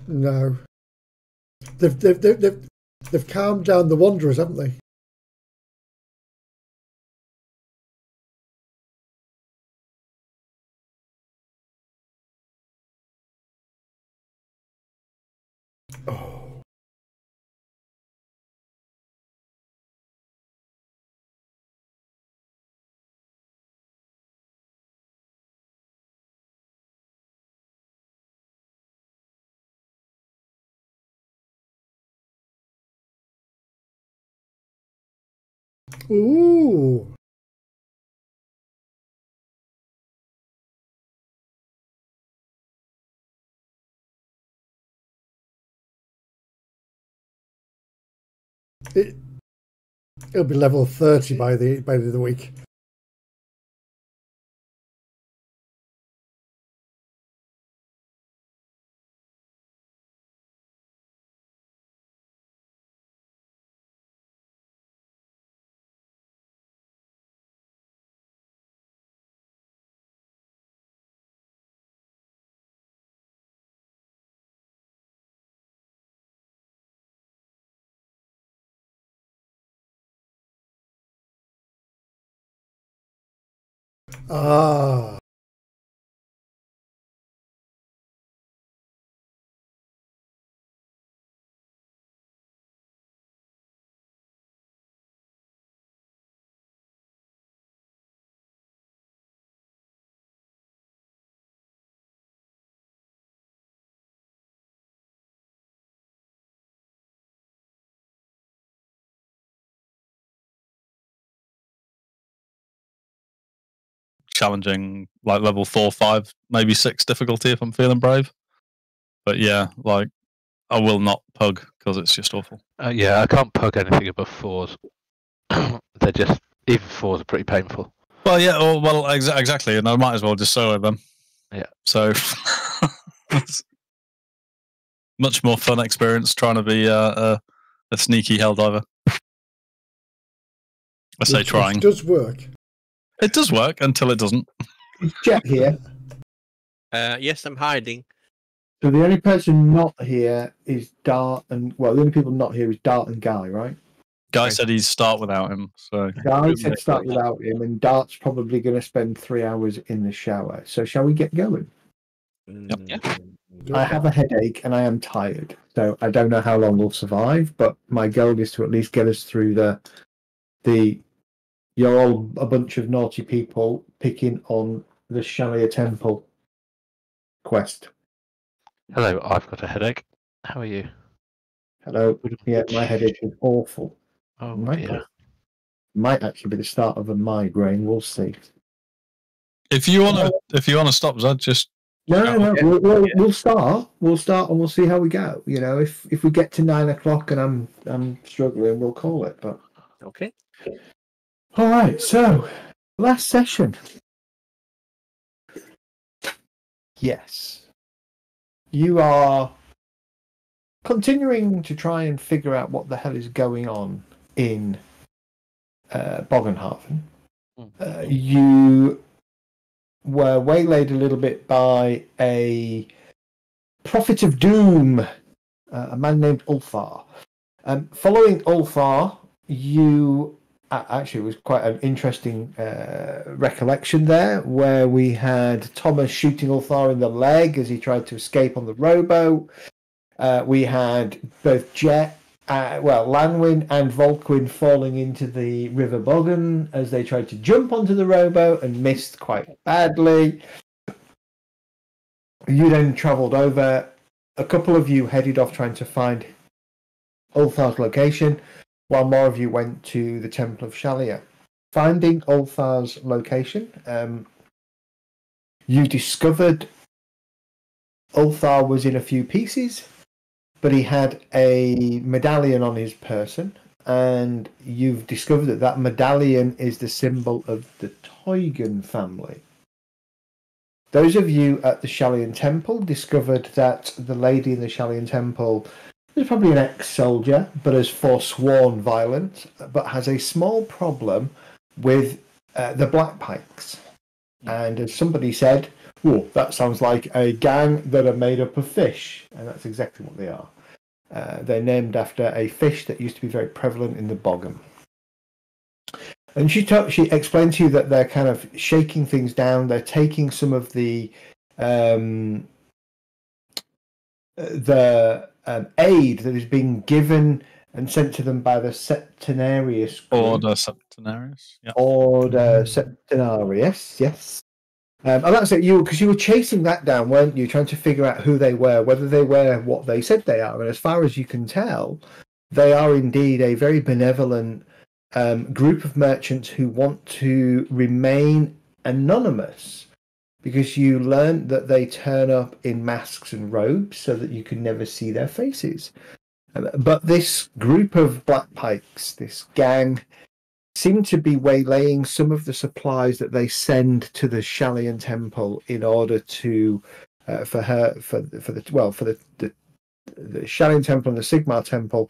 No. They've calmed down the Wanderers, haven't they? Oh. Ooh. It'll be level 30 by the end of the week. Ah. Challenging, like level 4, 5, maybe 6 difficulty if I'm feeling brave. But yeah, like I will not pug because it's just awful. Yeah, I can't pug anything above 4s. They're just, even 4s are pretty painful. Well, yeah, exactly, and I might as well just solo them. Yeah. So much more fun experience trying to be a sneaky helldiver. I say trying. It does work. It does work until it doesn't. Is Jet here? Yes, I'm hiding. So the only person not here is Dart and... Well, the only people not here is Dart and Guy, right? Guy said he'd start without him. So Guy said start without him, and Dart's probably going to spend 3 hours in the shower. So shall we get going? Yep. Yeah. I have a headache and I am tired. So I don't know how long we'll survive, but my goal is to at least get us through the you're all a bunch of naughty people picking on the Shalia Temple quest. Hello, I've got a headache. How are you? Hello. Yeah, my headache is awful. Oh, Might actually be the start of a migraine. We'll see. if you want to stop Zed, just No. We'll start. We'll start and we'll see how we go. You know, if we get to 9 o'clock and I'm struggling, we'll call it. But Okay. all right. So last session. Yes. You are continuing to try and figure out what the hell is going on in Bogenhaven. You were waylaid a little bit by a prophet of doom, a man named Ulfar. Following Ulfar, you... Actually, it was quite an interesting recollection there, where we had Thomas shooting Ulfar in the leg as he tried to escape on the rowboat. We had both Lanwin and Volquin falling into the River Bogan as they tried to jump onto the rowboat and missed quite badly. You then travelled over. A couple of you headed off trying to find Ulfar's location, while more of you went to the Temple of Shalia. Finding Ulfar's location, you discovered Ulfar was in a few pieces, but he had a medallion on his person, and you've discovered that medallion is the symbol of the Teugen family. Those of you at the Shalian Temple discovered that the lady in the Shalian Temple is probably an ex-soldier, but has forsworn violence, but has a small problem with the Black Pikes. And as somebody said, Oh, that sounds like a gang that are made up of fish, and that's exactly what they are. They're named after a fish that used to be very prevalent in the Bogham. And she explained to you that they're kind of shaking things down. They're taking some of the aid that is being given and sent to them by the Septenarius group. Order Septenarius. Yeah. Order Septenarius, yes. And that's it, because you were chasing that down, weren't you? Trying to figure out who they were, whether they were what they said they are. And as far as you can tell, they are indeed a very benevolent group of merchants who want to remain anonymous, because you learn that they turn up in masks and robes so that you can never see their faces. But this group of black pikes, this gang, seem to be waylaying some of the supplies that they send to the Shalian Temple in order to for the Shalian Temple and the Sigmar Temple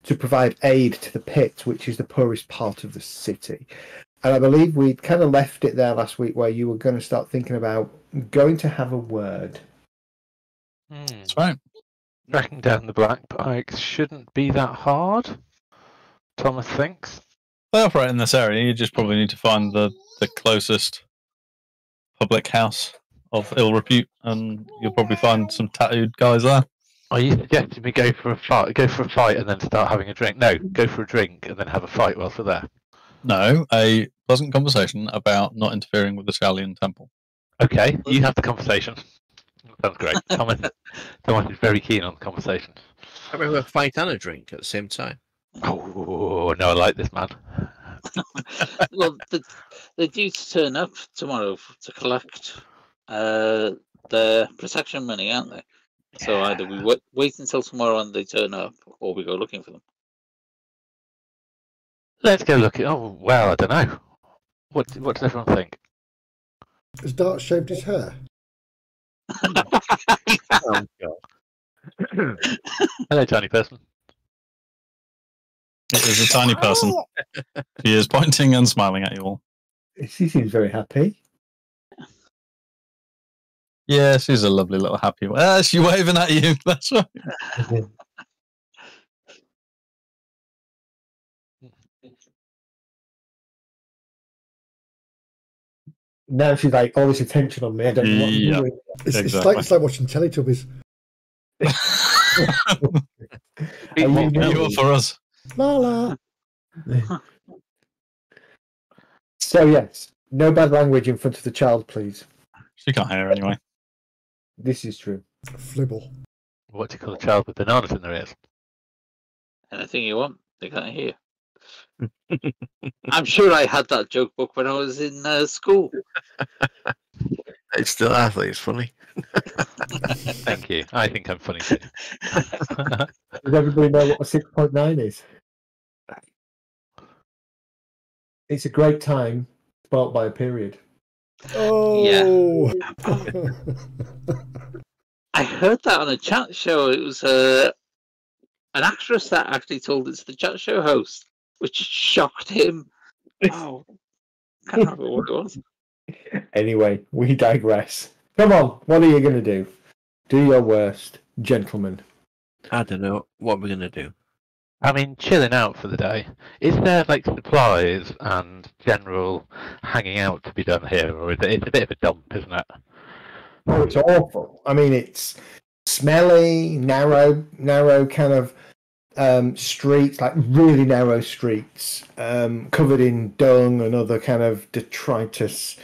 to provide aid to the pit, which is the poorest part of the city. And I believe we kind of left it there last week where you were going to start thinking about going to have a word. That's right. Tracking down the black pikes shouldn't be that hard, Thomas thinks. They operate in this area. You just probably need to find the closest public house of ill repute, and you'll probably find some tattooed guys there. Are you suggesting we go for a fight and then start having a drink? No, go for a drink and then have a fight whilst we're there. No, a pleasant conversation about not interfering with the Shalian Temple. Okay, you have the conversation. Sounds great. Thomas is very keen on the conversation. I remember a fight and a drink at the same time. Oh, no, I like this man. Well, they're due to turn up tomorrow to collect their protection money, aren't they? Yeah. So either we wait until tomorrow and they turn up, or we go looking for them. Let's go look at. Oh, well, I don't know. What does everyone think? Has Dart shaved his hair? Oh, God. Hello, tiny person. It is a tiny person. He is pointing and smiling at you all. She seems very happy. Yeah, she's a lovely little happy one. She's waving at you. That's right. Now she's like, all this attention on me. I don't know what I'm doing. It's like watching Teletubbies. You are for us. La la. So yes, no bad language in front of the child, please. She can't hear anyway. This is true. Flibble. What do you call a child with bananas in their ears? Anything you want, they can't hear. I'm sure I had that joke book when I was in school. It's still athlete. It's funny. Thank you. I think I'm funny too. Does everybody know what a 6.9 is? It's a great time, spoilt by a period. Oh. Yeah. I heard that on a chat show. It was an actress that actually told it to the chat show host, which shocked him. Oh, can't remember what it was. Anyway, we digress. Come on, what are you going to do? Do your worst, gentlemen. I don't know what we're going to do. I mean, chilling out for the day. Is there like supplies and general hanging out to be done here, or is it's a bit of a dump, isn't it? Oh, it's awful. I mean, it's smelly, narrow kind of streets, like really narrow streets, covered in dung and other kind of detritus.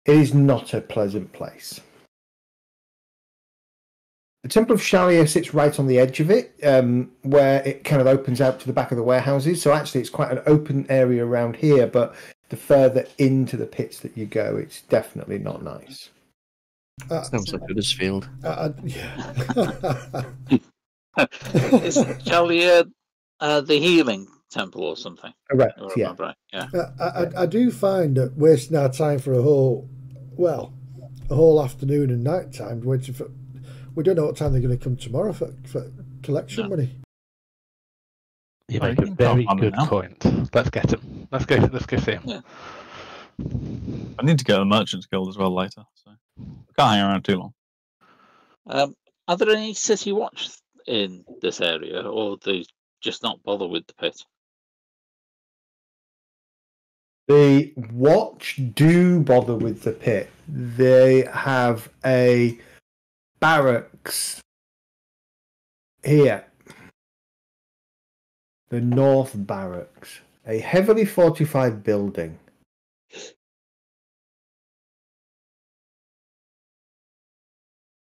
It is not a pleasant place. The Temple of Shalia sits right on the edge of it, where it kind of opens out to the back of the warehouses. So actually it's quite an open area around here, but the further into the pits that you go, it's definitely not nice. Sounds like Huddersfield. Yeah. Is Shalia the healing temple or something? Correct, yeah. Right. Yeah. I do find that wasting our time for a whole afternoon and night time waiting for. We don't know what time they're going to come tomorrow for collection money. You make a very good point. Let's get him. Let's go see him. Yeah. I need to go to the Merchants Guild as well later. So. Can't hang around too long. Are there any city watch in this area, or they just not bother with the pit? The watch do bother with the pit. They have a barracks here. The North Barracks. A heavily fortified building.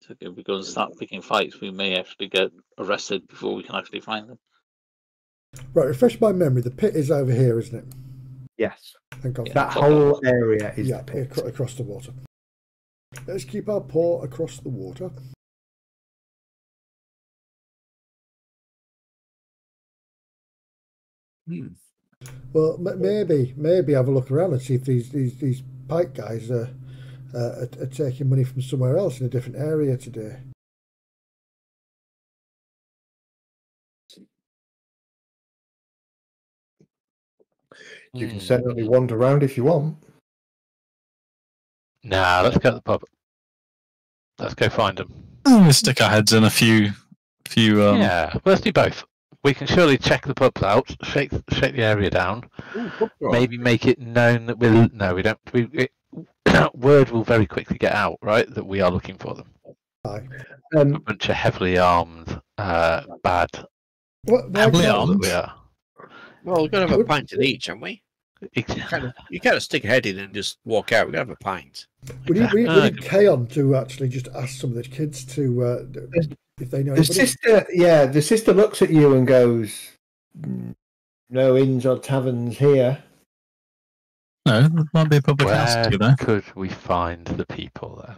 So if we go and start picking fights, we may actually get arrested before we can actually find them. Right, refresh my memory. The pit is over here, isn't it? Yes. Thank God. That whole area is Yeah, the pit. across the water. Let's keep our paw across the water. Well, maybe have a look around and see if these pike guys are taking money from somewhere else in a different area today. You can certainly wander around if you want. Nah, let's go to the pub. Let's go find them. We'll stick our heads in a few. Yeah, let's do both. We can surely check the pubs out, shake the area down, maybe make it known that we're we don't. Word will very quickly get out, right, that we are looking for them. Aye. A bunch of heavily armed, bad. Heavily armed? We are. Well, we've got to have a pint in each, haven't we? You can't stick a head in and just walk out. We've got to have a pint. We need Kaon to actually just ask some of the kids to if they know anybody. The sister looks at you and goes, "No inns or taverns here." No, there might be a public house to there. Could we find the people there?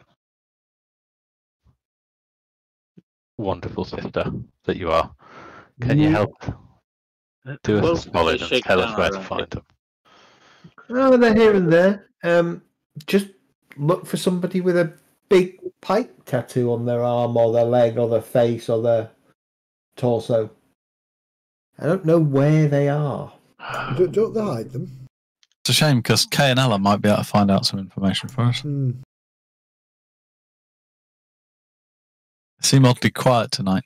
Wonderful sister that you are. Can you help? Do us a solid and tell us where to find them. Oh, they're here and there. Just look for somebody with a big pike tattoo on their arm or their leg or their face or their torso. I don't know where they are. Don't they hide them? It's a shame because Kay and Ella might be able to find out some information for us. Hmm. They seem oddly quiet tonight.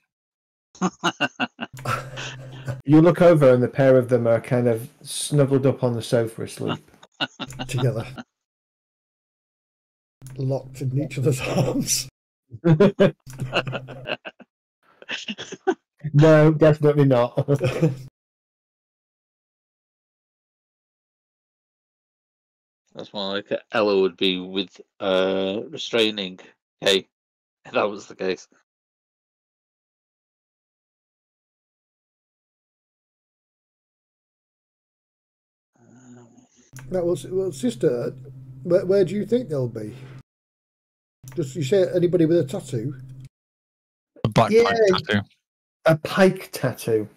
You look over and the pair of them are kind of snuggled up on the sofa asleep. Together. Locked in each other's arms. No, definitely not. That's more like Ella would be with restraining Kay, if that was the case. Right, well, sister, where do you think they'll be? Just you say anybody with a tattoo? A black pike tattoo. A pike tattoo.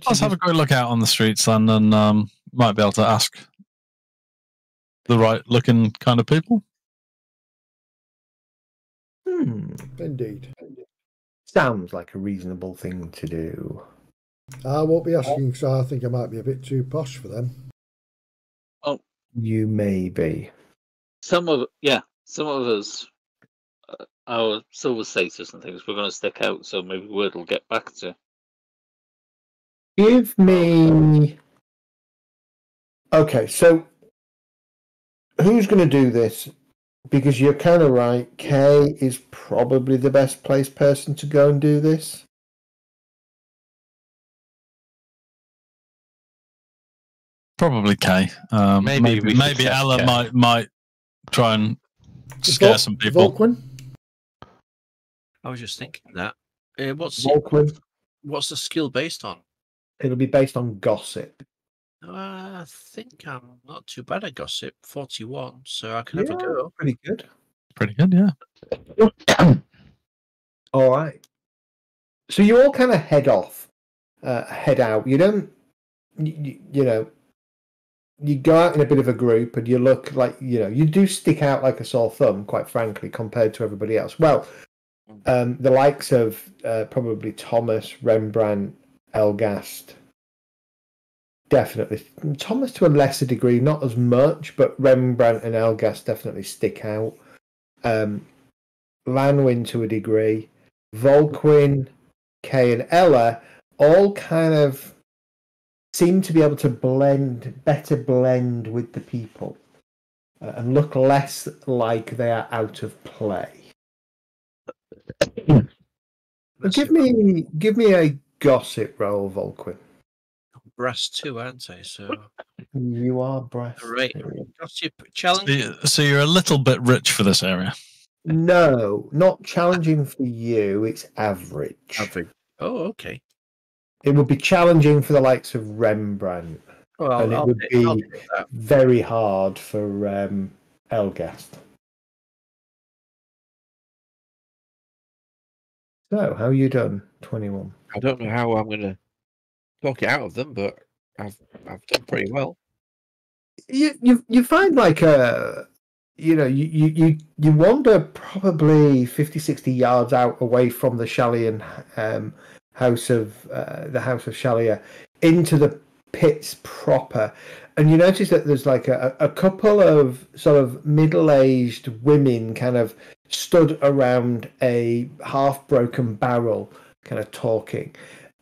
Let's have a quick look out on the streets then, and might be able to ask the right-looking kind of people. Indeed. Sounds like a reasonable thing to do. I won't be asking, so I think I might be a bit too posh for them. Oh, you may be. Some of us, our silver status and things, we're going to stick out, so maybe word will get back to. Give me. Okay, so who's going to do this? Because you're kind of right. Kay is probably the best placed person to go and do this. Probably Kay. Maybe Ella might try and scare some people. Volquin? I was just thinking that. What's the skill based on? It'll be based on gossip. I think I'm not too bad at gossip. 41, so I can have a go. Pretty good. Pretty good, yeah. All right. So you all kind of head out. You don't, you know, you go out in a bit of a group and you look like, you do stick out like a sore thumb, quite frankly, compared to everybody else. Well, the likes of probably Thomas, Rembrandt, Elgast, definitely. Thomas to a lesser degree, not as much, but Rembrandt and Elgas definitely stick out. Lanwin to a degree. Volquin, Kay, and Ella all kind of seem to be able to better blend with the people and look less like they are out of play. Give me a gossip roll, Volquin. Brass too, aren't I? So you are brass. Right. Gossip challenge. So you're a little bit rich for this area. No, not challenging for you. It's average. Average. Oh, okay. It would be challenging for the likes of Rembrandt, and it would be very hard for Elgast. So, how you done? 21. I don't know how I'm going to talk it out of them, but I've done pretty well. You find like you wander probably 50, 60 yards out away from the Shalian house of Shalia into the pits proper, and you notice that there's like a couple of sort of middle-aged women kind of stood around a half-broken barrel kind of talking,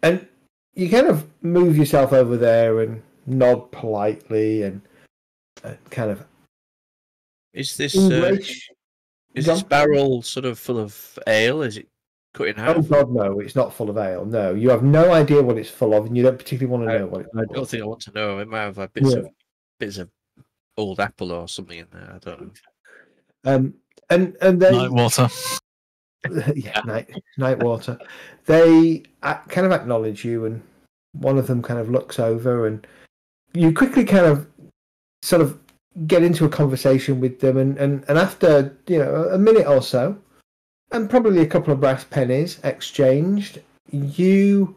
and you kind of move yourself over there and nod politely and kind of is this barrel sort of full of ale? Is it cut in half? Oh God, no! It's not full of ale. No, you have no idea what it's full of, and you don't particularly want to know what it's. I don't think I want to know. It might have like bits of old apple or something in there. I don't know. And then night water. Yeah, night water. They kind of acknowledge you, and one of them kind of looks over, and you quickly kind of sort of get into a conversation with them, and after a minute or so, and probably a couple of brass pennies exchanged, you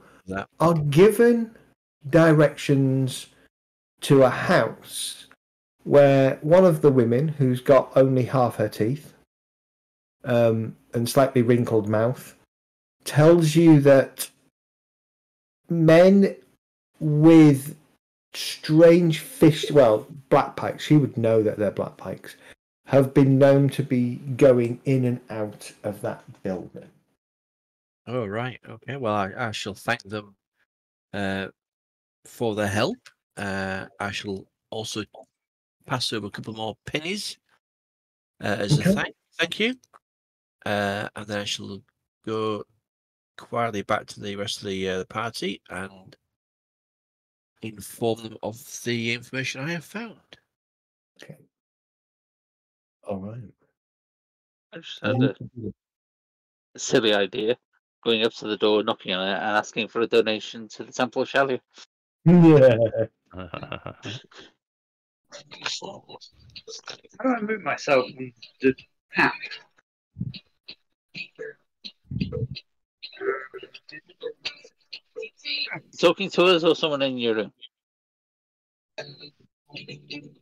are given directions to a house where one of the women, who's got only half her teeth and slightly wrinkled mouth, tells you that men with strange black pikes, she would know that they're black pikes, have been known to be going in and out of that building. Oh, right. Okay. Well, I shall thank them for their help. I shall also pass over a couple more pennies as a thank you. And then I shall go quietly back to the rest of the party and inform them of the information I have found. Okay. All right. I just had a silly idea, going up to the door, knocking on it, and asking for a donation to the Temple of Shalia. Yeah. How do I move myself from the pack? Talking to us or someone in your room?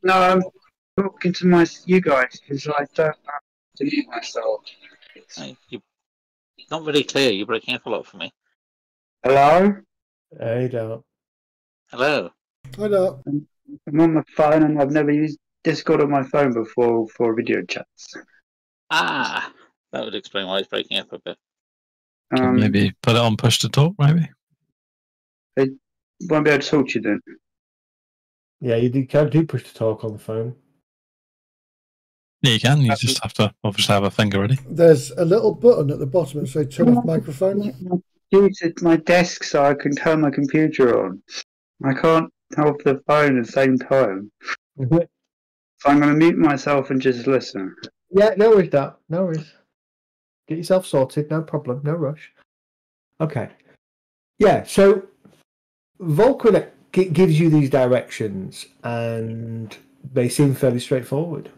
No, I'm talking to you guys because I don't know how to mute myself. You're not very clear. You're breaking up a lot for me. Hello? Hey, don't. Hello. I know. I'm on my phone and I've never used Discord on my phone before for video chats. Ah, that would explain why it's breaking up a bit. Maybe put it on push to talk, maybe? I won't be able to talk to you then. Yeah, you can't do push to talk on the phone. Yeah, you can. You just have to obviously have a finger ready. There's a little button at the bottom that says turn off microphone. Use my desk so I can turn my computer on. I can't hold the phone at the same time. So I'm going to mute myself and just listen. Yeah, no worries, that. No worries. Get yourself sorted. No problem. No rush. Okay. Yeah, so Volquin gives you these directions, and they seem fairly straightforward.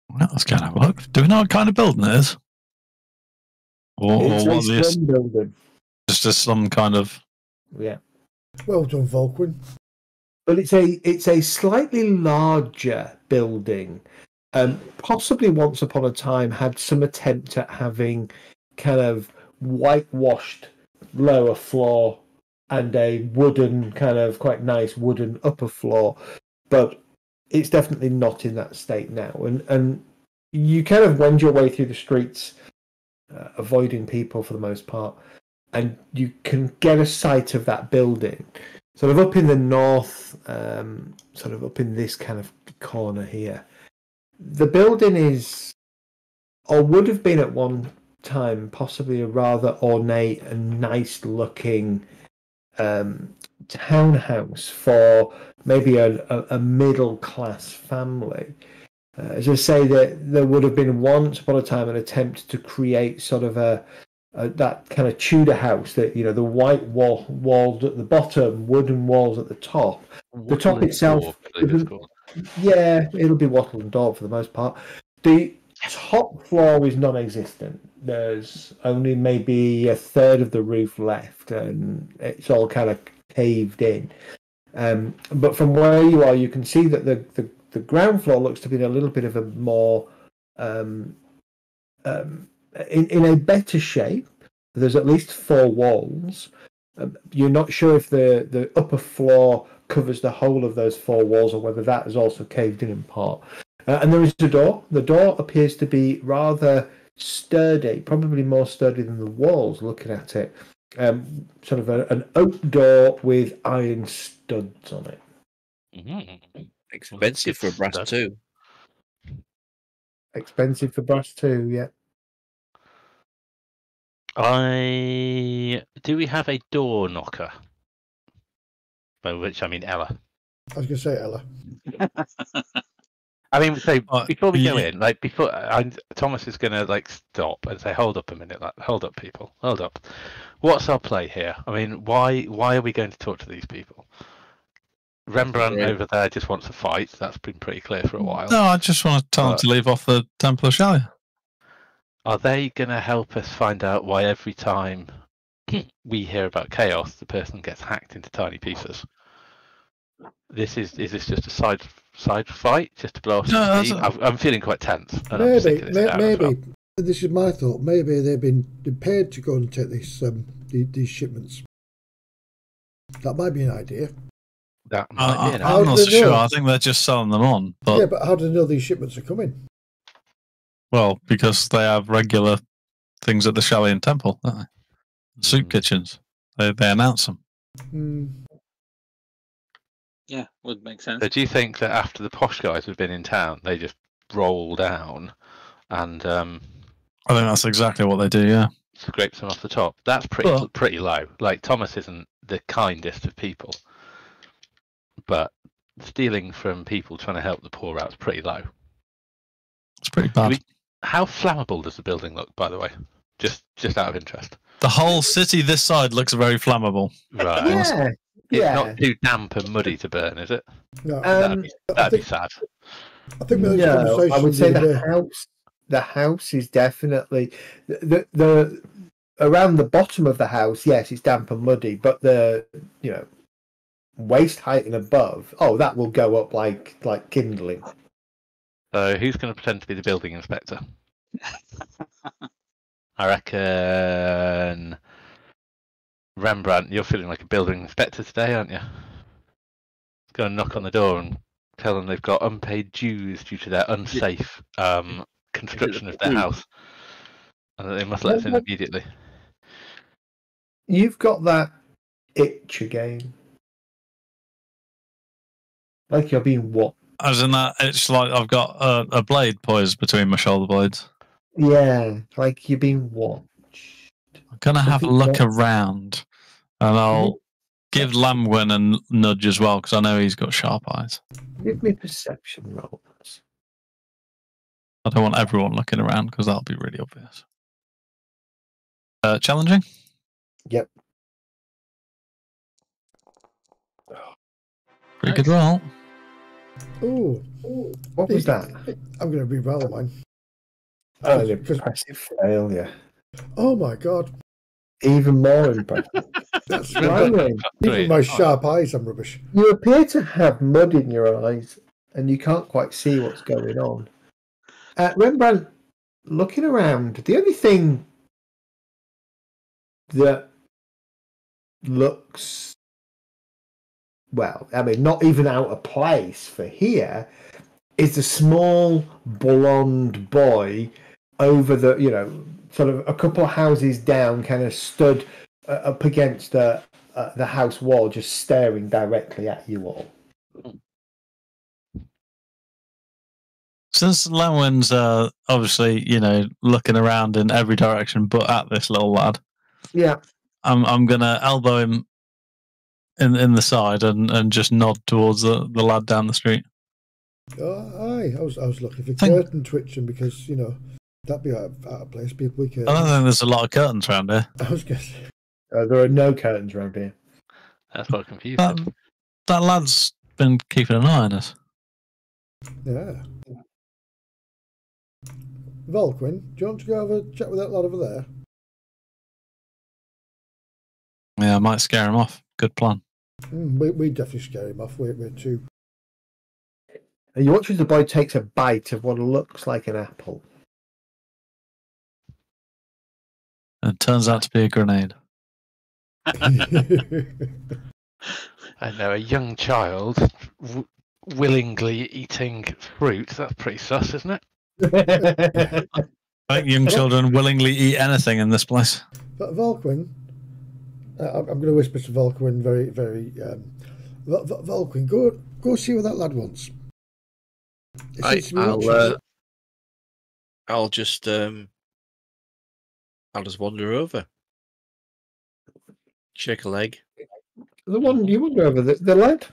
Well, that's kind of work. Do we know what kind of building it is? Or what It's a building. Just some kind of... Yeah. Well done, Volquin. But it's a slightly larger building. Possibly once upon a time had some attempt at having kind of whitewashed lower floor and a wooden kind of quite nice wooden upper floor, but it's definitely not in that state now. And you kind of wend your way through the streets, avoiding people for the most part, and you can get a sight of that building, sort of up in the north, sort of up in this kind of corner here. The building is, or would have been at one time, possibly a rather ornate and nice-looking townhouse for maybe a middle-class family. As I say, there would have been once upon a time an attempt to create sort of that kind of Tudor house that, you know, the white walls at the bottom, wooden walls at the top. The top itself, yeah, it'll be wattle and daub for the most part. The top floor is non-existent. There's only maybe a third of the roof left, and it's all kind of caved in. But from where you are, you can see that the ground floor looks to be in a little bit of a more in a better shape. There's at least 4 walls. You're not sure if the upper floor covers the whole of those 4 walls or whether that is also caved in part. And there is a door. The door appears to be rather sturdy, probably more sturdy than the walls, looking at it. Sort of an oak door with iron studs on it. Mm-hmm. Expensive for a brass too. Expensive for brass too, yeah. Do we have a door knocker? By which I mean Ella. I was going to say Ella. I mean, so before we go in, like Thomas is going to like stop and say, "Hold up a minute, like, hold up, people, hold up. What's our play here? I mean, why are we going to talk to these people? Rembrandt over there just wants to fight. That's been pretty clear for a while. No, I just want to tell them to leave off the Temple of Shalia. Are they going to help us find out why every time we hear about chaos, the person gets hacked into tiny pieces? Is this just a side fight, just to blow off some steam? I'm feeling quite tense. Maybe. This is my thought. Maybe they've been paid to go and take these shipments. That might be an idea. That might be an idea. I'm not so sure. I think they're just selling them on. But... Yeah, but how do they know these shipments are coming? Well, because they have regular things at the Shalian Temple, don't they? Soup kitchens. They announce them. Yeah, would make sense. So do you think that after the posh guys have been in town, they just roll down and I think that's exactly what they do, yeah. Scrape them off the top. That's pretty low. Like, Thomas isn't the kindest of people, but stealing from people trying to help the poor out's pretty low. It's pretty bad. How flammable does the building look, by the way? Just out of interest. The whole city this side looks very flammable. Right. Yeah. It's not too damp and muddy to burn, is it? No. That'd be sad. I think I would say the house is definitely the around the bottom of the house. Yes, it's damp and muddy, but the waist height and above, that will go up like kindling. So who's going to pretend to be the building inspector? I reckon Rembrandt, you're feeling like a building inspector today, aren't you? Go and knock on the door and tell them they've got unpaid dues due to their unsafe construction of their house, and that they must let us in immediately. You've got that itch again. Like you're being what? As in that, it's like I've got a blade poised between my shoulder blades. Yeah, like you're being watched. I'm going to have a look around, and I'll give Lamwin a nudge as well, because I know he's got sharp eyes. Give me perception rolls. I don't want everyone looking around, because that'll be really obvious. Challenging? Yep. Pretty good roll. Ooh. What was that? I'm going to re-roll mine. Oh, an impressive failure. Oh my god. Even more impressive. That's right. Even my sharp eyes, I'm rubbish. You appear to have mud in your eyes, and you can't quite see what's going on. Rembrandt, looking around, the only thing that looks, well, I mean, not even out of place for here, is a small blonde boy over the, sort of a couple of houses down, kind of stood up against the house wall, just staring directly at you all. Since Lenwin's obviously, looking around in every direction but at this little lad, yeah, I'm gonna elbow him in the side and just nod towards the lad down the street. Aye, I was looking for curtain twitching because that'd be out of place. People with curtains. I don't think there's a lot of curtains around here. I was going to say. There are no curtains around here. That's what confusing. That lad's been keeping an eye on us. Yeah. Volquin, do you want to go have a chat with that lad over there? Yeah, I might scare him off. Good plan. We definitely scare him off. We're too. And you watch as the boy takes a bite of what looks like an apple. And it turns out to be a grenade. I know, a young child willingly eating fruit. That's pretty sus, isn't it? I think young children willingly eat anything in this place. But Volquin, I'm going to whisper to Volquin very, very. Volquin, go see what that lad wants. I'll just wander over, shake a leg. The one you wander over, the lad.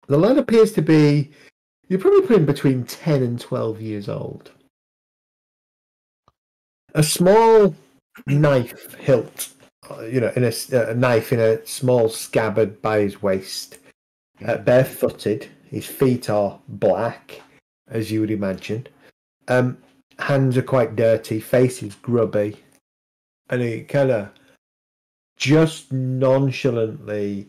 The lad appears to be. You're probably putting between 10 and 12 years old. A small knife hilt, in a knife in a small scabbard by his waist. Barefooted, his feet are black, as you would imagine. Hands are quite dirty, face is grubby, and he kind of just nonchalantly,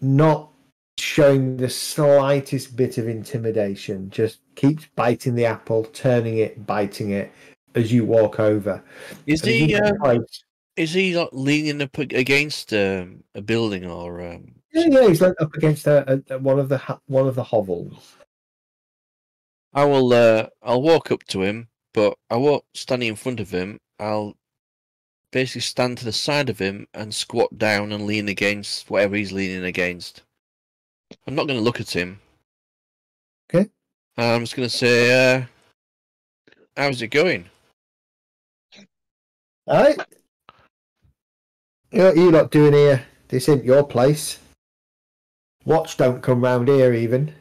not showing the slightest bit of intimidation, just keeps biting the apple, turning it, biting it as you walk over. Is he like leaning up against a building or? Yeah, he's like up against one of the hovels. I will. I'll walk up to him, but I won't stand in front of him. I'll basically stand to the side of him and squat down and lean against whatever he's leaning against. I'm not going to look at him. Okay. I'm just going to say, how's it going? All right. What are you lot doing here? This ain't your place. Watch don't come round here even.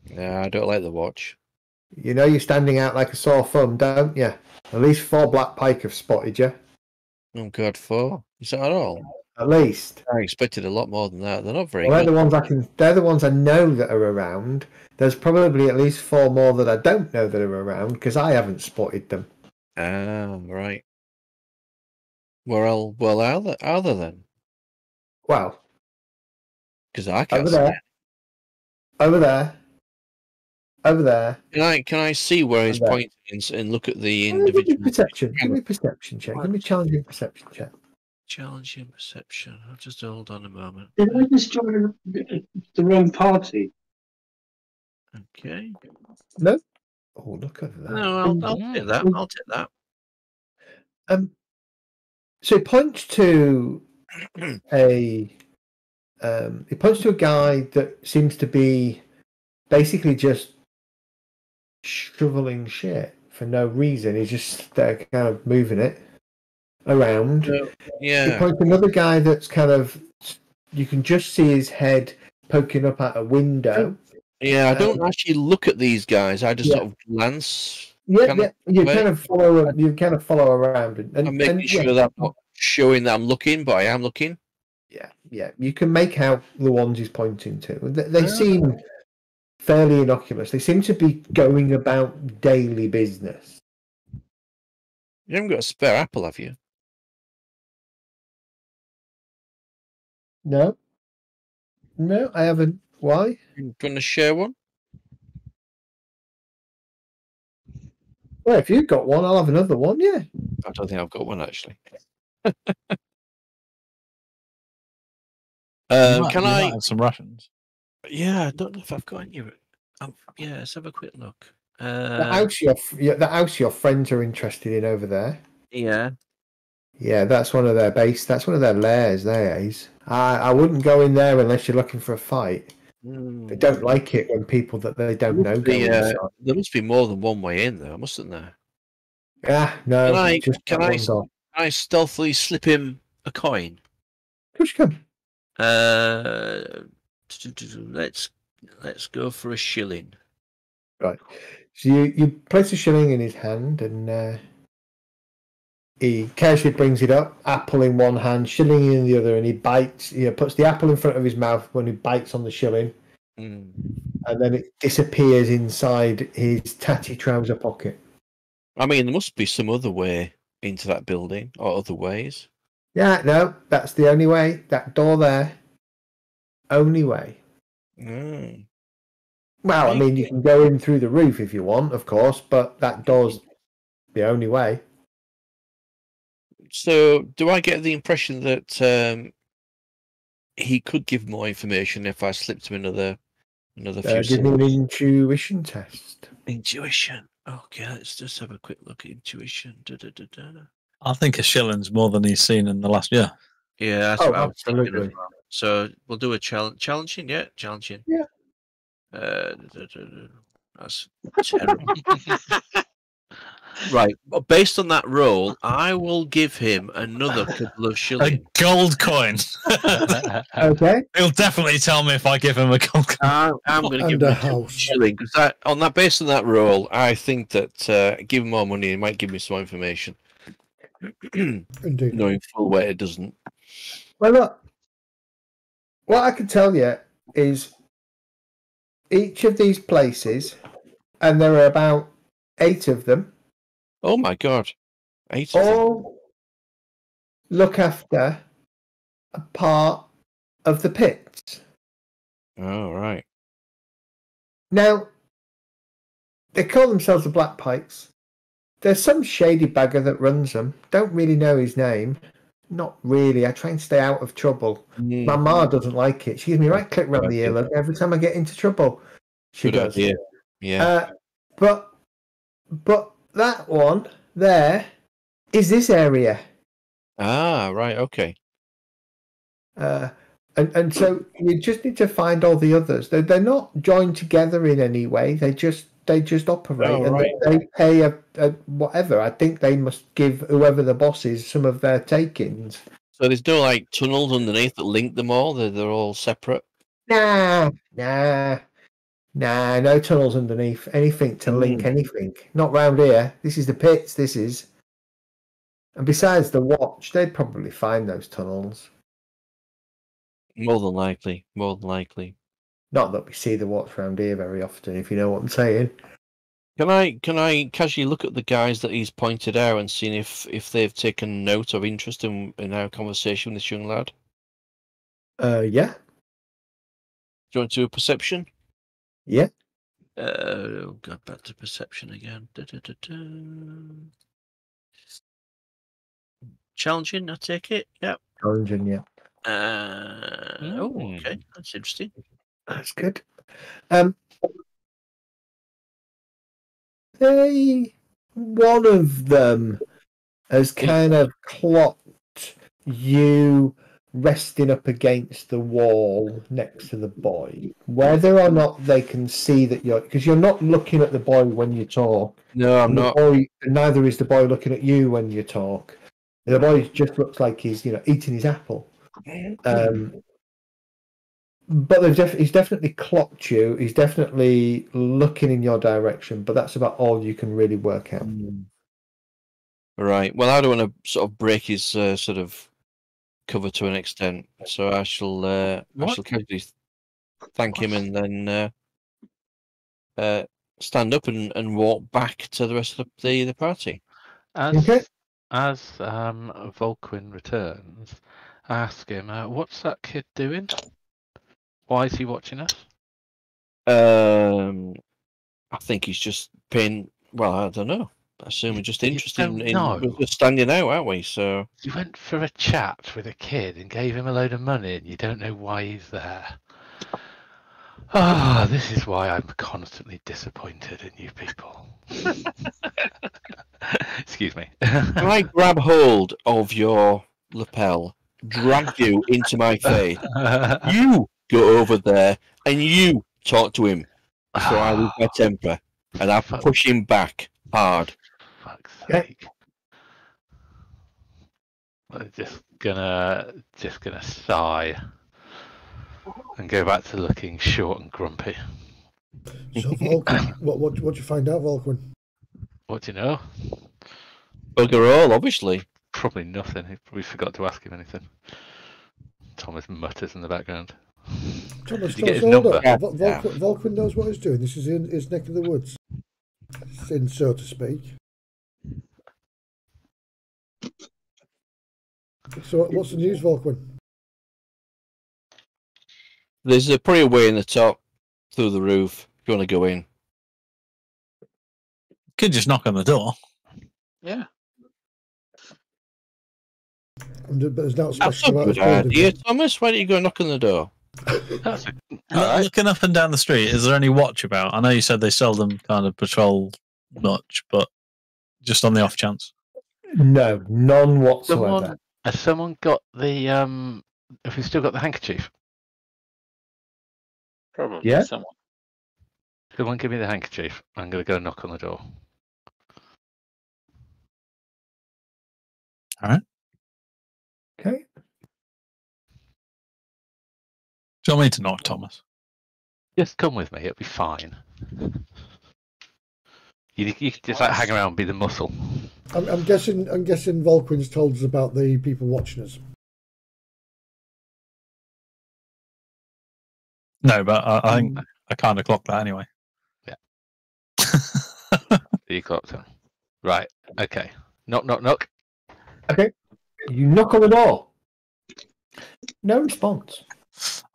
Yeah, I don't like the watch. You know you're standing out like a sore thumb, don't you? At least 4 black pike have spotted you. Oh God, 4? Is that at all? At least. I expected a lot more than that. They're not very Well, good. they're the ones I know that are around. There's probably at least 4 more that I don't know that are around because I haven't spotted them. Ah, right. Well, are there then? Well, because I can't over see there, it. over there. Can I see where he's pointing and look at the individual? Give me perception. Give me a perception check. Give me a challenging perception check. Challenging perception. I'll just hold on a moment. Did I just join the wrong party? Okay. No. Oh, look at that. No, I'll take that. I'll take that. So it points to a guy that seems to be basically just shoveling shit for no reason. He's just kind of moving it around. Yeah. He points to another guy that's kind of, you can just see his head poking up at a window. Yeah, I don't actually look at these guys. I just sort of glance. You kind of follow around and making sure that I'm not showing that I'm looking, but I am looking. Yeah. You can make out the ones he's pointing to. They seem fairly innocuous. They seem to be going about daily business. You haven't got a spare apple, have you? No, I haven't. Why? Do you want to share one? Well, if you've got one, I'll have another one. Yeah. I don't think I've got one actually. Can you I? might have some rations. Yeah, I don't know if I've got any. Yeah, let's have a quick look. The house your friends are interested in over there. Yeah. Yeah, that's one of their base. That's one of their lairs. There, Ace. I wouldn't go in there unless you're looking for a fight. They don't like it when people that they don't know go inside. There must be more than one way in there, mustn't there? Yeah, no, Can I stealthily slip him a coin? Push come. Let's go for a shilling. Right. So you place a shilling in his hand, and he casually brings it up, apple in one hand, shilling in the other, and he bites. Puts the apple in front of his mouth when he bites on the shilling, and then it disappears inside his tatty trouser pocket. I mean, there must be some other way into that building, or other ways. Yeah, no, that's the only way. That door there, only way. Well, I mean, you can go in through the roof if you want, of course, but that door's the only way. So, do I get the impression that he could give more information if I slipped him another few? Give me an intuition test. Intuition. Okay, let's just have a quick look at intuition. I think a shilling's more than he's seen in the last year. Yeah, that's what I was thinking absolutely. as well. So we'll do a challenging. Yeah, challenging. Yeah. That's terrible. Right, but based on that roll, I will give him another couple of shillings. A gold coin. Okay. He'll definitely tell me if I give him a gold coin. I'm going to give him a shilling because based on that roll, I think that give him more money, he might give me some more information. Indeed. Knowing full well it doesn't. Well, look, what I can tell you is each of these places, and there are about 8 of them. Oh my God. 8 of them. All look after a part of the pits. Oh, right. Now, they call themselves the Black Pikes. There's some shady bagger that runs them. Don't really know his name. Not really. I try and stay out of trouble. My ma doesn't like it. She gives me right click round the ear every time I get into trouble. She does. Idea. Yeah. But that one there is this area. Ah, right. Okay. And so you just need to find all the others. They're not joined together in any way. They just operate, and they pay a whatever. I think they must give whoever the boss is some of their takings. So there's no like tunnels underneath that link them all. They're all separate. Nah, no tunnels underneath anything to link anything. Not round here. This is the pits. This is, and besides the watch, they'd probably find those tunnels. More than likely. Not that we see the watch round here very often, if you know what I'm saying. Can I casually look at the guys that he's pointed out and see if they've taken note of interest in our conversation with this young lad? Yeah. Do you want to do a perception? Yeah. Go back to perception again. Challenging, I take it. Yep. Challenging, yeah. Okay, that's interesting. That's good. One of them has kind of clocked you resting up against the wall next to the boy. Whether or not they can see that because you're not looking at the boy when you talk. No, I'm not. Neither is the boy looking at you when you talk. The boy just looks like he's eating his apple. But he's definitely clocked you. He's definitely looking in your direction, but that's about all you can really work out. Right. Well, I don't want to sort of break his sort of cover to an extent, so I shall casually thank him and then stand up and walk back to the rest of the party. As Volquin returns, I ask him, "What's that kid doing? Why is he watching us?" I think he's just paying. Well, I don't know. I assume we're just interested don't in know. we're just standing out, aren't we? So You went for a chat with a kid and gave him a load of money, and you don't know why he's there. Ah, this is why I'm constantly disappointed in you people. Excuse me. can I grab hold of your lapel, drag you into my face? You go over there and you talk to him before I lose my temper, and I push him back hard. Fuck's Okay. sake. I'm just gonna sigh and go back to looking short and grumpy. So, Volquin, what do you find out, Volquin? What do you know? Bugger all, obviously. Probably nothing. He probably forgot to ask him anything. Thomas mutters in the background. Thomas, Did you get his hold number? up. Volquin knows what he's doing. This is in his neck of the woods, sin, so to speak. So, what's the news, Volquin? There's a pretty way in the top through the roof. If you want to go in. Could just knock on the door. Yeah. But there's not That's special a about good this building. idea, Thomas. Why don't you go knock on the door? Looking up and down the street, is there any watch about? I know you said they seldom kind of patrol much, but just on the off chance. No, none whatsoever. Has someone got the have we still got the handkerchief? Probably Yeah. someone. Someone give me the handkerchief. I'm gonna go knock on the door. Alright. Okay. Do you want me to knock, Thomas? Just come with me, it'll be fine. You can just like hang around and be the muscle. I'm guessing Volquin's told us about the people watching us. No, but I think I kind of clocked that anyway. Yeah. You clocked him. Right. Okay. Knock, knock, knock. Okay. You knock on the door. No response.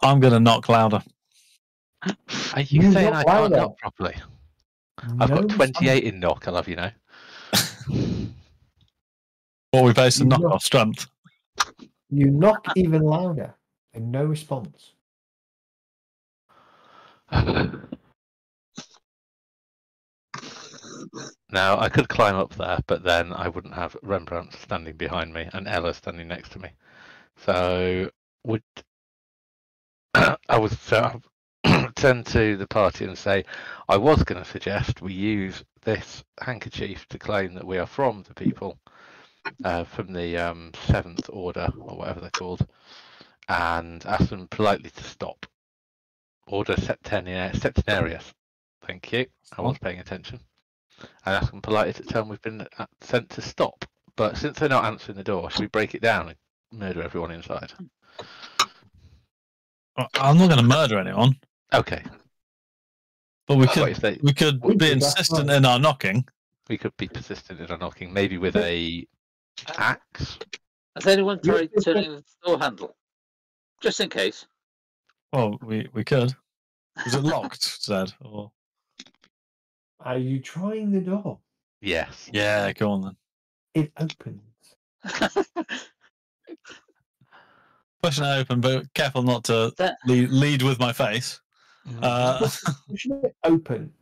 I'm going to knock louder. Are you You saying knock I can't louder. knock properly? I've No got 28 in knock, I love you know. What we based on You knock knock. off strength. You knock even louder and no response. Now, I could climb up there, but then I wouldn't have Rembrandt standing behind me and Ella standing next to me. So, would I would turn to the party and say, I was going to suggest we use this handkerchief to claim that we are from the people, from the Seventh Order, or whatever they're called, and ask them politely to stop. Order Septenarius. Thank you. I was paying attention. And ask them politely to tell them we've been sent to stop. But since they're not answering the door, should we break it down and murder everyone inside? I'm not going to murder anyone, Okay. but we What could if they- we could We be could, that's insistent fine. in our knocking. We could be persistent in our knocking, maybe with a axe. Has anyone You- tried turning the door handle? Just in case. Well, we could. Is it locked, Zed? Or... Are you trying the door? Yes. Yeah, go on then. It opens. Pushing it open, but careful not to That- lead with my face. Pushing it open.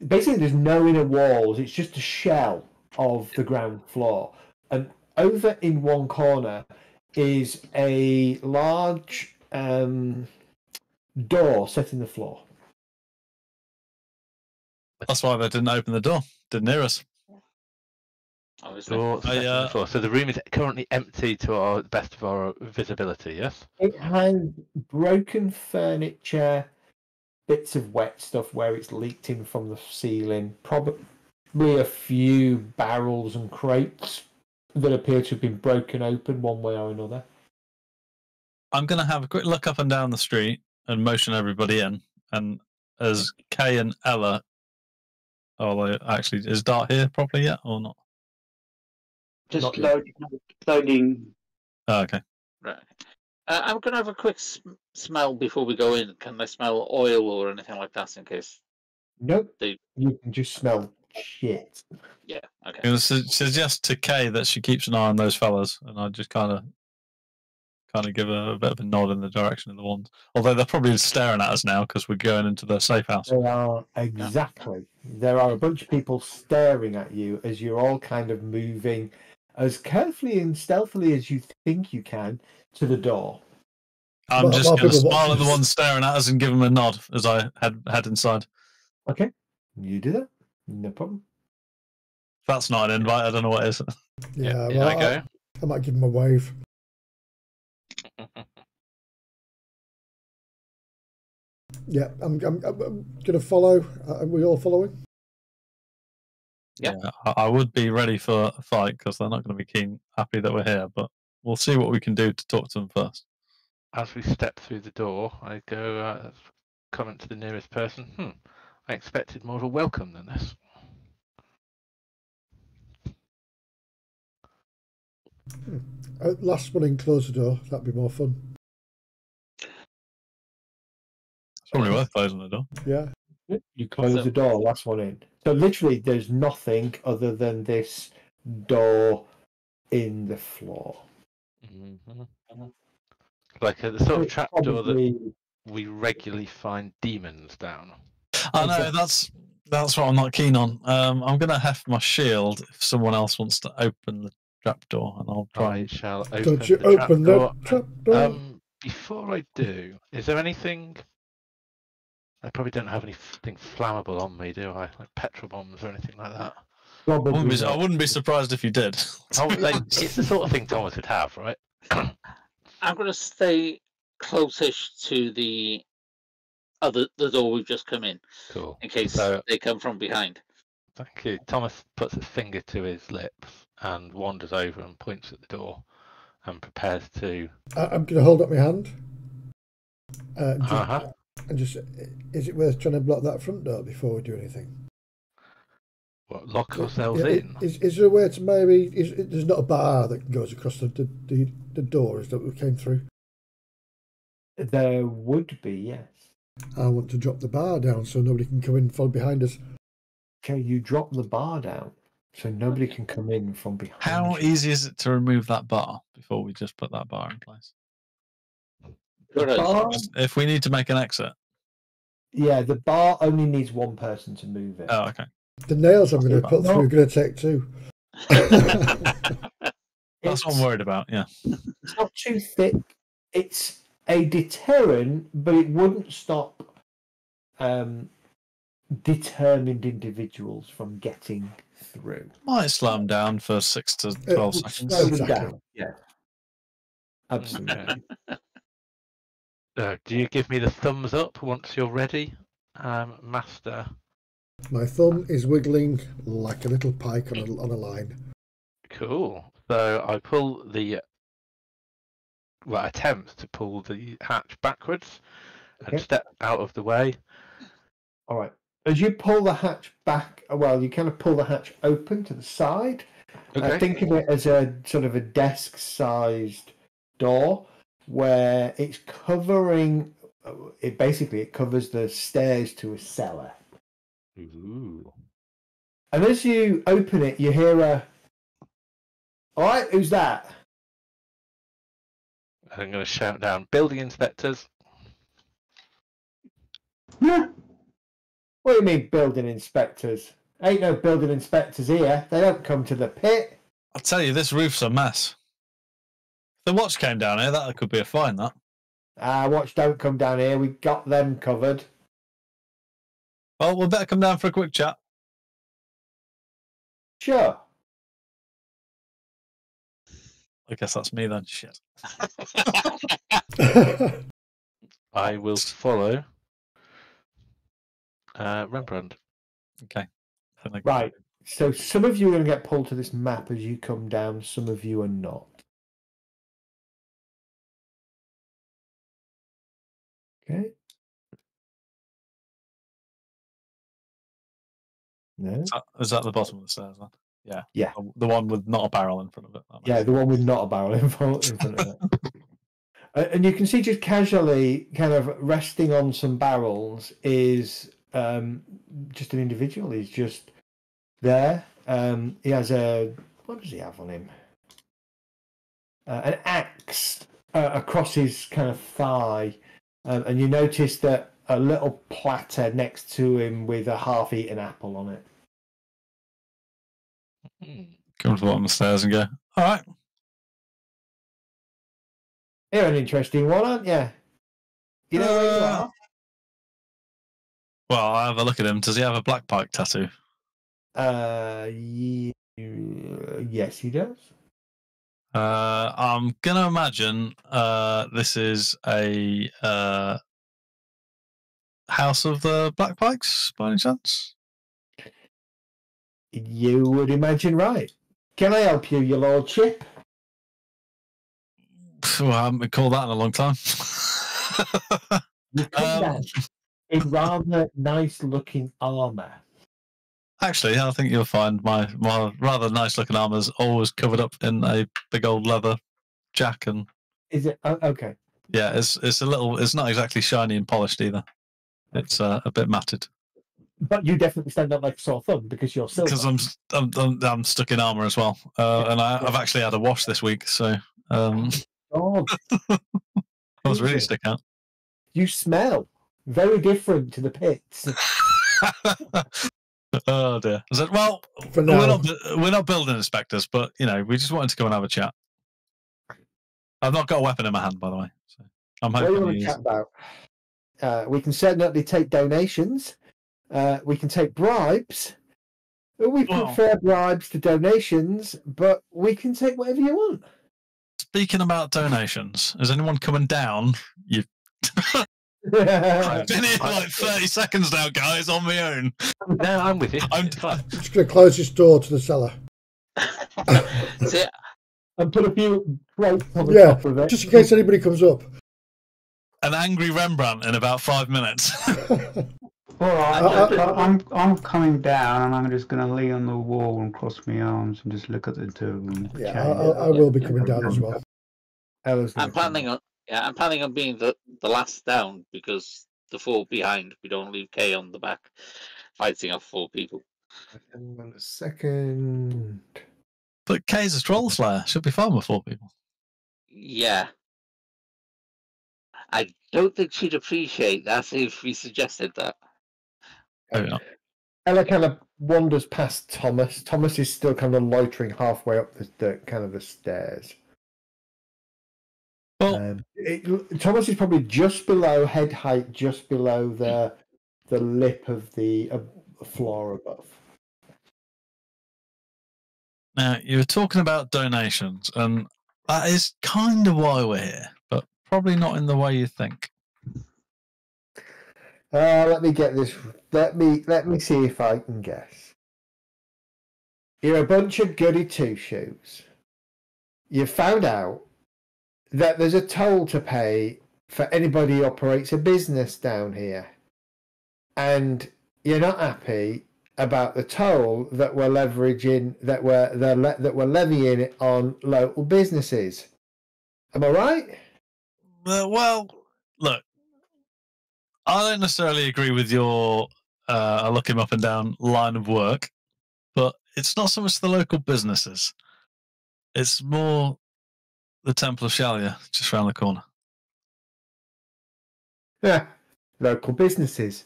Basically there's no inner walls. It's just a shell of the ground floor, and over in one corner is a large door set in the floor. That's why they didn't open the door. Didn't hear us. Obviously. Door set on the floor. So the room is currently empty to our best of our visibility, yes? It has broken furniture, bits of wet stuff where it's leaked in from the ceiling, probably a few barrels and crates that appear to have been broken open one way or another. I'm going to have a quick look up and down the street and motion everybody in. And as Kay and Ella, actually, is Dart here properly yet or not? Just Not yet. loading. Oh, okay. Right. I'm going to have a quick smell before we go in. Can I smell oil or anything like that in case Nope. They- You can just smell shit. Yeah. Okay. I'm going to suggest to Kay that she keeps an eye on those fellas, and I just kind of give a bit of a nod in the direction of the ones. Although they're probably staring at us now because we're going into their safe house. They are exactly. There are a bunch of people staring at you as you're all kind of moving as carefully and stealthily as you think you can to the door. I'm just While going to people smile at watch the us. ones staring at us and give them a nod as I head inside. Okay, you do that. No problem. If that's not an invite, I don't know what is. Yeah, in well, I go. I might give him a wave. Yeah, I'm going to follow. Are we all following? Yeah. I would be ready for a fight because they're not going to be happy that we're here, but we'll see what we can do to talk to them first. As we step through the door, I go comment to the nearest person. I expected more of a welcome than this. Last one in, close the door. That'd be more fun. It's probably worth closing the door. Yeah. You close So- the door, last one in. So literally, there's nothing other than this door in the floor. Like the sort of It's trapdoor that probably- we regularly find demons down. I know that's what I'm not keen on. I'm going to heft my shield if someone else wants to open the trapdoor, and I'll try. I shall open Don't you the open trapdoor. the trap door. Before I do, is there anything? I probably don't have anything flammable on me, do I? Like petrol bombs or anything like that. I Probably not. wouldn't be surprised if you did. Oh, it's the sort of thing Thomas would have, right? I'm going to stay close-ish to the door we've just come in, Cool. in case So- they come from behind. Thank you. Thomas puts his finger to his lips and wanders over and points at the door and prepares to. I'm going to hold up my hand. Uh-huh. And just, is it worth trying to block that front door before we do anything? What, lock ourselves Yeah, in? Is there a way to maybe? There's not a bar that goes across the doors that we came through. There would be, yes. I want to drop the bar down so nobody can come in and follow behind us. Okay, you drop the bar down so nobody can come in from behind. How you. easy is it to remove that bar before we just put that bar in place? Good idea. Bar? If we need to make an exit. Yeah, the bar only needs one person to move it. Oh, okay. The nails I'm going to Yeah, put no. through are going to take two. That's what I'm worried about. Yeah. It's not too thick. It's a deterrent, but it wouldn't stop determined individuals from getting through. Might slow them down for 6 to 12 would seconds. slow- Slow them Exactly. down. Yeah. Absolutely. Do you give me the thumbs up once you're ready, Master? My thumb is wiggling like a little pike on a line. Cool. So I pull attempt to pull the hatch backwards and Okay. step out of the way. All right. As you pull the hatch back, well, you kind of pull the hatch open to the side. Okay. Think of it as a sort of a desk-sized door where it's covering. It covers the stairs to a cellar. Ooh. And as you open it, you hear a. All right, who's that? I'm going to shout down, building inspectors. What do you mean, building inspectors? Ain't no building inspectors here. They don't come to the pit. I'll tell you, this roof's a mess. If the watch came down here, that could be a fine, that. Watch don't come down here. We got them covered. Well, we'll better come down for a quick chat. Sure. I guess that's me then. Shit. I will follow Rembrandt. Okay. Right. So some of you are going to get pulled to this map as you come down. Some of you are not. Okay. No. Is that the bottom of the stairs then? Yeah. Yeah. The one with not a barrel in front of it. That Yeah, makes the one with not a barrel in front of it. And you can see just casually, kind of resting on some barrels, is just an individual. He's just there. He has what does he have on him? An axe across his kind of thigh, and you notice that a little platter next to him with a half-eaten apple on it. Come to the bottom of the stairs and go, all right. You're an interesting one, aren't you? You know where you are? Well, I have a look at him. Does he have a black pike tattoo? Yes, he does. I'm going to imagine this is a House of the Black Pikes, by any chance? You would imagine right. Can I help you, your lordship? Well, I haven't been called that in a long time. You come down in rather nice-looking armour. Actually, I think you'll find my rather nice-looking armour is always covered up in a big old leather jack, and is it okay? Yeah, it's a little. It's not exactly shiny and polished either. It's a bit matted. But you definitely stand out like a sore thumb because you're silver. Because I'm stuck in armour as well, and I've actually had a wash this week, so I was really stuck out. You smell very different to the pits. Oh dear. I said, well, we're not building inspectors, but we just wanted to go and have a chat. I've not got a weapon in my hand, by the way. So I'm hoping. What do you want to chat about? We can certainly take donations. We can take bribes. We prefer bribes to donations, but we can take whatever you want. Speaking about donations, is anyone coming down? I've been here like 30 seconds now, guys, on my own. No, I'm with you. I'm just going to close this door to the cellar. And put a few ropes on the top of it. Just in case anybody comes up. An angry Rembrandt in about 5 minutes. All right, I'm coming down, and I'm just going to lean on the wall and cross my arms and just look at the two of them. Yeah, I will be coming down as well. I'm planning on being the last down because the four behind, we don't leave Kay on the back fighting off 4 people. Hang on a second. But Kay's a troll slayer. She'll be fine with 4 people. Yeah. I don't think she'd appreciate that if we suggested that. Oh, yeah. Ella kind of wanders past Thomas. Thomas is still kind of loitering halfway up the stairs. Well, Thomas is probably just below head height, just below the lip of the floor above. Now, you were talking about donations, and that is kind of why we're here, but probably not in the way you think. Let me get this. Let me see if I can guess. You're a bunch of goody two-shoes. You found out that there's a toll to pay for anybody who operates a business down here, and you're not happy about the toll that we're leveraging, that we're levying on local businesses. Am I right? Well, look, I don't necessarily agree with your I look him up and down line of work, but it's not so much the local businesses. It's more the Temple of Shalia, just round the corner. Yeah, local businesses.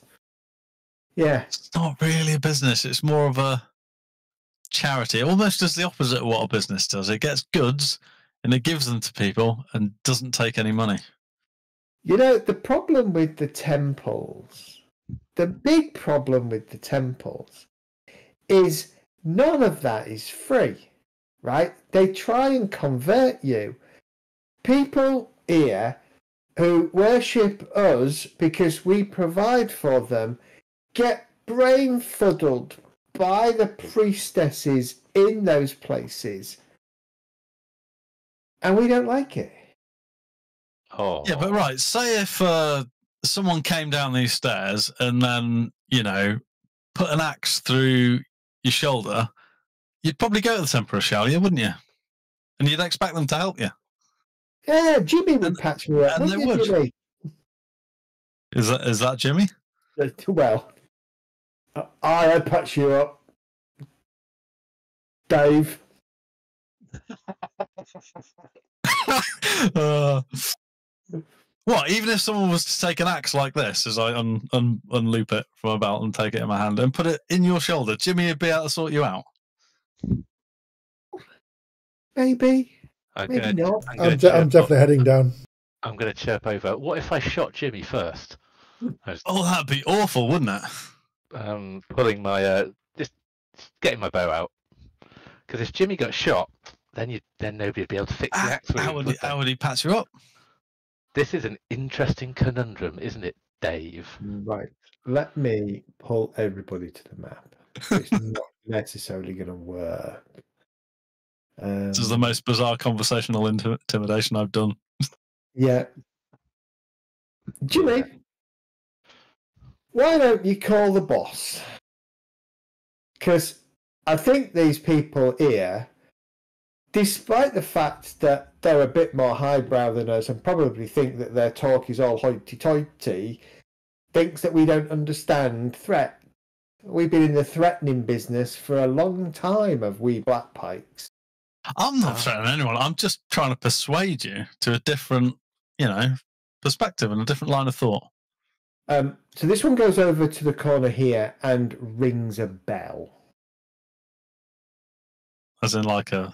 Yeah. It's not really a business. It's more of a charity. It almost does the opposite of what a business does. It gets goods and it gives them to people and doesn't take any money. You know, the problem with the temples, the big problem with the temples is none of that is free, right? They try and convert you. People here who worship us because we provide for them get brain fuddled by the priestesses in those places, and we don't like it. Oh, yeah, but right. Say if someone came down these stairs and then put an axe through your shoulder, you'd probably go to the Temple of Shalia, wouldn't you? And you'd expect them to help you. Yeah, Jimmy would patch me up. And they would. Jimmy? Is that Jimmy? Well, I'll patch you up, Dave. What? Even if someone was to take an axe like this, as I unloop it from my belt and take it in my hand and put it in your shoulder, Jimmy would be able to sort you out. Maybe. I'm Maybe not. I'm definitely heading down. I'm going to chirp over. What if I shot Jimmy first? Oh, that'd be awful, wouldn't it? Pulling my just getting my bow out. Because if Jimmy got shot, then nobody would be able to fix the axe. How would he patch you up? This is an interesting conundrum, isn't it, Dave? Right. Let me pull everybody to the map. It's not necessarily going to work. This is the most bizarre conversational intimidation I've done. Yeah. Jimmy, why don't you call the boss? Because I think these people here, despite the fact that they're a bit more highbrow than us and probably think that their talk is all hoity-toity, thinks that we don't understand threat. We've been in the threatening business for a long time, of we Black Pikes. I'm not threatening anyone. I'm just trying to persuade you to a different, perspective and a different line of thought. So this one goes over to the corner here and rings a bell. As in like a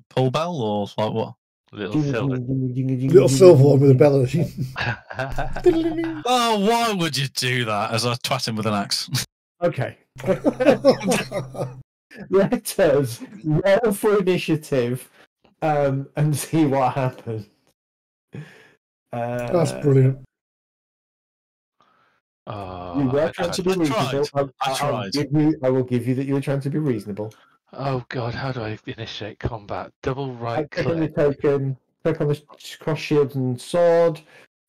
pull bell or like what? Little silver. Little silver one with a bell. Oh, why would you do that? As I twat him with an axe. Okay. Let us roll for initiative and see what happens. That's brilliant. You were trying to be reasonable. I tried. I will give you that you were trying to be reasonable. Oh God, how do I initiate combat? Double right Click on the click. token, click on the cross shield and sword,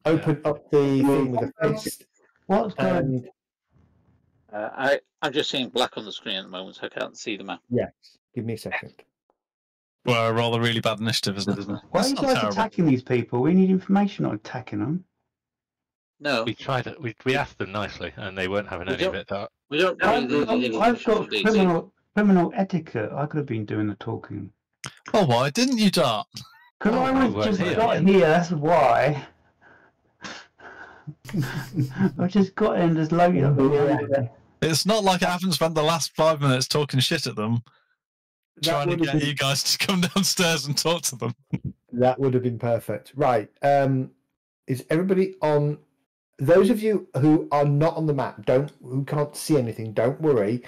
open up the thing with a fist. What's going I'm just seeing black on the screen at the moment, so I can't see the map. Yes, give me a second. Well, I roll a really bad initiative, isn't it? Why are you guys attacking these people? We need information, not attacking them. No, We tried it. We asked them nicely, and they weren't having any of it. we don't really I've got criminal etiquette. I could have been doing the talking. Oh, why didn't you, Dart? Because Oh, I I was weren't just here. got here, that's why. I just got in, just loaded up. It's not like I haven't spent the last 5 minutes talking shit at them, trying to would have get been- you guys to come downstairs and talk to them. That would have been perfect. Right. Is everybody on? Those of you who are not on the map, who can't see anything, don't worry.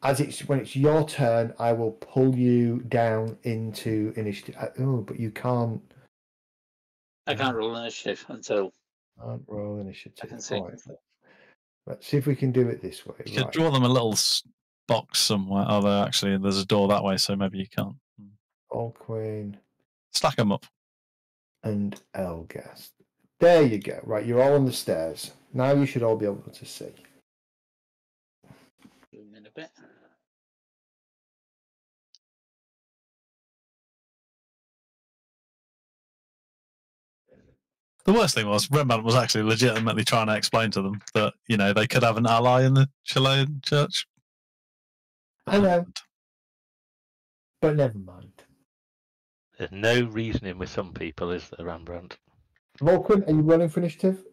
When it's your turn, I will pull you down into initiative. But you can't. I can't roll initiative until Can't roll initiative. I can see. All right. Let's see if we can do it this way. You could Right. draw them a little box somewhere. Although actually, there's a door that way, so maybe you can't. All Queen Stack them up. and Elgast. There you go. Right, you're all on the stairs. Now you should all be able to see. Zoom in a bit. The worst thing was, Rembrandt was actually legitimately trying to explain to them that, they could have an ally in the Chilean church. I know. But never mind. There's no reasoning with some people, is there, Rembrandt? Vulcan, are you running for initiative?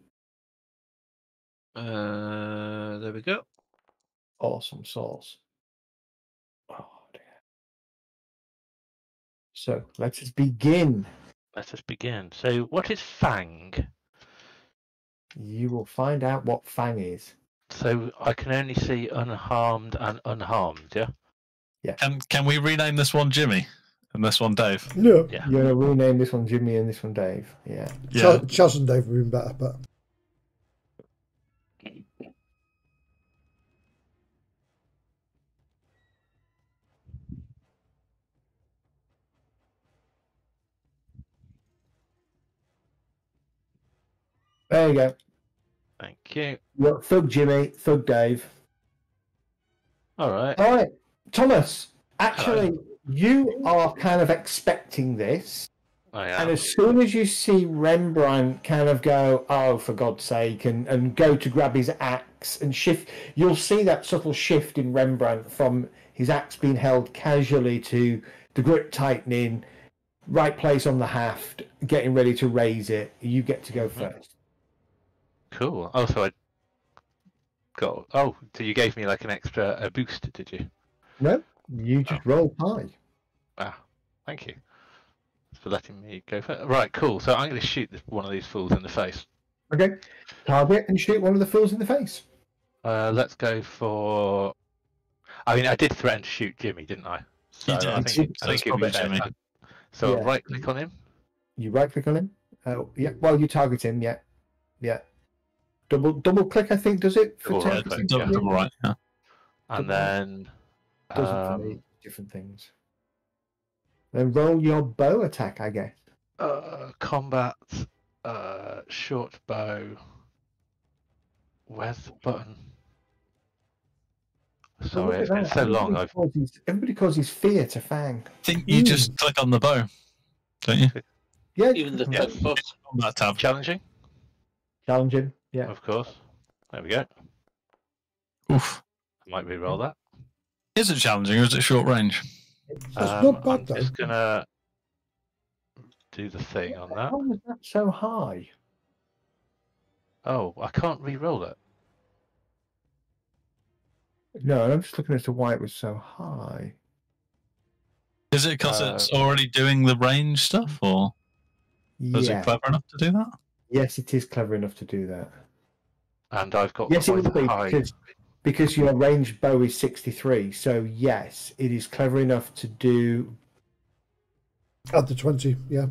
There we go. Awesome sauce. Oh, dear. So, let us begin. Let us begin. So, what is Fang? You will find out what Fang is. So, I can only see unharmed and unharmed, yeah? Yeah. Can we rename this one Jimmy and this one Dave? No. Yeah. You're going to rename this one Jimmy and this one Dave. Yeah. Yeah. Chaz and Dave would have been better, but There you go. Thank you. You've got Thug Jimmy, Thug Dave. All right. All right. Thomas, actually, you are kind of expecting this. And as soon as you see Rembrandt kind of go, oh, for God's sake, and go to grab his axe and shift, you'll see that subtle shift in Rembrandt from his axe being held casually to the grip tightening, right place on the haft, getting ready to raise it. You get to go first. Cool. Oh, so I got. Oh, so you gave me like an extra boost, did you? No, you just roll high. Wow. Thank you for letting me go first. Right, cool. So I'm going to shoot one of these fools in the face. Okay. Target and shoot one of the fools in the face. Let's go for. I mean, I did threaten to shoot Jimmy, didn't I? So You did. I think it's probably Jimmy. So Yeah. right click on him. You right click on him. Yeah. Well, you target him. Yeah. Yeah. Double click. I think does it for Double right targeting? click, yeah. Double right. Yeah. And then Doesn't for me. Different things. Then roll your bow attack, I guess. combat, short bow. Where's the button? Sorry, it's been so long. Everybody causes fear to Fang. I think you just click on the bow, don't you? Yeah, Even the Yeah. foot. On that tab. Challenging, challenging. Yeah. of course. There we go. Oof. I might re-roll that. Is it challenging or is it short range? That's not bad, I'm though. just gonna do the thing on that. How was that so high? Oh, I can't re-roll it. No, I'm just looking as to why it was so high. Is it because it's already doing the range stuff, or is it clever enough to do that? Yes, it is clever enough to do that. And I've got Yes, it quite would be high. because your ranged bow is 63. So yes, it is clever enough to do. Add the 20, yeah.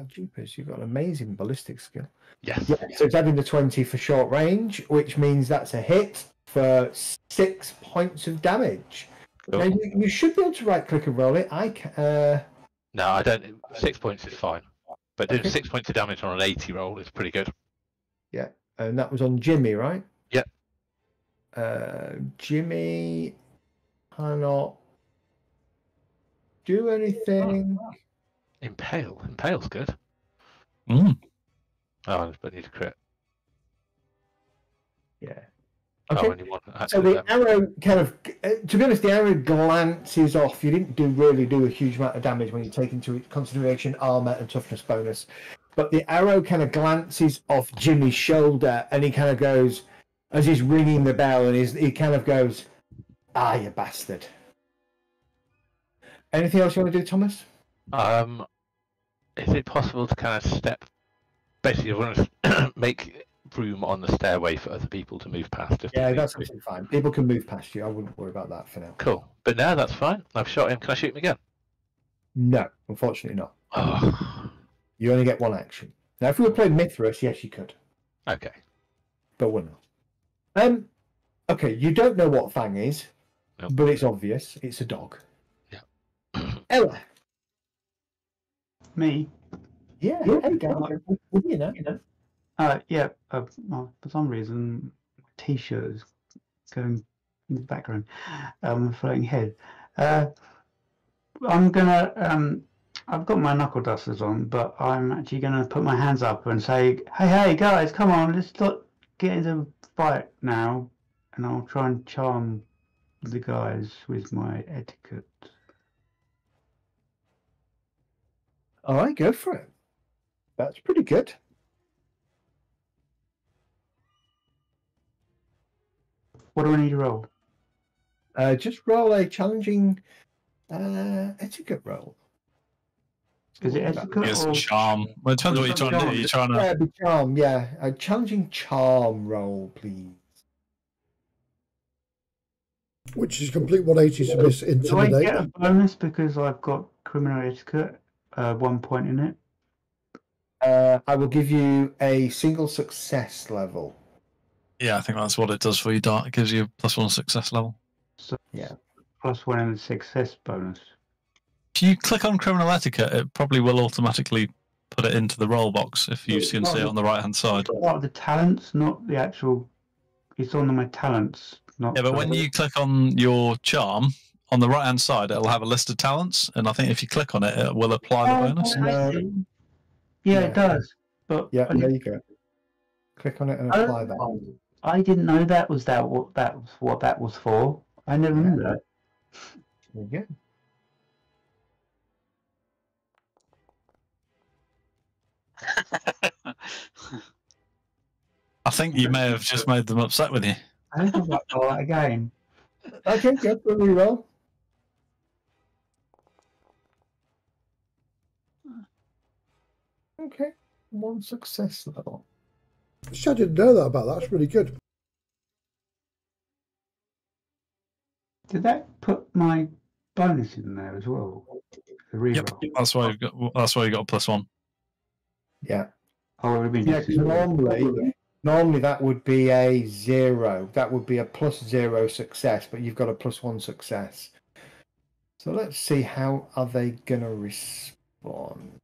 Jeepers, you've got an amazing ballistic skill. Yes. Yeah, so it's adding the 20 for short range, which means that's a hit for 6 points of damage. Cool. Now, you should be able to right click and roll it. No, I don't. 6 points is fine. But doing Okay. 6 points of damage on an 80 roll is pretty good. Yeah, and that was on Jimmy, right? Yep. Jimmy cannot do anything. Impale. Impale's good. Mm. Oh, but I need a crit. Yeah. Oh, Okay. only one. So the arrow kind of, to be honest, the arrow glances off. You didn't really do a huge amount of damage when you take into consideration armor and toughness bonus. But the arrow kind of glances off Jimmy's shoulder, and he kind of goes, as he's ringing the bell, and he kind of goes, "Ah, you bastard." Anything else you want to do, Thomas? Is it possible to kind of step? Basically, I want to make room on the stairway for other people to move past. Yeah, that's absolutely fine. People can move past you. I wouldn't worry about that for now. Cool. But now that's fine. I've shot him. Can I shoot him again? No, unfortunately not. Oh, You only get one action. Now, if we were playing Mithras, yes, you could, okay. but we're not. Okay, you don't know what Fang is, Nope. but it's obvious. It's a dog. Yeah. Ella. Me? Yeah. Hey, guys. You know. Yeah. Well, for some reason, my T-shirt is going in the background. Floating head. I'm gonna. I've got my knuckle dusters on, but I'm actually gonna put my hands up and say, "Hey, guys, come on, let's get into a fight now," and I'll try and charm the guys with my etiquette. All right, go for it. That's pretty good. What do I need to roll? Just roll a challenging etiquette roll. Is it etiquette It's or charm. Well, it depends what you're trying to do. You're trying to. Yeah, the charm. Yeah, a challenging charm roll, please. Which is complete 180 to miss do I intimidate. get a bonus because I've got criminal etiquette? 1 point in it. I will give you a single success level. Yeah, I think that's what it does for you, Dart. It gives you a +1 success level. So Yeah. +1 in the success bonus. If you click on criminal etiquette, it probably will automatically put it into the roll box if you can see it on the right hand side. Part of the talents, not the actual. It's on my talents, not. Yeah, but when you click on your charm, on the right hand side, it'll have a list of talents, and I think if you click on it, it will apply the bonus. I see. Yeah, Yeah. it does. But Yeah, I there didn't- you go. Click on it and apply that. I didn't know that was what that was for. I never Yeah. knew that. There you go. I think you may have just made them upset with you. I think I've got all that again. Okay, go for a reroll. Okay, 1 success level. I didn't know that about that. That's really good. Did that put my bonus in there as well? The Yep, reroll. that's why you got a +1. Yeah. Oh, it would have been Yeah, just 'cause normally that would be a 0. That would be a +0 success, but you've got a +1 success. So let's see, how are they going to respond?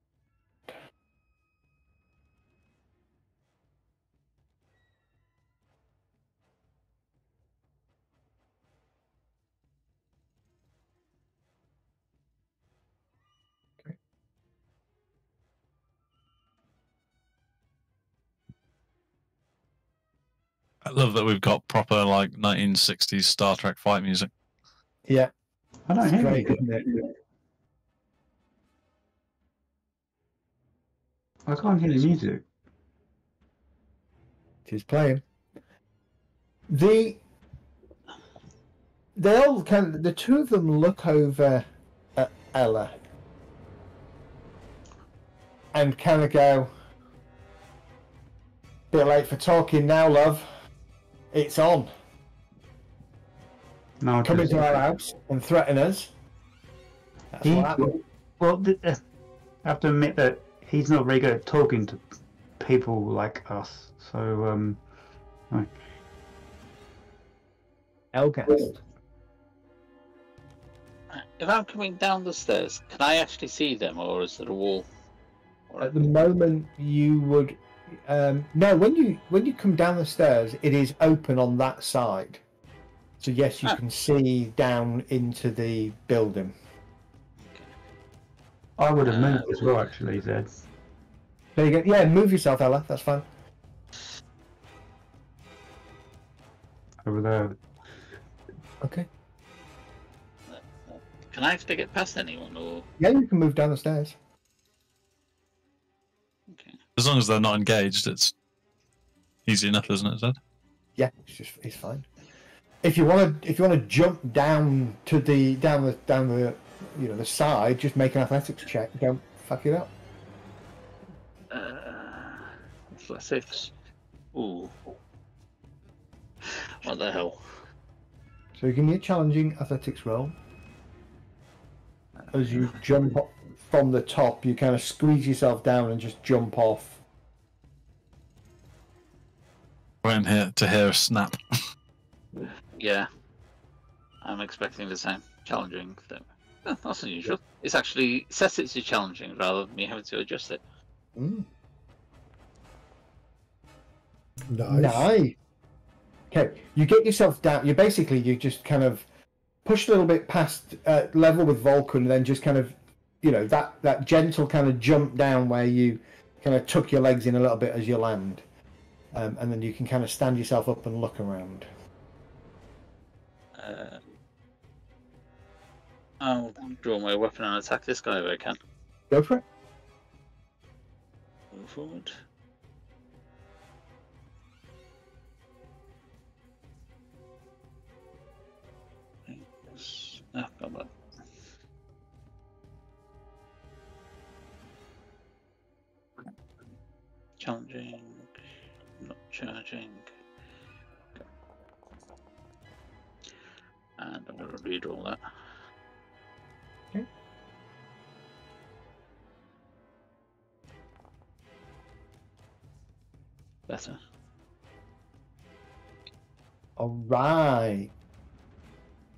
I love that we've got proper like 1960s Star Trek fight music. Yeah, I don't it's hear great, it. isn't it? I can't hear the music. It is playing. They all the two of them look over at Ella and kind of go, "Bit late for talking now, love. It's on. No, Come into our house and threaten us." That's He- what happened. Well, I have to admit that he's not very good at talking to people like us. So, Elgast. If I'm coming down the stairs, can I actually see them, or is there a wall? At the moment, you would no. When you come down the stairs, it is open on that side. So yes, you can see down into the building. I would have moved as well, actually, Zed. There you go. Yeah, move yourself, Ella. That's fine. Over there. Okay. Can I actually get past anyone, or Yeah, you can move down the stairs. okay? As long as they're not engaged, it's easy enough, isn't it, Zed? Yeah, it's fine. If you want to jump down to the down the the side, just make an athletics check. Don't fuck it up. Athletics. Ooh. What the hell? So give me a challenging athletics roll. As you jump up from the top, you kind of squeeze yourself down and just jump off. We're in here to hear a snap. Yeah. I'm expecting the same. Challenging thing. That's unusual. It's actually sets it to challenging rather than me having to adjust it. Nice. Nice. Okay, you get yourself down. You just kind of push a little bit past level with Vulcan, and then just kind of, that gentle kind of jump down where you kind of tuck your legs in a little bit as you land, and then you can kind of stand yourself up and look around. I'll draw my weapon and attack this guy if I can. Go for it. Move forward. Come on. Challenging, not charging. Okay. And I'm going to read all that. Okay. Better. All right.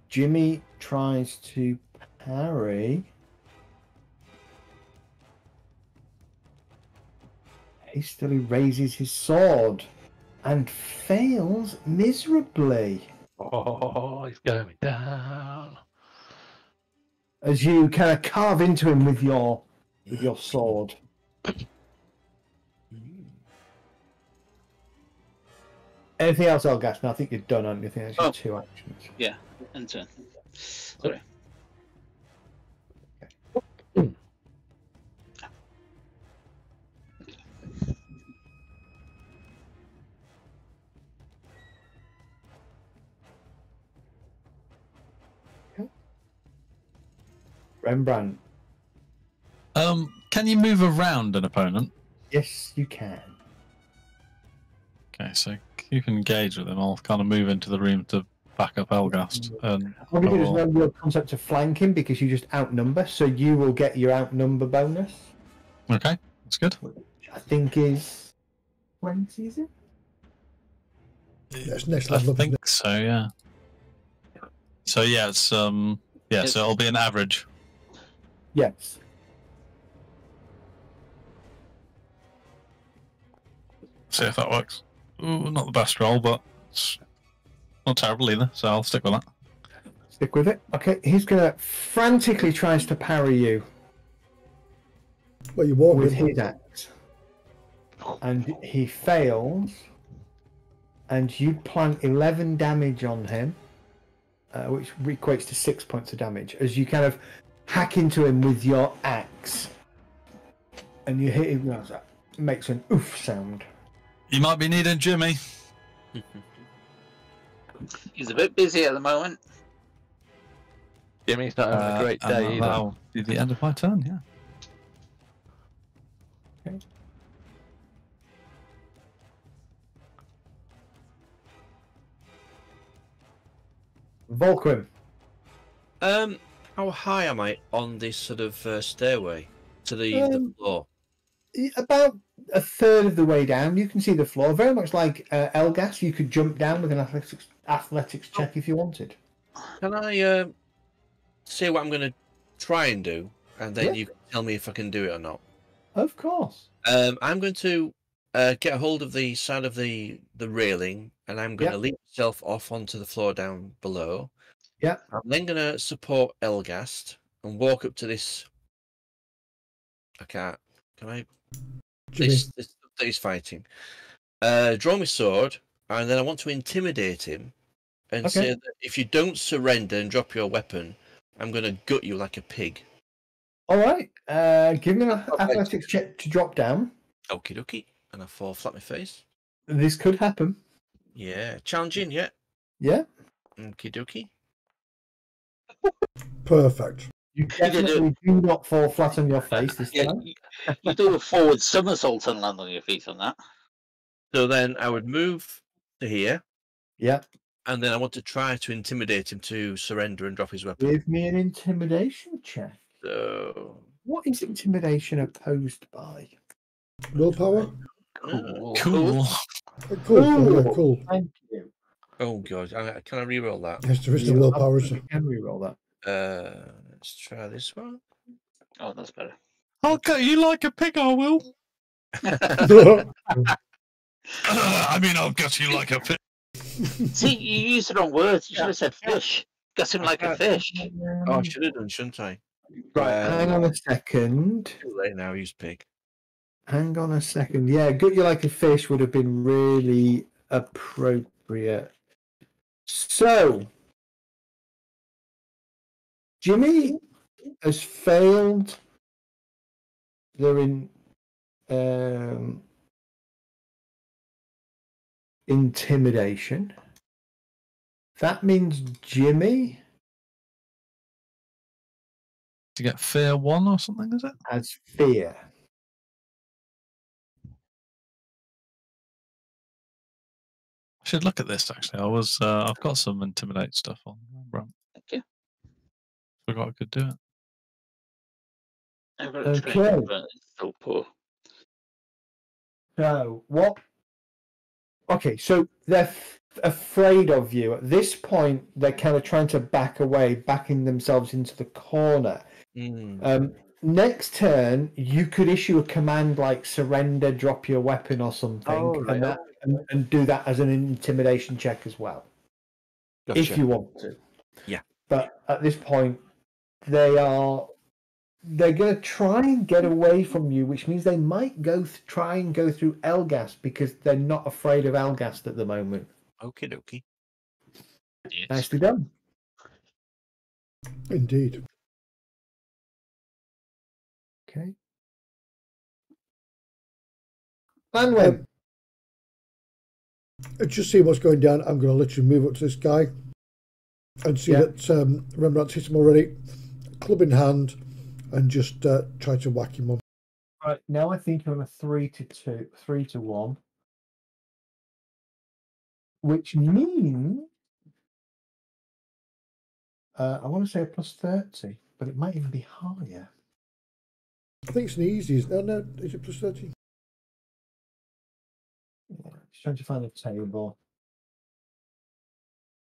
Jimmy tries to parry. Hastily raises his sword and fails miserably. Oh, he's going down. As you kind of carve into him with your sword. Anything else, Elgas? No, I think you're done, aren't you? I think that's just 2 actions. Yeah, end turn. Sorry. Rembrandt. Can you move around an opponent? Yes, you can. Okay, so keep engaged with them. I'll kind of move into the room to back up Elgast. And Obviously, there's no real concept of flanking because you just outnumber, so you will get your outnumber bonus. Okay, that's good. Which I think is 20, is it? That's next I level up, isn't think it? so, yeah. So yeah, it's so it'll be an average. Yes. See if that works. Ooh, not the best roll, but it's not terrible either, so I'll stick with that. Stick with it. Okay, he's gonna frantically tries to parry you Well, you won't with him. his axe, and he fails. And you plant 11 damage on him, which equates to 6 points of damage as you kind of hack into him with your axe, and you hit him. It makes an oof sound. You might be needing Jimmy. He's a bit busy at the moment. Jimmy's not having a great and day either. that'll be the end of my turn, yeah. Okay. Volcrum. How high am I on this sort of stairway to the floor? About a third of the way down, you can see the floor. Very much like Elgas, you could jump down with an athletics check if you wanted. Can I say what I'm going to try and do, and then Yeah. you can tell me if I can do it or not? Of course. I'm going to get a hold of the side of the railing, and I'm going to leap myself off onto the floor down below. Yeah. I'm then going to support Elgast and walk up to this. I can't. Can I? Jimmy. This that he's fighting. Draw my sword, and then I want to intimidate him and say that if you don't surrender and drop your weapon, I'm going to gut you like a pig. All right. Give me an athletics check to drop down. Okie dokie. And I fall flat my face. This could happen. Yeah. Challenging, yeah. Yeah. Okie dokie. Perfect. You definitely do not fall flat on your face this time. You do a forward somersault and land on your feet on that. So then I would move to here. Yeah. And then I want to try to intimidate him to surrender and drop his weapon. Give me an intimidation check. So... What is intimidation opposed by? Willpower? Cool. Cool. Yeah, cool. Thank you. Oh, God. Can I reroll that? Yes, there is no willpower. You can reroll that. Let's try this one. Oh, that's better. I'll cut you like a pig, I will. I mean, I'll gut you like a pig. See, you used the wrong words. You should have said fish. Gut him like a fish. Oh, I should have done, shouldn't I? Right, hang on a second. Too late now, use pig. Hang on a second. Yeah, gut you like a fish would have been really appropriate. So, Jimmy has failed their intimidation. That means Jimmy To get fear 1 or something, is it? has fear. I should look at this actually. I've got some intimidate stuff on. Thank you. Forgot I could do it. I've got a training, but it's still poor. So, what? Okay, so they're afraid of you. At this point, they're kind of trying to back away, backing themselves into the corner. Next turn, you could issue a command like surrender, drop your weapon or something, and do that as an intimidation check as well. Gotcha. If you want to. Yeah. But at this point, they're going to try and get away from you, which means they might try and go through Elgast because they're not afraid of Elgast at the moment. Okie dokie. Yes. Nicely done. Indeed. Okay. Lanwin. Just see what's going down. I'm going to literally move up to this guy and see that Rembrandt's hit him already. Club in hand, and just try to whack him on. Right, now I think you're on a 3-2, 3-1. Which means I want to say a plus 30, but it might even be higher. I think it's an easy. No, is it plus 30? Yeah, just trying to find the table.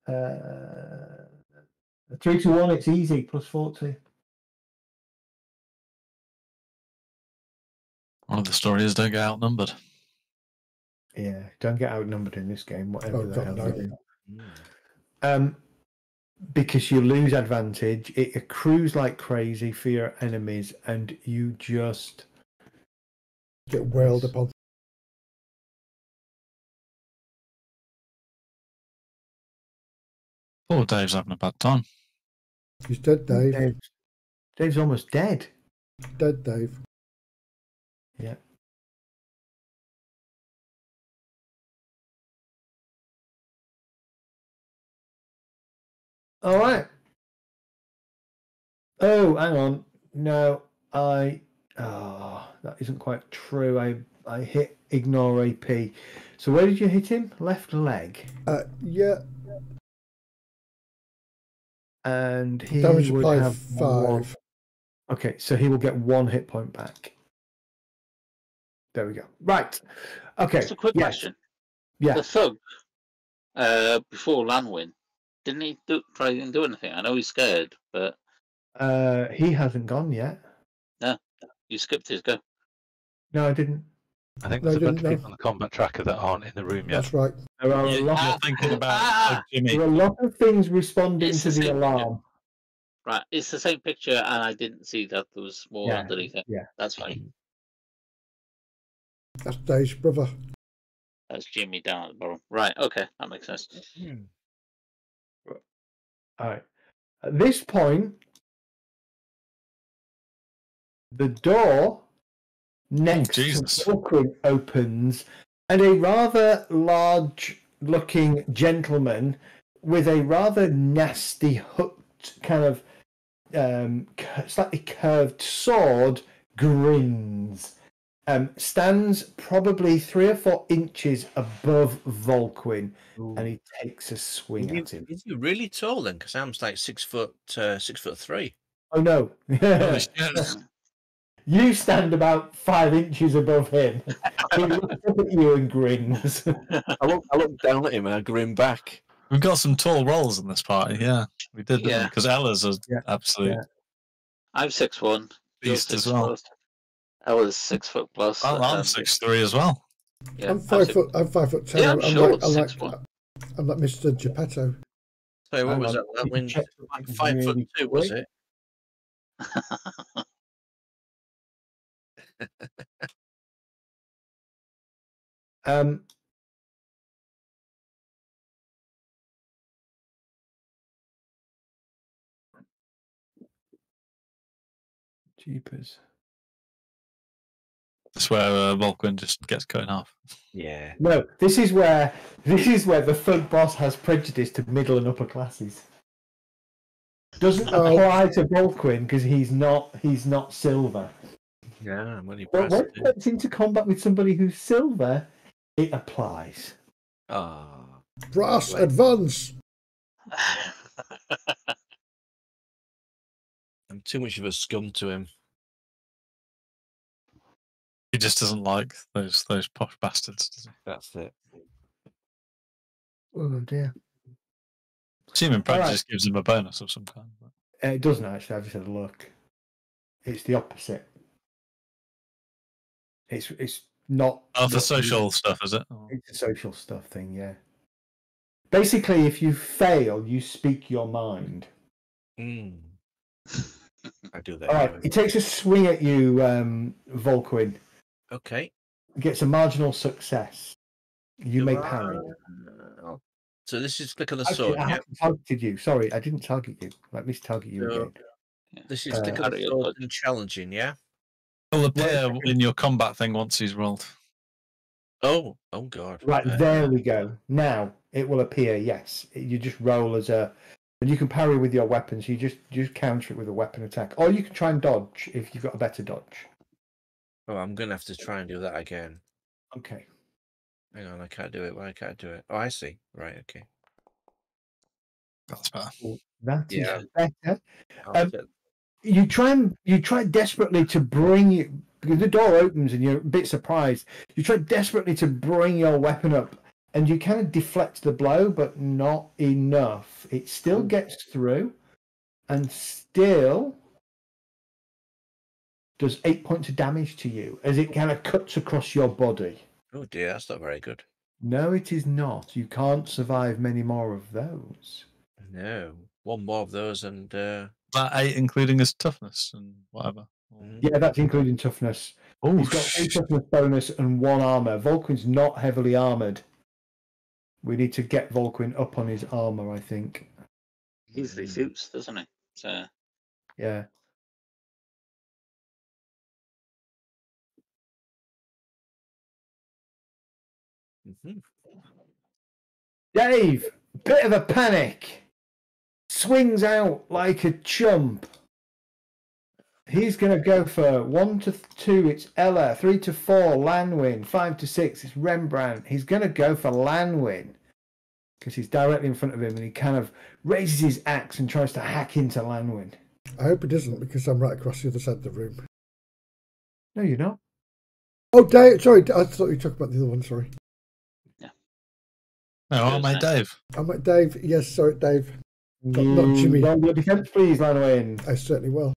3-1, it's easy, plus 40. One of the stories don't get outnumbered. Yeah, don't get outnumbered in this game, whatever the hell you do. Because you lose advantage, it accrues like crazy for your enemies, and you just get wailed upon. Poor Dave's having a bad time. He's dead, Dave. Dave's almost dead. Dead, Dave. Yeah. All right. Oh, hang on. No, that isn't quite true. I hit ignore AP. So where did you hit him? Left leg. Yeah. And he Damage would applied have 5. Okay, so he will get 1 hit point back. There we go. Right. Okay. Just a quick question. Yeah. The thug, before Lanwin, didn't he try and do anything? I know he's scared, but he hasn't gone yet. no, you skipped his go. No, I didn't. I think there's a bunch of people on the combat tracker that aren't in the room yet. That's right. There are a lot of thinking about Jimmy. There are a lot of things responding to the alarm. Right, it's the same picture, and I didn't see that there was more underneath it. Yeah, that's fine. That's Dave's brother. That's Jimmy down at the bottom. Right, okay, that makes sense. All right. At this point, the door next to Volkwin opens, and a rather large-looking gentleman with a rather nasty hooked kind of slightly curved sword grins. Stands probably 3 or 4 inches above Volkwin, and he takes a swing at him. Is he really tall then? Because I'm like 6'3". Oh no! You stand about 5 inches above him. He looks up at you and grins. I look down at him and I grin back. We've got some tall rolls in this party, yeah. We did, didn't we? Because Ella's an absolute I'm 6'1". beast as well. I was 6 foot plus. I'm 6'3" as well. Yeah, I'm 5 foot. I'm 5'10". Yeah, I'm short. I'm like Mr. Geppetto. So what was that? When 5'2", was it? Jeepers. That's where Volkwin just gets cut in half. Yeah. No, this is where the thug boss has prejudice to middle and upper classes. Doesn't apply to Volkwin because he's not silver. Yeah, I'm only But when he gets into combat with somebody who's silver, it applies. Brass, advance! I'm too much of a scum to him. He just doesn't like those posh bastards, does he? That's it. Oh dear. Assuming prejudice gives him a bonus of some kind. But... It doesn't actually. I just had a look. It's the opposite. It's not. Oh, for social stuff, is it? Oh. It's a social stuff thing, yeah. Basically, if you fail, you speak your mind. I do that. All right, he takes a swing at you, Volkwin. Okay. Gets a marginal success. You may parry. So this is click on the Actually, sword. I Yeah. haven't targeted you. Sorry, I didn't target you. Let me target you So- again. This is click on the Ariel sword dodge. and challenging. Yeah. It'll appear in your combat thing once he's rolled. Oh God. Right, there we go. Now it will appear. Yes, you just roll as a, and you can parry with your weapons. You just counter it with a weapon attack, or you can try and dodge if you've got a better dodge. Oh, I'm gonna have to try and do that again. Okay. Hang on, I can't do it. Why can't I do it? Oh, I see. Right. Okay. That's better. That is Yeah. better. I'll set- You try desperately to bring it, because the door opens and you're a bit surprised. You try desperately to bring your weapon up, and you kind of deflect the blow, but not enough. It still gets through, and still does 8 points of damage to you as it kind of cuts across your body. Oh dear, that's not very good. No, it is not. You can't survive many more of those. No, one more of those, and That 8 including his toughness and whatever. Yeah, that's including toughness. Oh, He's got a toughness bonus and 1 armor. Volquin's not heavily armored. We need to get Volquin up on his armor, I think. Easily shoots, doesn't he? So Yeah. Dave, bit of a panic. Swings out like a chump. He's going to go for 1 to 2, it's Ella. 3 to 4, Lanwin. 5 to 6, it's Rembrandt. He's going to go for Lanwin because he's directly in front of him, and he kind of raises his axe and tries to hack into Lanwin. I hope it doesn't, because I'm right across the other side of the room. No, you're not. Oh, Dave, sorry, I thought you were talking about the other one, sorry. No, aren't they, Dave? I'm at Dave. Yes, sorry, Dave. Not Jimmy. Roll your defense, please, Lanwin. I certainly will.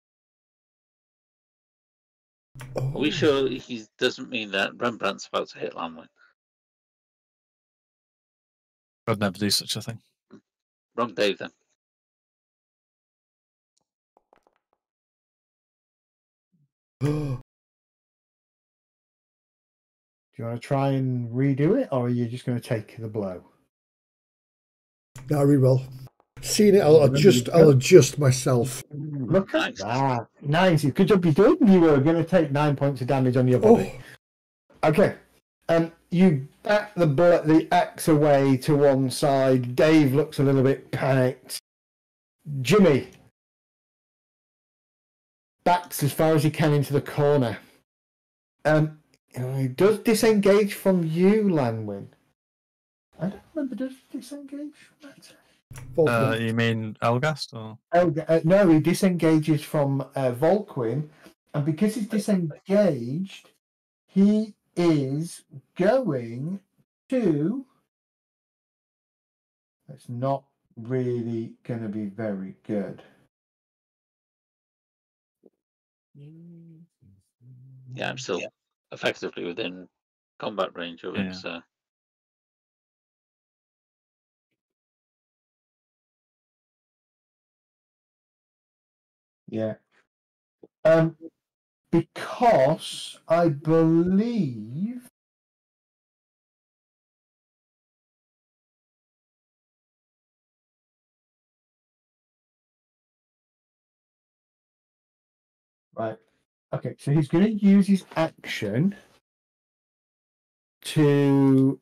are we sure he doesn't mean that Rembrandt's about to hit Lanwin? I'd never do such a thing. Wrong Dave then. Oh. Do you want to try and redo it, or are you just going to take the blow? No, I re-roll. Seeing it, I'll adjust myself. Look at that. Nice. Good job you did. You were going to take 9 points of damage on your body. Oh. Okay. You back the axe away to one side. Dave looks a little bit panicked. Jimmy backs as far as he can into the corner. He does disengage from you, Lanwin. I don't remember, does he disengage from that? You mean Elgast? Or? No, he disengages from Volquin, and because he's disengaged, he is going to. That's not really going to be very good. Yeah, I'm still effectively within combat range of him, Yeah. so. Yeah. Because I believe. Right. Okay, so he's going to use his action to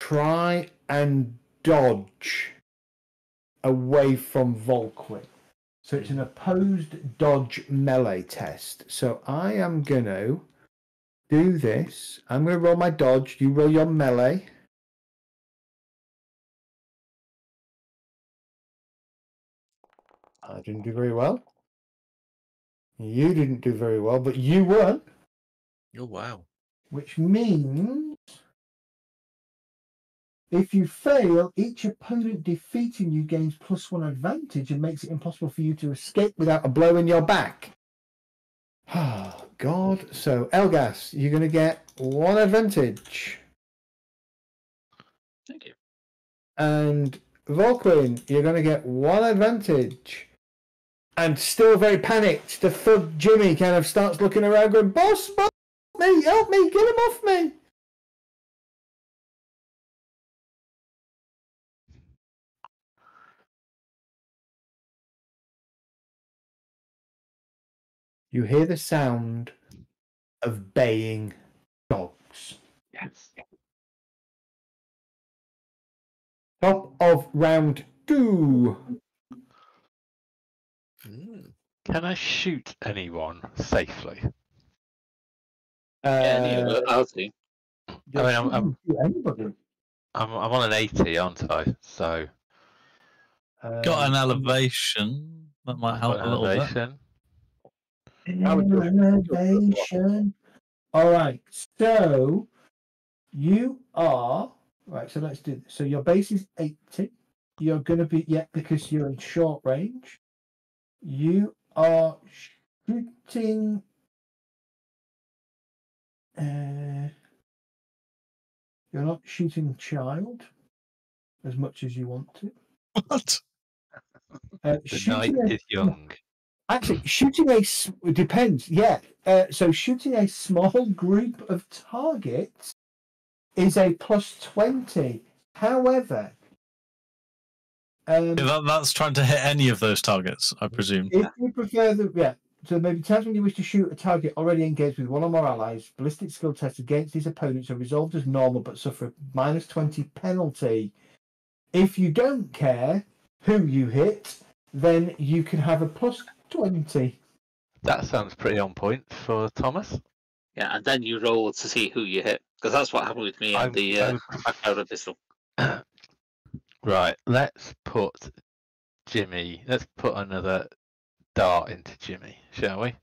try and dodge away from Volquin. So it's an opposed dodge melee test. So I am going to do this. I'm going to roll my dodge. You roll your melee. I didn't do very well. You didn't do very well, but you won. Oh wow! Which means if you fail, each opponent defeating you gains +1 advantage and makes it impossible for you to escape without a blow in your back. Oh, God. So, Elgas, you're going to get 1 advantage. Thank you. And Volquin, you're going to get 1 advantage. And still very panicked, the thug Jimmy kind of starts looking around going, Boss, help me, get him off me. you hear the sound of baying dogs. Yes. Top of round 2. Can I shoot anyone safely? I'll see. I mean, Anybody. I'm on an 80, aren't I? So Got an elevation. That might help got a an little bit. elevation. Elevation. All right. So you are right. So let's do this. So your base is 80. You're going to be because you're in short range. You are shooting. You're not shooting child as much as you want to. What? The night is young. Actually, shooting it depends. Yeah. So shooting a small group of targets is a +20. However, That's trying to hit any of those targets, I presume. if you prefer so maybe times when you wish to shoot a target already engaged with one or more allies, ballistic skill tests against these opponents are resolved as normal but suffer a -20 penalty. If you don't care who you hit, then you can have a +20. That sounds pretty on point for Thomas. Yeah, and then you roll to see who you hit, because that's what happened with me on the Barracuda pistol. Right, let's put Jimmy. Let's put another dart into Jimmy, shall we?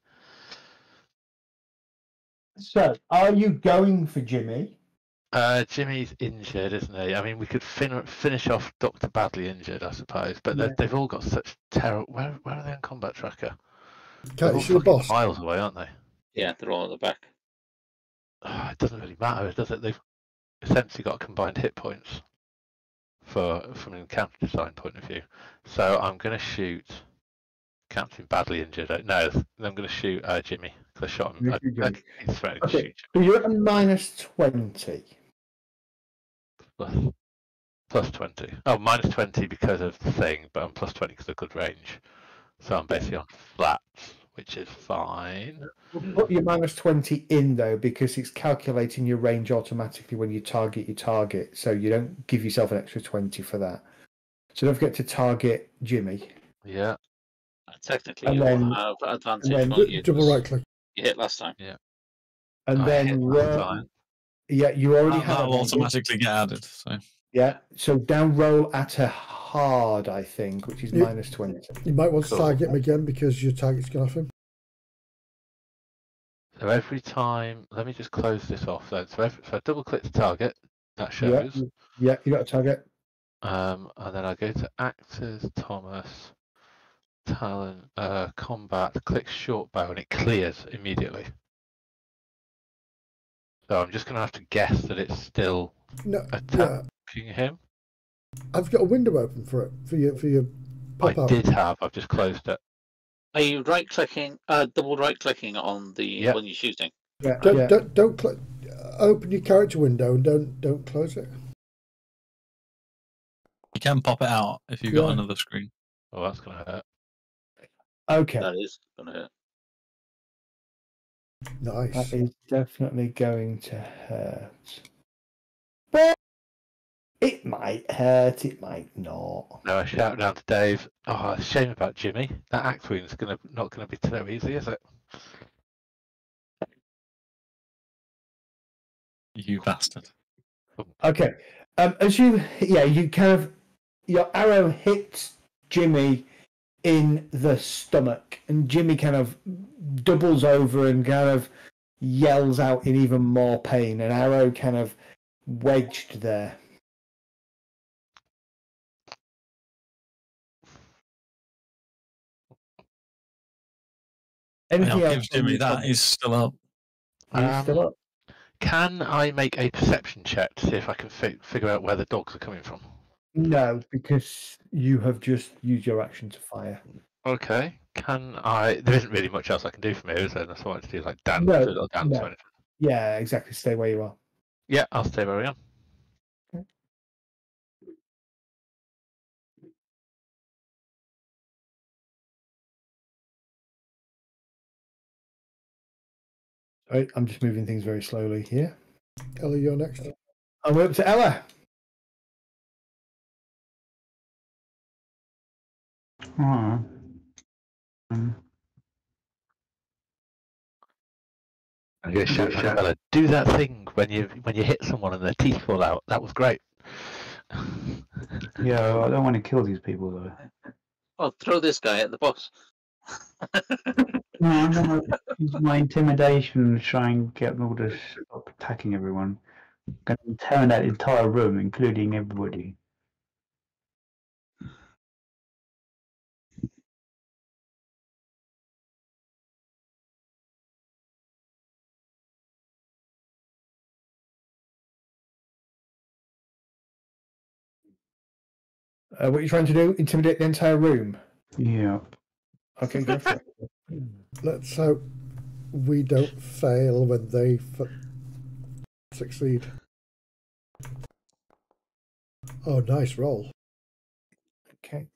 So, are you going for Jimmy? Jimmy's injured, isn't he? I mean, we could finish off Dr. Badly injured, I suppose, but they've all got such terrible. Where are they on combat tracker? Can't you They're see all the boss? miles away, aren't they? Yeah, they're all at the back. It doesn't really matter, does it? They've essentially got combined hit points from an encounter design point of view. So I'm going to shoot Captain Badly injured. No, I'm going to shoot Jimmy because I shot him. He's threatening to shoot So you're at a -20. Plus 20. Oh, -20 because of the thing, but I'm +20 because of good range. So I'm basically on flats, which is fine. We'll put your -20 in though, because it's calculating your range automatically when you target your target. So you don't give yourself an extra 20 for that. So don't forget to target Jimmy. Yeah. Technically, And you'll then- have advantage, and then won't you? Double 'Cause right click. You hit last time. Yeah. And I then hit last time. you already That have will automatically get added. So So down roll at a hard, I think, which is -20. You might want to Cool. target him again because your target's gone off him. So every time, let me just close this off then. So I double click the target, that shows. Yeah, you got a target. And then I go to actors, Thomas, talent, combat, click short bow, and it clears immediately. So I'm just going to have to guess that it's still attacking him. I've got a window open for your pop I out. did have. I've just closed it. Are you double right clicking on the when you're shooting? Don't open your character window and don't close it. you can pop it out if you've got another screen. Oh, that's going to hurt. Okay. That is going to hurt. Nice. That is definitely going to hurt. But it might hurt, it might not. No, I shout down to Dave. Oh, it's a shame about Jimmy. That axe wound's not going to be so easy, is it? You bastard. Okay. As you kind of your arrow hits Jimmy in the stomach, and Jimmy kind of doubles over and kind of yells out in even more pain. An arrow kind of wedged there. Anything I'll else? give Jimmy that. He's still up. He's still up. Can I make a perception check to see if I can figure out where the dogs are coming from? No, because you have just used your action to fire. Okay. Can I? There isn't really much else I can do from here, is there? Unless I want to do like dance, No, or dance or anything. Yeah, exactly. Stay where you are. Yeah, I'll stay where I am. Right, I'm just moving things very slowly here. Ella, you're next. And we're up to Ella. Oh. I'm going to shout to Bella, do that thing when you hit someone and their teeth fall out. That was great. Yeah, I don't want to kill these people though. I'll throw this guy at the boss. No, I'm gonna use my intimidation to try and get them all to stop attacking everyone. I'm gonna intimidate the entire room, including everybody. What are you trying to do? Intimidate the entire room? Yeah. Okay, go for it. Let's hope we don't fail when they succeed. Oh, nice roll. Okay.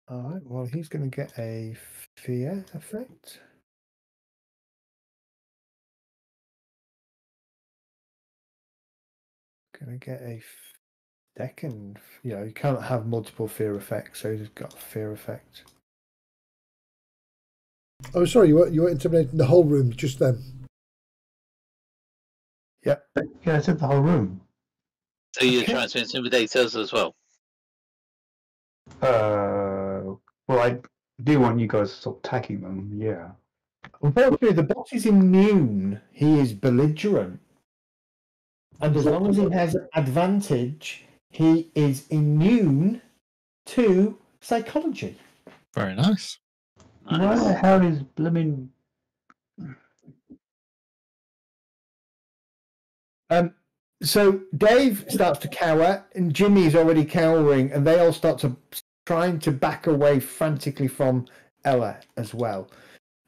All right, well, he's going to get a fear effect. Going to get a second. You can't have multiple fear effects, so he's got a fear effect. Oh, sorry, you were intimidating the whole room just then. Yep. Yeah, I said the whole room. So you're trying to intimidate us as well? Well, I do want you guys to stop attacking them, yeah. Unfortunately, the boss is immune. He is belligerent. And as long as he has advantage, he is immune to psychology. Very nice. Why the hell is blooming... So Dave starts to cower, and Jimmy is already cowering, and they all start to trying to back away frantically from Ella as well.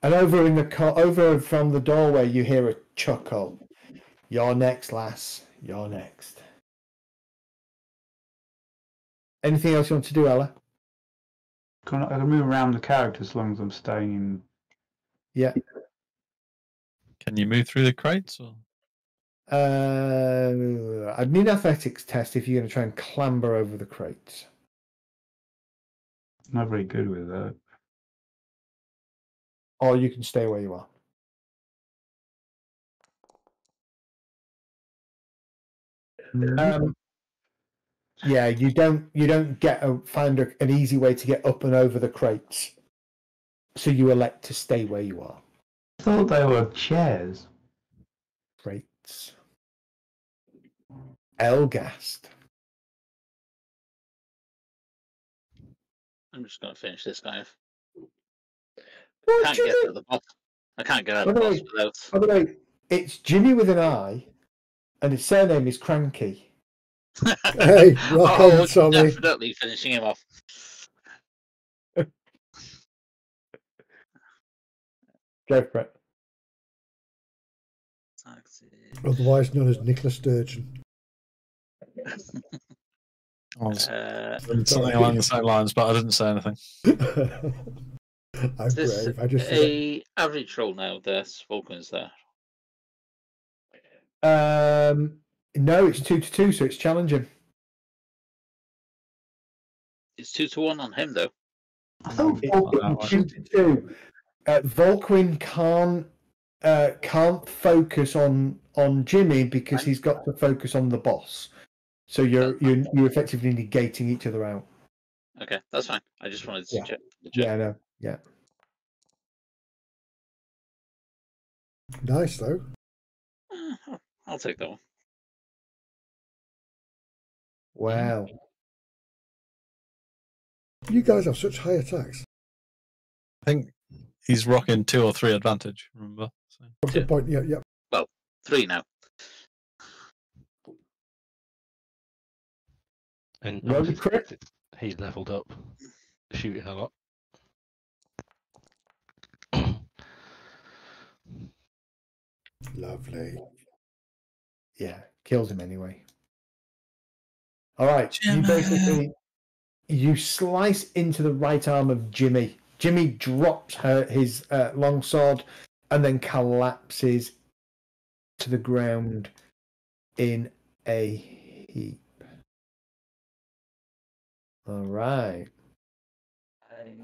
And over from the doorway, you hear a chuckle. You're next, lass. You're next. Anything else you want to do, Ella? I can move around the character as long as I'm staying in... Yeah. Can you move through the crates? Or? I'd need an athletics test if you're going to try and clamber over the crates. Not very good with that. Or you can stay where you are. Yeah, you don't find an easy way to get up and over the crates, so you elect to stay where you are. I thought they were chairs. Crates. Elgast. I'm just going to finish this guy off. Well, Can't get to the boss. I can't get out of the boss without. By the way, it's Jimmy with an I, and his surname is Cranky. Hey, rock on, Tommy. Definitely finishing him off. Go for it. Otherwise known as Nicola Sturgeon. Something along the same lines, but I didn't say anything. I'm brave. I just a average roll now. There's Vulcan's there. No, it's 2-2, so it's challenging. It's 2-1 on him though. I thought It's 2-2. Volquin can't focus on Jimmy because he's got to focus on the boss. So you're effectively negating each other out. Okay, that's fine. I just wanted to check. Yeah, I know. Yeah. nice though. I'll take that one. Wow. You guys have such high attacks. I think he's rocking 2 or 3 advantage, remember? So. Good point. Yeah. Well, 3 now. And Roll a crit. he's leveled up, shooting a lot. Lovely. Yeah, kills him anyway. All right. Jimmy. You slice into the right arm of Jimmy. Jimmy drops his longsword and then collapses to the ground in a heap. All right.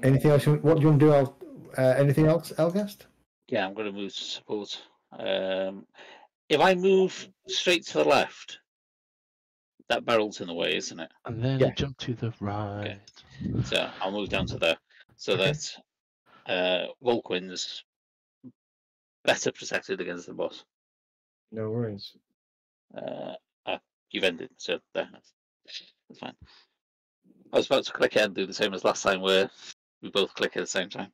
Anything else? What do you want to do? Anything else, Elgast? Yeah, I'm going to move to support. If I move straight to the left, that barrel's in the way, isn't it? And then Yeah. jump to the right. So I'll move down to there so that Volquin's better protected against the boss. No worries. You've ended, so there. That's fine. I was about to click it and do the same as last time, where we both click at the same time.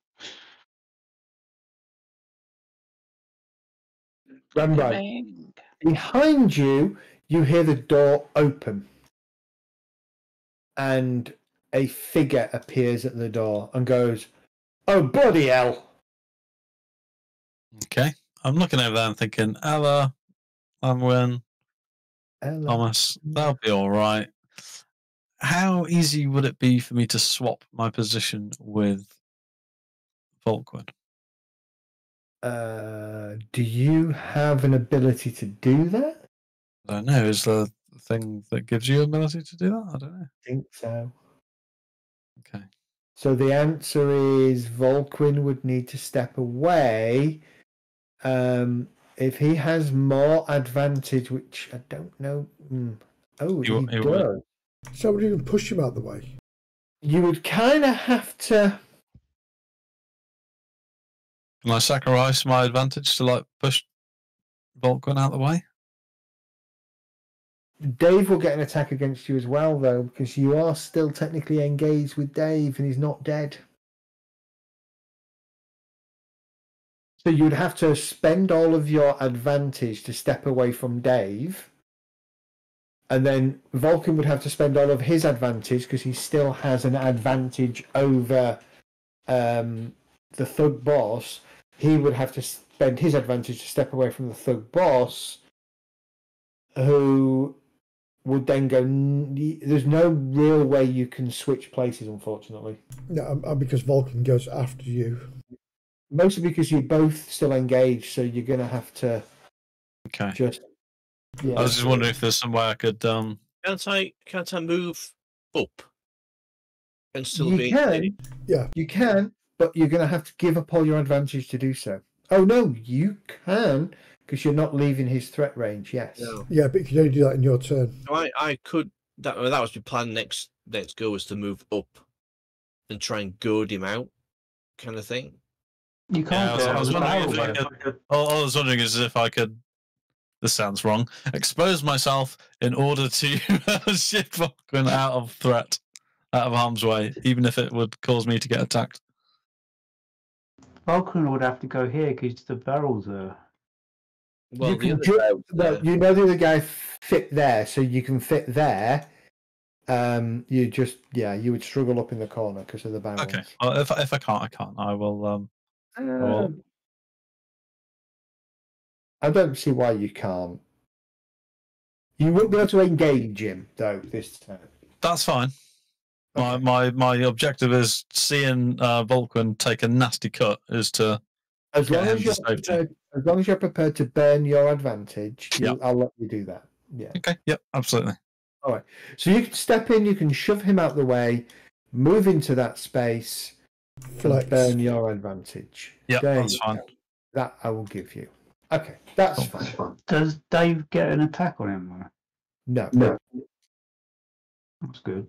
Rambo, behind you, you hear the door open, and a figure appears at the door and goes, "Oh bloody hell!" Okay. I'm looking over there and thinking, Ella, Amwin, Thomas, that'll be all right. How easy would it be for me to swap my position with Volquin? Do you have an ability to do that? I don't know. Is there a thing that gives you ability to do that? I don't know. I think so. Okay. So the answer is Volquin would need to step away. If he has more advantage, which I don't know. Oh, he does. So would you even push him out the way? You would kind of have to. Can I sacrifice my advantage to push Volquin out the way? Dave will get an attack against you as well, though, because you are still technically engaged with Dave and he's not dead. So you would have to spend all of your advantage to step away from Dave. And then Volquin would have to spend all of his advantage because he still has an advantage over the thug boss. He would have to spend his advantage to step away from the thug boss, who would then go. There's no real way you can switch places, unfortunately. No, because Vulcan goes after you. Mostly because you're both still engaged, so you're going to have to. Okay. Just. Yeah. I was just wondering if there's some way I could. Can't I move up? And still you be. Can. Yeah. You can, but you're going to have to give up all your advantage to do so. Oh no, you can, because you're not leaving his threat range. Yes. No. Yeah, but you can only do that in your turn. I could. That was my plan. Next go was to move up and try and goad him out, kind of thing. You can't. I was wondering if I could. All I was wondering is if I could. This sounds wrong. Expose myself in order to shift Volquin out of threat, out of harm's way, even if it would cause me to get attacked. Vulcan would have to go here because the barrels are. Well, you know the other guy fit there, so you can fit there. You would struggle up in the corner because of the barrels. Okay. Well, if I can't, I can't. I will. I don't see why you can't. You wouldn't be able to engage him though this time. That's fine. Okay. My objective is seeing Volquin take a nasty cut is to as long as you're prepared to burn your advantage, I'll let you do that. Yeah. Okay. Yep. Absolutely. All right. So you can step in. You can shove him out the way, move into that space, and burn your advantage. Yeah, that's fine. That I will give you. Okay, that's fine. Does Dave get an attack on him? No. That's good.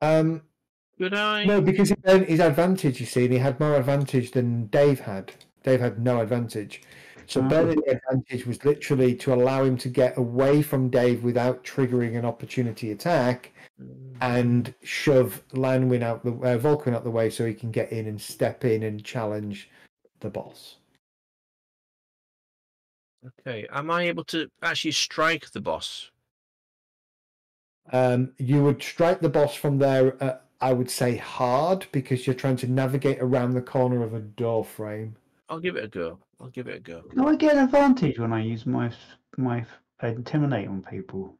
Good eye. No, because he burned his advantage, you see, and he had more advantage than Dave had. Dave had no advantage. So burning the advantage was literally to allow him to get away from Dave without triggering an opportunity attack and shove Volquin out the way so he can get in and step in and challenge the boss. Okay. Am I able to actually strike the boss? You would strike the boss from there, I would say hard, because you're trying to navigate around the corner of a door frame. I'll give it a go. Do I get an advantage when I use my intimidate on people?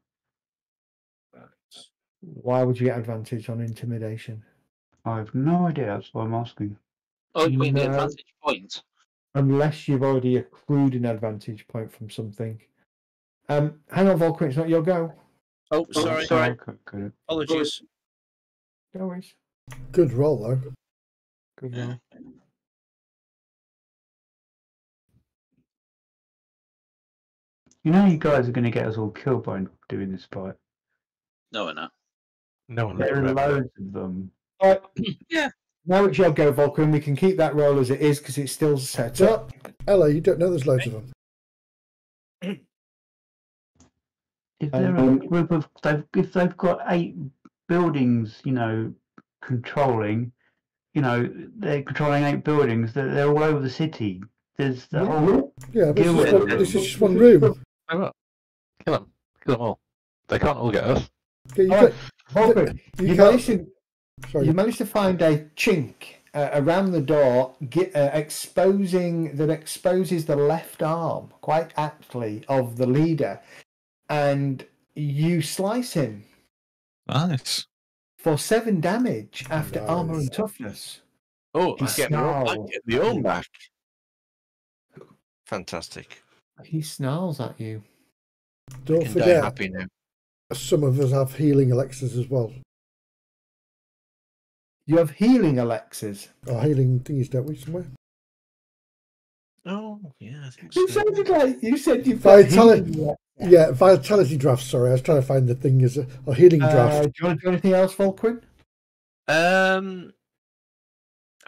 Why would you get advantage on intimidation? I have no idea. That's why I'm asking. Oh, you mean the No. advantage point? Unless you've already accrued an advantage point from something. Hang on, Volker, it's not your go. Oh, sorry. Okay, got it. Apologies. No worries. Good roll, though. Good roll. You know, you guys are going to get us all killed by doing this fight. No, no. No one There are lives forever. loads of them. All right. Yeah. Now it's your go, Volker, and we can keep that roll as it is because it's still set Yeah. up. Ella, you don't know there's loads of them. If there are a group of, if they've got 8 buildings, you know, controlling, you know, they're controlling 8 buildings. They're all over the city. There's the whole. Yeah, but Gilbert. this is just one room. Kill them. Kill them all. They can't all get us. Yeah, you All can't- right, Volker, you you can't- managed to find a chink around the door, that exposes the left arm quite aptly of the leader, and you slice him Nice. for 7 damage after Nice. armor and toughness. Oh, He I get my snarls. own back. Fantastic. He snarls at you. Don't Can die forget, happy now. some of us have healing elixirs as well. You have healing elixirs. Or healing thingies, don't we, somewhere? Oh, yeah, I think You so. sounded like you said you've got Vitality. healing. Yeah, vitality draft, sorry. I was trying to find the thing as a healing draft. Do you want to do anything else, Volquin? I've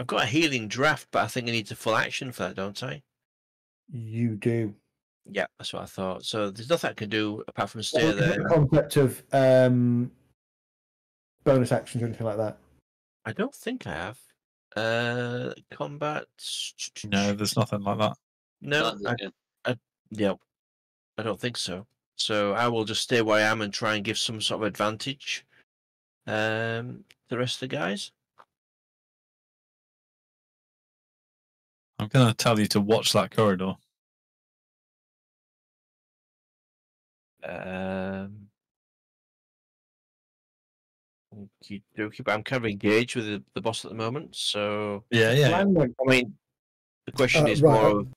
got a healing draft, but I think I need a full action for that, don't I? You do. Yeah, that's what I thought. So there's nothing I can do apart from stay Looking at there. the concept of bonus actions or anything like that. I don't think I have. Combat. No, there's nothing like that. No, yeah, I don't think so. So I will just stay where I am and try and give some sort of advantage. The rest of the guys. I'm going to tell you to watch that corridor. Okie dokie, but I'm kind of engaged with the boss at the moment, so Yeah. I mean, the question is right. more of,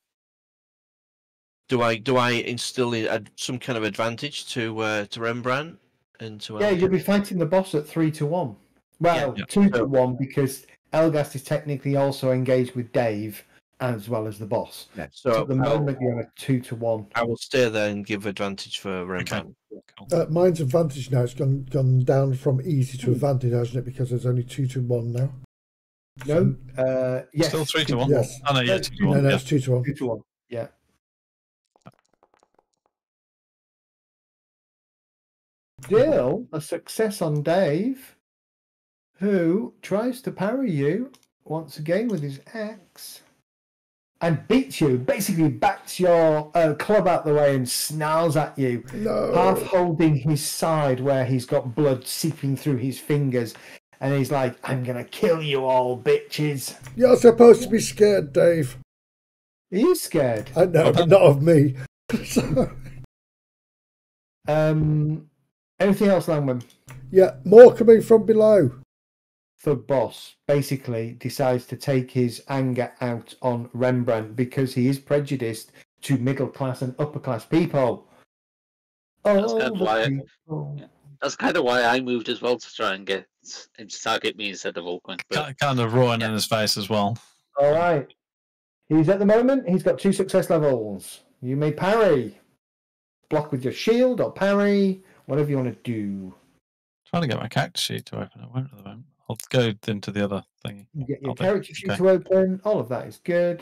do I instill some kind of advantage to Rembrandt and to Yeah, you'll be fighting the boss at 3-1. Well, Yeah. 2-1 because Elgast is technically also engaged with Dave as well as the boss. Yeah, So so at the moment you're at 2-1. I will stay there and give advantage for Rembrandt. Cool. Mine's advantage now. It's gone down from easy to advantage, hasn't it? Because there's only 2-1 now. No, yes. Still 3-1. Yes. Oh, no, yeah, 2-1. No, Yeah. it's 2-1. 2-1. Yeah. Still a success on Dave, who tries to parry you once again with his axe and beats you. Basically, backs your club out the way and snarls at you, No. half holding his side where he's got blood seeping through his fingers. And he's like, I'm going to kill you all, bitches. You're supposed to be scared, Dave. Are you scared? I know, but not of me. Anything else, Langman? Yeah, more coming from below. Thug Boss basically decides to take his anger out on Rembrandt because he is prejudiced to middle class and upper class people. That's Oh, kind of why people. That's kind of why I moved as well, to try and get him to target me instead of Volquin. But Kind of roaring in his face as well. All right. He's at the moment, he's got 2 success levels. You may parry. Block with your shield or parry, whatever you want to do. Trying to get my character sheet to open. It won't at the moment. I'll go into the other thingy. You get your I'll do. character sheet Okay. to open. All of that is good.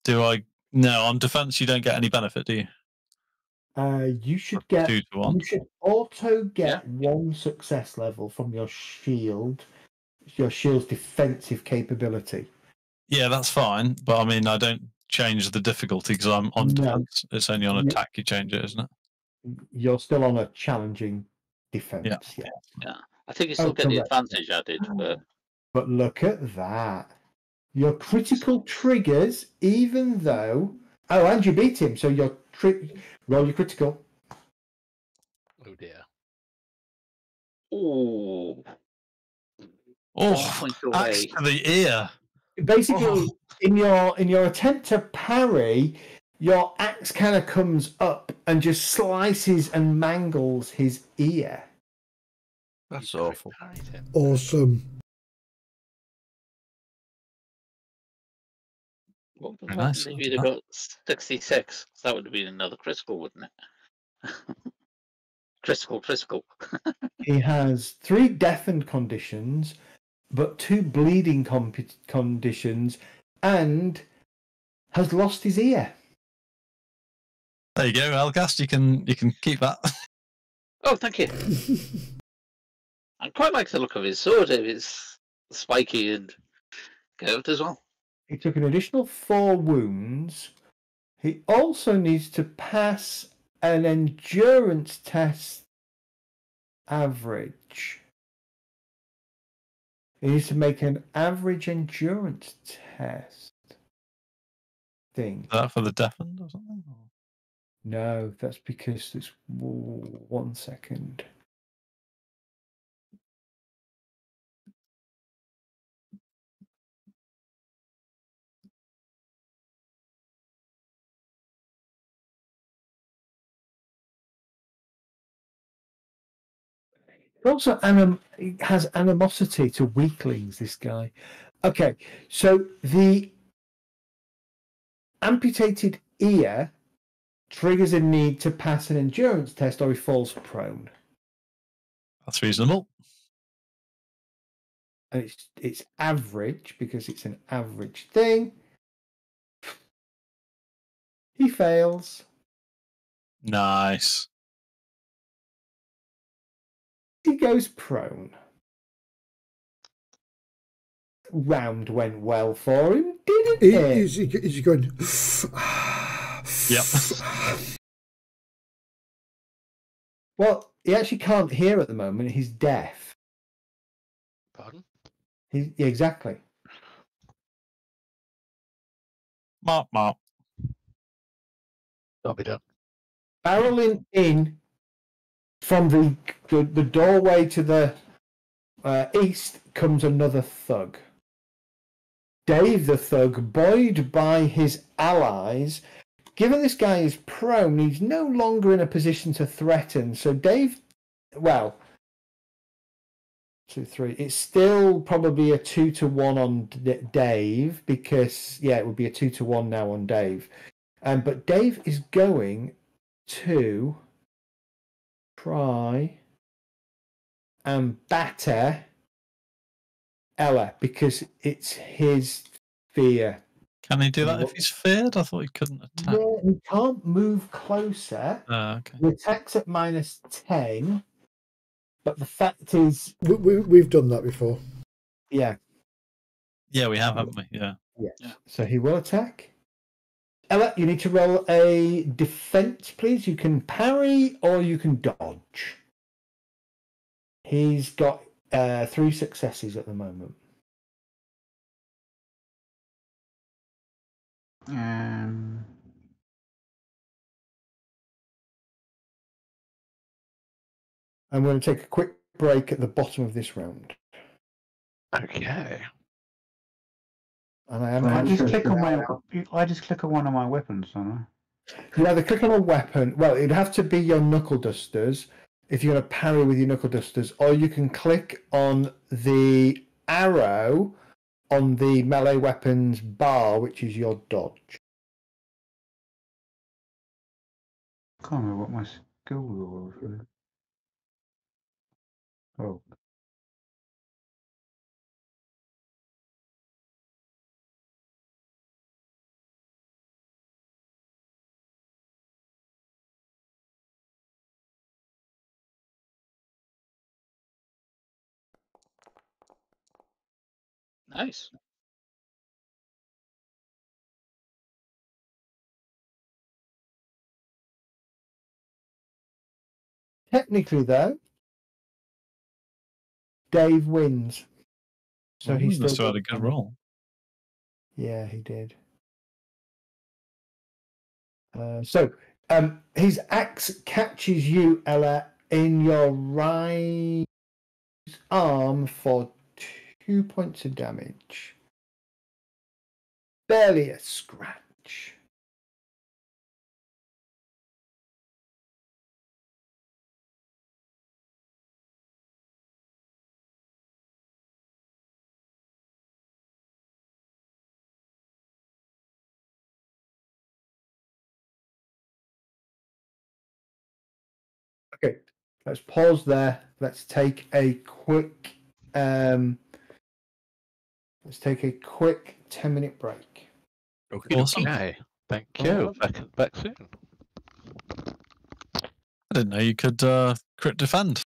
Do I? No, on defense you don't get any benefit, do you? You should get. 2-1. You should auto get 1 success level from your shield. Your shield's defensive capability. Yeah, that's fine. But I mean, I don't change the difficulty because I'm on No. defense. It's only on Yeah. attack you change it, isn't it? You're still on a challenging defense. Yeah. I think you still get the correct. advantage added. But look at that. Your critical triggers, even though. Oh, and you beat him, so your roll your critical. Oh dear. Ooh. Oh, 1 point axe away. to the ear. Basically, in your attempt to parry, your axe kind of comes up and just slices and mangles his ear. That's You quick awful. parried him. Awesome. What would Very have nice. happened if you'd have got 66? That would have been another critical, wouldn't it? Critical. He has 3 deafened conditions, but 2 bleeding conditions, and has lost his ear. There you go, Elgast. You can keep that. Oh, thank you. I quite like the look of his sword. It's spiky and curved as well. He took an additional 4 wounds. He also needs to pass an endurance test average. He needs to make an average endurance test thing. Is that for the deafened or something? No, that's because it's 1 second. It also it has animosity to weaklings, this guy. Okay, so the amputated ear triggers a need to pass an endurance test or he falls prone. That's reasonable. And it's average because it's an average thing. He fails. Nice. He goes prone. Round went well for him, didn't it? Is he going? Yep. Well, he actually can't hear at the moment. He's deaf. Pardon? Yeah, exactly. Mop. That'll be done. Barreling in from the doorway to the east comes another thug. Dave the thug, buoyed by his allies, given this guy is prone, he's no longer in a position to threaten. So Dave, well, 2, 3. It's still probably a 2-to-1 on Dave because it would be a 2-to-1 now on Dave. But Dave is going to try and batter Ella because it's his fear. Can he do that if he's feared? I thought he couldn't attack. Yeah, he can't move closer. Okay. The attack's at -10, but the fact is, We've done that before. yeah. Yeah, we have, haven't we? Yeah. Yes. Yeah. So he will attack. Ella, you need to roll a defense, please. You can parry or you can dodge. He's got 3 successes at the moment. I'm going to take a quick break at the bottom of this round. Okay. And I am. I just click on one of my weapons, don't I? You either click on a weapon. Well, it'd have to be your knuckle dusters if you're going to parry with your knuckle dusters, or you can click on the arrow on the melee weapons bar, which is your dodge. I can't remember what my skill was. Oh. Nice. Technically, though, Dave wins. So he still had a good roll. Yeah, he did. So his axe catches you, Ella, in your right arm for 2 points of damage. Barely a scratch. Okay, let's pause there. Let's take a quick 10-minute break. Awesome. Okay, thank you. Back soon. I didn't know you could crit defend.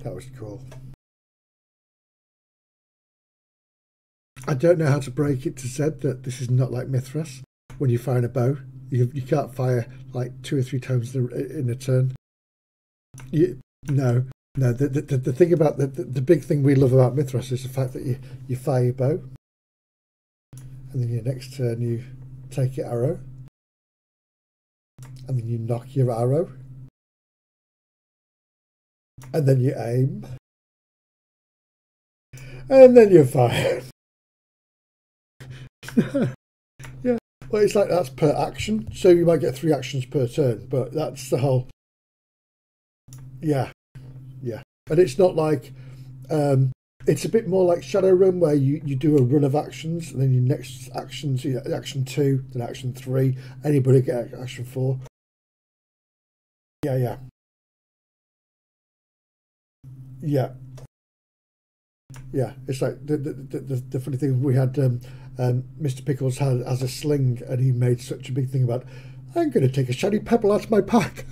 That was cool. I don't know how to break it to Zed that this is not like Mithras. When you fire a bow, you can't fire like 2 or 3 times in a turn. No. The thing about the big thing we love about Mithras is the fact that you fire your bow, and then your next turn you take your arrow, and then you knock your arrow, and then you aim, and then you fire. Yeah, well, it's like that's per action, so you might get 3 actions per turn, but that's the whole. Yeah, and it's not like it's a bit more like Shadowrun where you do a run of actions, and then your next actions, action 2, then action 3, anybody get action 4. Yeah. It's like the funny thing we had. Mr. Pickles has a sling, and he made such a big thing about, I'm going to take a shiny pebble out of my pack.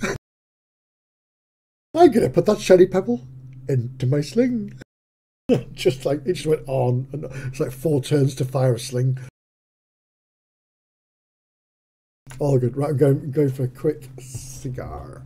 I'm going to put that shiny pebble into my sling. Just like it just went on, and it's like 4 turns to fire a sling. All good. Right, I'm going for a quick cigar.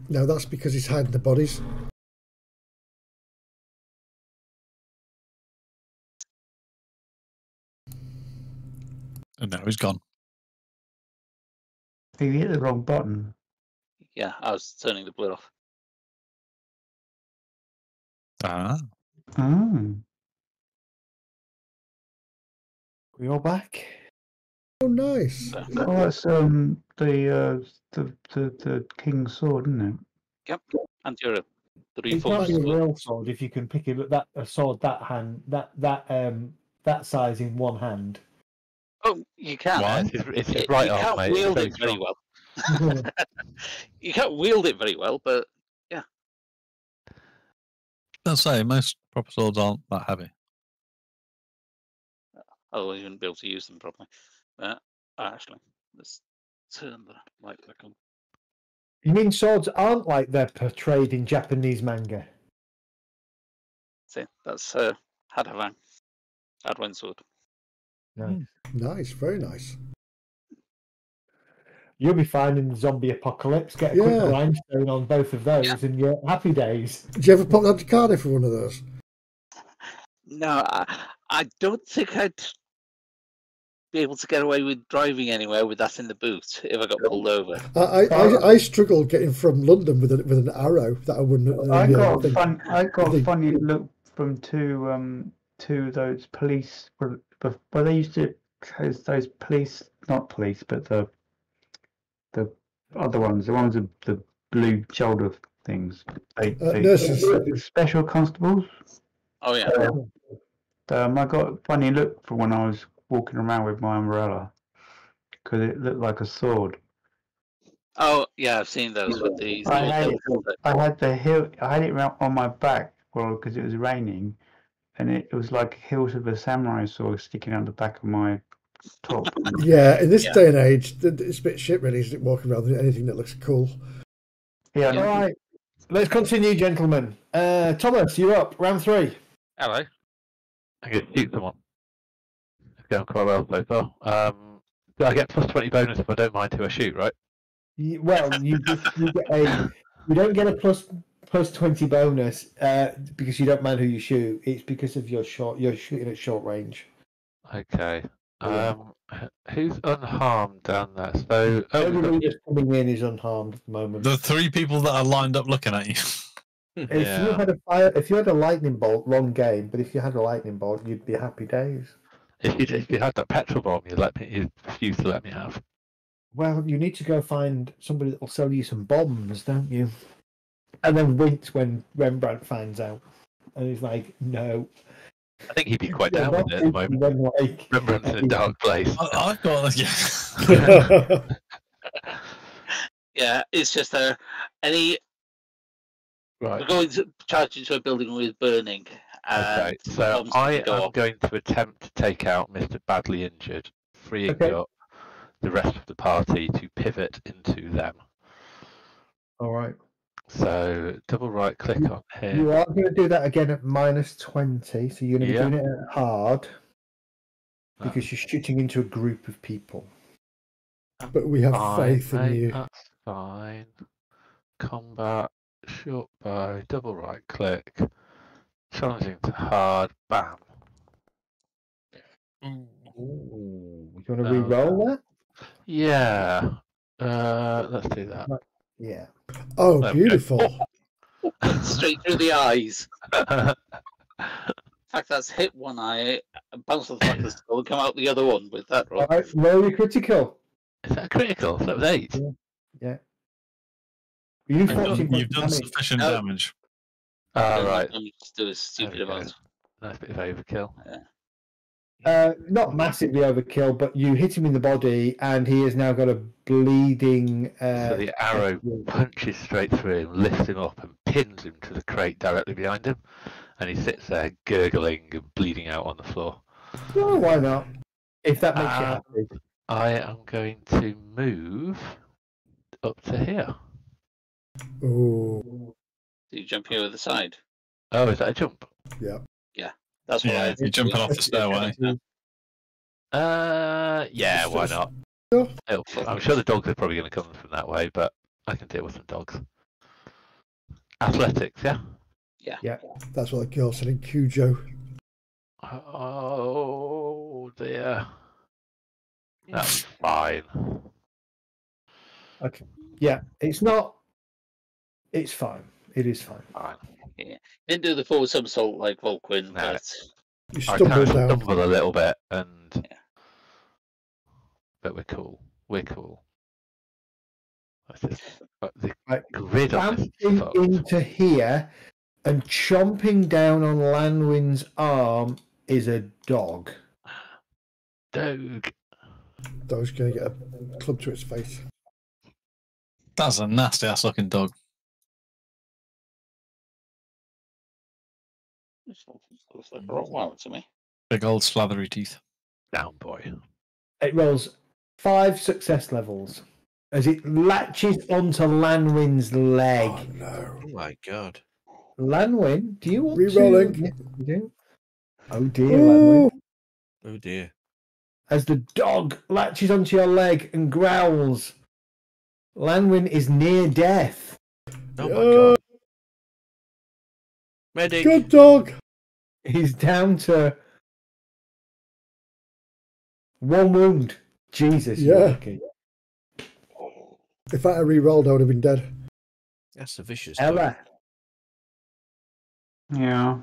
No, that's because he's hiding the bodies. And now he's gone. You hit the wrong button. Yeah, I was turning the blur off. Ah. Oh. We all back? Oh, nice. Oh, that's the king's sword, isn't it? Yep. And you're a It three-foot can't be a sword. real sword if you can pick it that a sword that size in one hand. Oh, you can. Why? It's his right you arm, can't mate. wield It's it very strong. well. You can't wield it very well, but I'll say most proper swords aren't that heavy. otherwise you wouldn't be able to use them properly. Actually, let's turn the light back on. You mean swords aren't like they're portrayed in Japanese manga? See, that's Hadavang. Hadwin sword. No. Nice, very nice. You'll be fine in the zombie apocalypse. Get a quick Yeah. grindstone on both of those, and you're happy days. Did you ever pop down to Cardiff for one of those? No, I don't think I'd be able to get away with driving anywhere with that in the boot if I got pulled over. I struggled getting from London with an arrow that I wouldn't. I got think. a funny look from two those police. But they used to those police, not police, but the other ones, the ones with the blue shoulder things. Nurses. Special constables. Oh yeah. I got a funny look from when I was walking around with my umbrella because it looked like a sword. Oh yeah, I've seen those with these. I had it on my back, well, because it was raining, and it was like hilt of a samurai sword sticking out the back of my top. Yeah, in this day and age, it's a bit shit, really, isn't it? Walking around with anything that looks cool. Yeah. All right, let's continue, gentlemen. Thomas, you're up. Round 3. Hello. I can shoot someone. It's going quite well so far. Do I get plus 20 bonus if I don't mind who I shoot, right? Well, you don't get a plus 20 bonus because you don't mind who you shoot. It's because of you're shooting at short range. Okay. Who's unharmed down there? So Everybody that's coming in is unharmed at the moment. The 3 people that are lined up looking at you. If you had a lightning bolt, wrong game. But if you had a lightning bolt, you'd be happy days. If you had that petrol bomb, you'd refuse to let me have. Well, you need to go find somebody that will sell you some bombs, don't you? And then wince when Rembrandt finds out, and he's like, "No." I think he'd be quite down with it at the moment. Rembrandt's in a dark place. I've got yeah. Yeah, it's just any. Right. We're going to charge into a building with burning. Okay, so I am going to attempt to take out Mr. Badly Injured, freeing up the rest of the party to pivot into them. All right. So double right click on here. You are going to do that again at minus 20, so you're going to be doing it at hard because you're shooting into a group of people. But we have faith in you. That's fine. Combat, short bow, double right click, challenging to hard, bam. Ooh. You want to re-roll that? Yeah. Let's do that. Yeah. Oh, beautiful. Straight through the eyes. In fact, that's hit one eye, bounce off the back of the skull, and come out the other one with that roll. All right, roll your critical. Is that critical? That was 8. Yeah. You've done sufficient damage. Right. Just do a stupid amount. Nice bit of overkill. Not massively overkill, but you hit him in the body, and he has now got a bleeding. So the arrow punches straight through him, lifts him up, and pins him to the crate directly behind him, and he sits there gurgling and bleeding out on the floor. Well, why not? If that makes you happy. I am going to move up to here. Ooh. Do you jump here with the side? Oh, is that a jump? Yeah. Yeah. That's what you're jumping off the stairway. Yeah, why not? I'm sure the dogs are probably going to come from that way, but I can deal with some dogs. Athletics, yeah? Yeah. That's what the girl said in Cujo. Oh dear. That's fine. Okay. Yeah, it's not. It's fine. It is fine. Fine. Yeah. Didn't do the full somersault like Volquin, No. but You I kind stumbled of down. stumbled a little bit, and Yeah. but we're cool. We're cool. That's just the Right. grid on this Bouncing fucked. into here and chomping down on Lanwin's arm is a dog. Dog. Dog's going to get a club to its face. That's a nasty ass looking dog. looks like a Rottweiler to me. Big old slathery teeth. Down, boy. It rolls 5 success levels as it latches onto Lanwin's leg. Oh no. Oh my god. Lanwin, do you want Re-rolling. to? Yes, you do. Oh dear, Ooh. Lanwin. Oh dear. As the dog latches onto your leg and growls, Lanwin is near death. Oh my god. Medic. Good dog. He's down to 1 wound. Jesus, you're Yeah. lucky. If I had re-rolled, I would have been dead. That's a vicious dog. Ella, Yeah.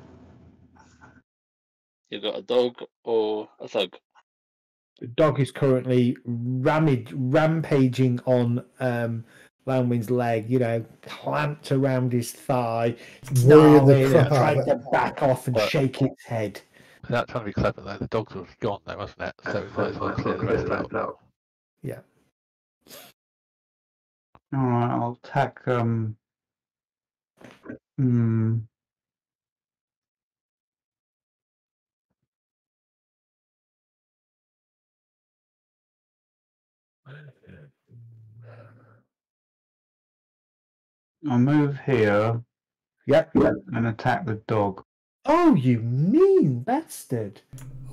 You've got a dog or a thug. the dog is currently rampaging on Lanwin's leg, clamped around his thigh, Worrying the snarling and crap out trying of to it. back off and But- shake its head. Without trying to be clever though, the dog's already gone though, wasn't it? So we might as well clear the rest out. Yeah. Alright, I'll attack I'll move here Yep. and attack the dog. Oh, you mean bastard.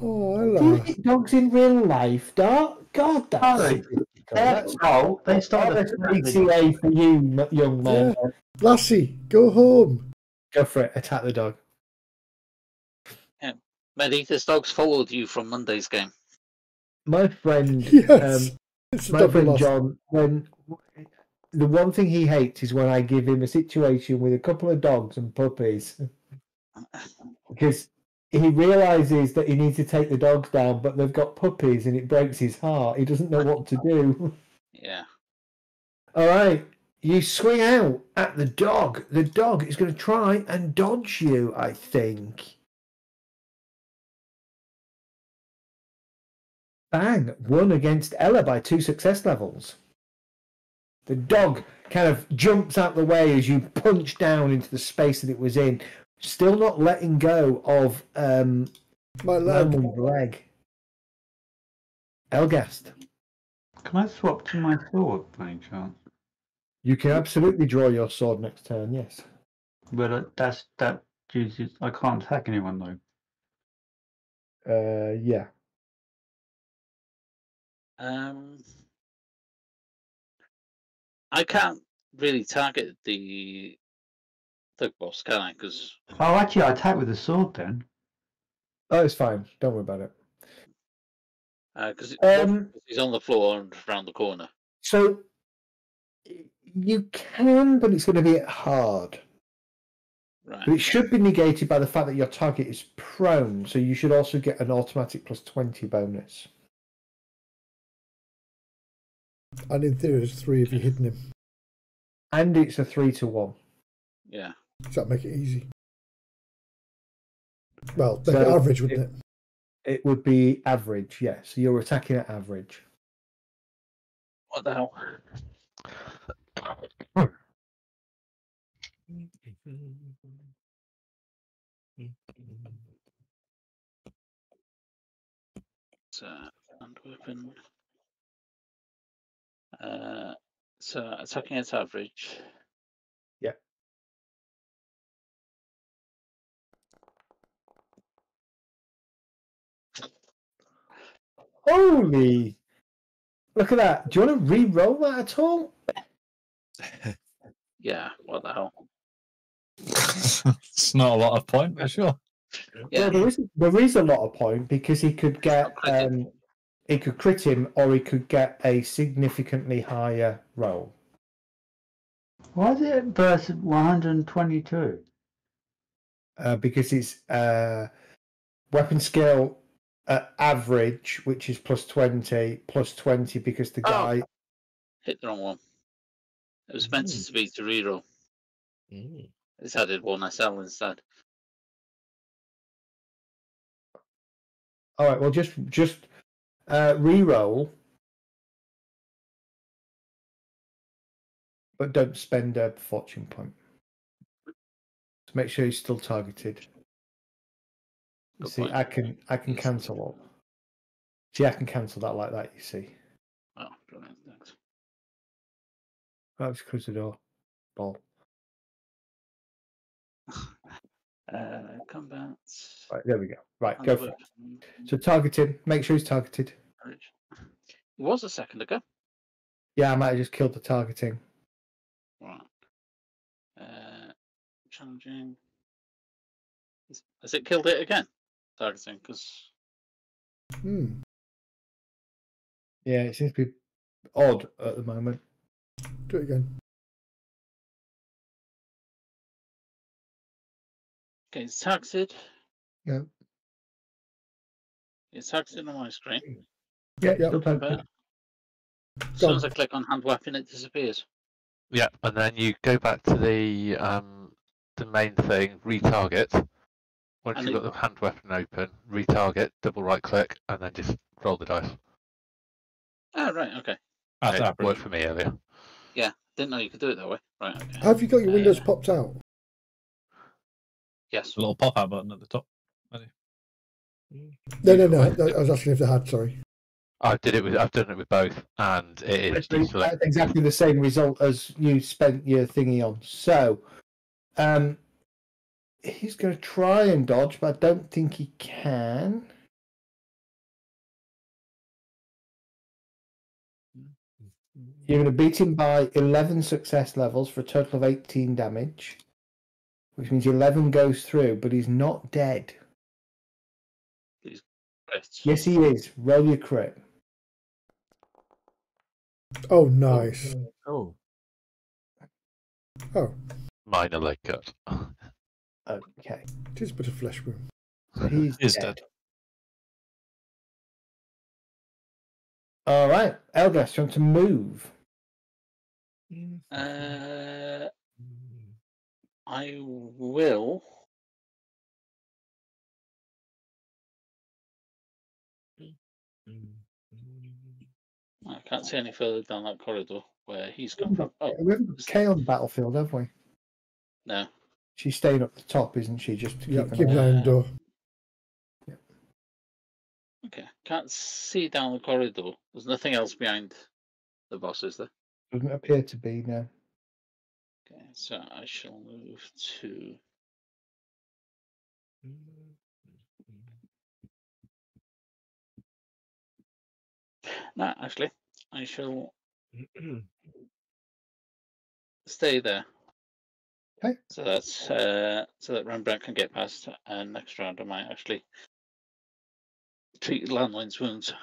Oh, Do you hello. hit dogs in real life, Dart? God, that's Sorry. difficult. That's all. They started PCA for you, young man. Yeah. Lassie, go home. Go for it. Attack the dog. Medi, this dog's followed you from Monday's game. My friend, Yes. It's a my double friend loss. John, when the one thing he hates is when I give him a situation with a couple of dogs and puppies, because he realizes that he needs to take the dogs down, but they've got puppies and it breaks his heart. He doesn't know what to do. Yeah. All right, you swing out at the dog. The dog is going to try and dodge you, I think. Bang! Won against Ella by 2 success levels. The dog kind of jumps out the way as you punch down into the space that it was in, still not letting go of My leg. Lanwin's leg. Elgast, Can I swap to my sword by any chance? you can absolutely draw your sword next turn, yes. But that uses I can't attack anyone though. Yeah. I can't really target the thug boss, can I? Because Oh, actually, I attack with the sword then. Oh, it's fine. Don't worry about it. he's on the floor and around the corner. So you can, but it's going to be hard. Right. But it should be negated by the fact that your target is prone, so you should also get an automatic plus 20 bonus. And in theory, there's 3 if you hidden him. And it's a 3-1. Yeah. Does that make it easy? Well, make So it average, wouldn't it? It would be average, yes. So you're attacking at average. What the hell? So, and weapon. So attacking at average. Yeah. Holy! Look at that. Do you want to re-roll that at all? Yeah. What the hell? It's not a lot of point, but sure. Yeah. Well, there is a lot of point because he could get critted. he could crit him, or he could get a significantly higher roll. Why is it verse 122? Because it's weapon skill average, which is plus 20 because the guy. Hit the wrong one. It was meant to be to reroll. It's added one SL instead. All right, well, just re-roll, but don't spend a fortune point. To make sure he's still targeted. Good See, point. I can cancel all. See, I can cancel that like that. You see. Oh, brilliant! Thanks. That was close the door. Ball. Combat. Right, there we go. Right, go for it. So target him. Make sure he's targeted. It was a second ago. Yeah, I might have just killed the targeting. Right. Challenging. Has it killed it again? Targeting, because. Yeah, it seems to be odd at the moment. Do it again. Okay, it's targeted. Yeah. It's targeted on my screen. Yeah, Yep. still targeted. As soon as I click on hand weapon, it disappears. Yeah, and then you go back to the main thing, retarget. Once And you've got the hand weapon open, retarget, double right click, and then just roll the dice. Oh, right, okay. That's It average. worked for me earlier. Yeah, didn't know you could do it that way. Right, okay. Have you got your windows popped out? Yes. A little pop-out button at the top. No. I was asking if they had. Sorry. I've done it with both, and it is deselect. That's exactly the same result as you spent your thingy on. So, he's going to try and dodge, but I don't think he can. You're going to beat him by 11 success levels for a total of 18 damage, which means 11 goes through, but he's not dead. He's crits. Yes, he is. Roll your crit. Oh, nice. Oh. Oh, Minor leg cut. Okay. it is but a flesh wound. So he's Is dead. dead. All right. Elgas, you want to move? I will. I can't see any further down that corridor where he's come from. Oh, We haven't got Kay on the battlefield, have we? no. She's staying up the top, isn't she? Just to Yeah, keep keep an an eye. eye on the door. Okay, can't see down the corridor. There's nothing else behind the boss, is there? Doesn't appear to be, no. Okay, so I shall move to. No, actually, I shall stay there. Okay. So that's so that Rembrandt can get past, and next round I might actually treat Landline's wounds.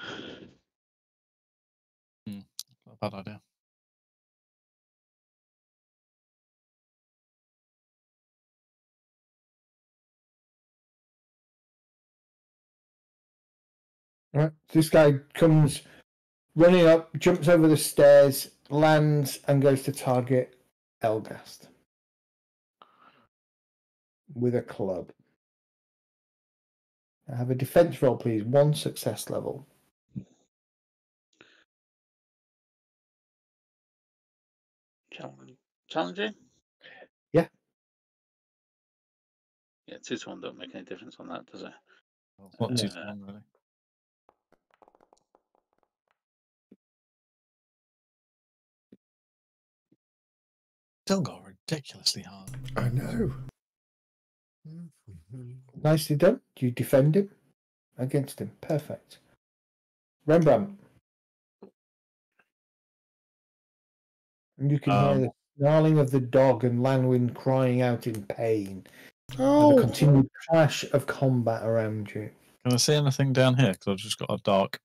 Not a bad idea. Right. This guy comes running up, jumps over the stairs, lands, and goes to target Elgast with a club. I have a defense roll, please. 1 success level. Challenging? Yeah. Yeah, 2 to 1 don't make any difference on that, does it? What 2 to 1, really? Still got ridiculously hard. I know. Nicely done. You defend him against him. Perfect. Rembrandt. You can hear snarling of the dog and Lanwin crying out in pain. And Oh, the continued clash of combat around you. Can I see anything down here? Because I've just got a dark.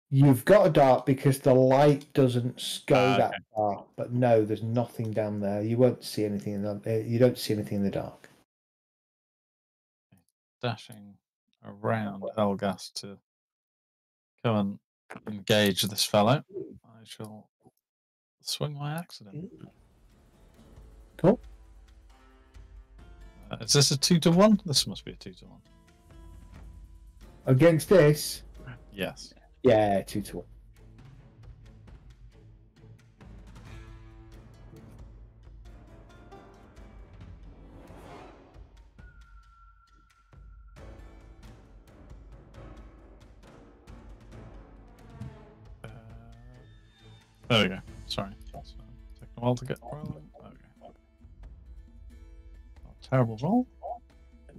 You've got a dark because the light doesn't go Ah, that okay. far. But no, there's nothing down there. You won't see anything in the. You don't see anything in the dark. Dashing around Helgas to go and engage this fellow. I shall swing my accident. Cool. Is this a 2-to-1? This must be a 2-to-1. Against this, Yes. yeah, 2-1. There we go. Sorry. It's taking a while to get rolling. Okay. Terrible roll.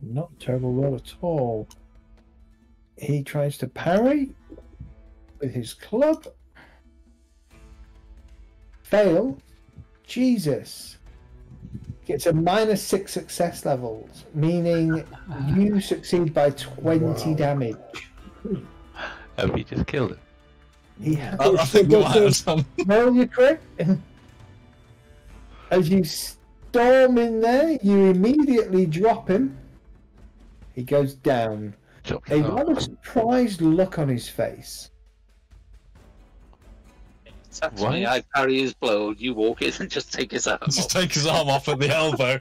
Not a terrible roll at all. He tries to parry with his club. Fail. Jesus. Gets a -6 success levels, meaning you succeed by 20 Wow. damage. Have you just killed it? He has I think you might have some. roll your crit. As you storm in there, you immediately drop him. He goes down. Chopped A it off. rather surprised look on his face. Attacks What? me, I parry his blow, you walk in and just take his arm Just off. take his arm off at the elbow.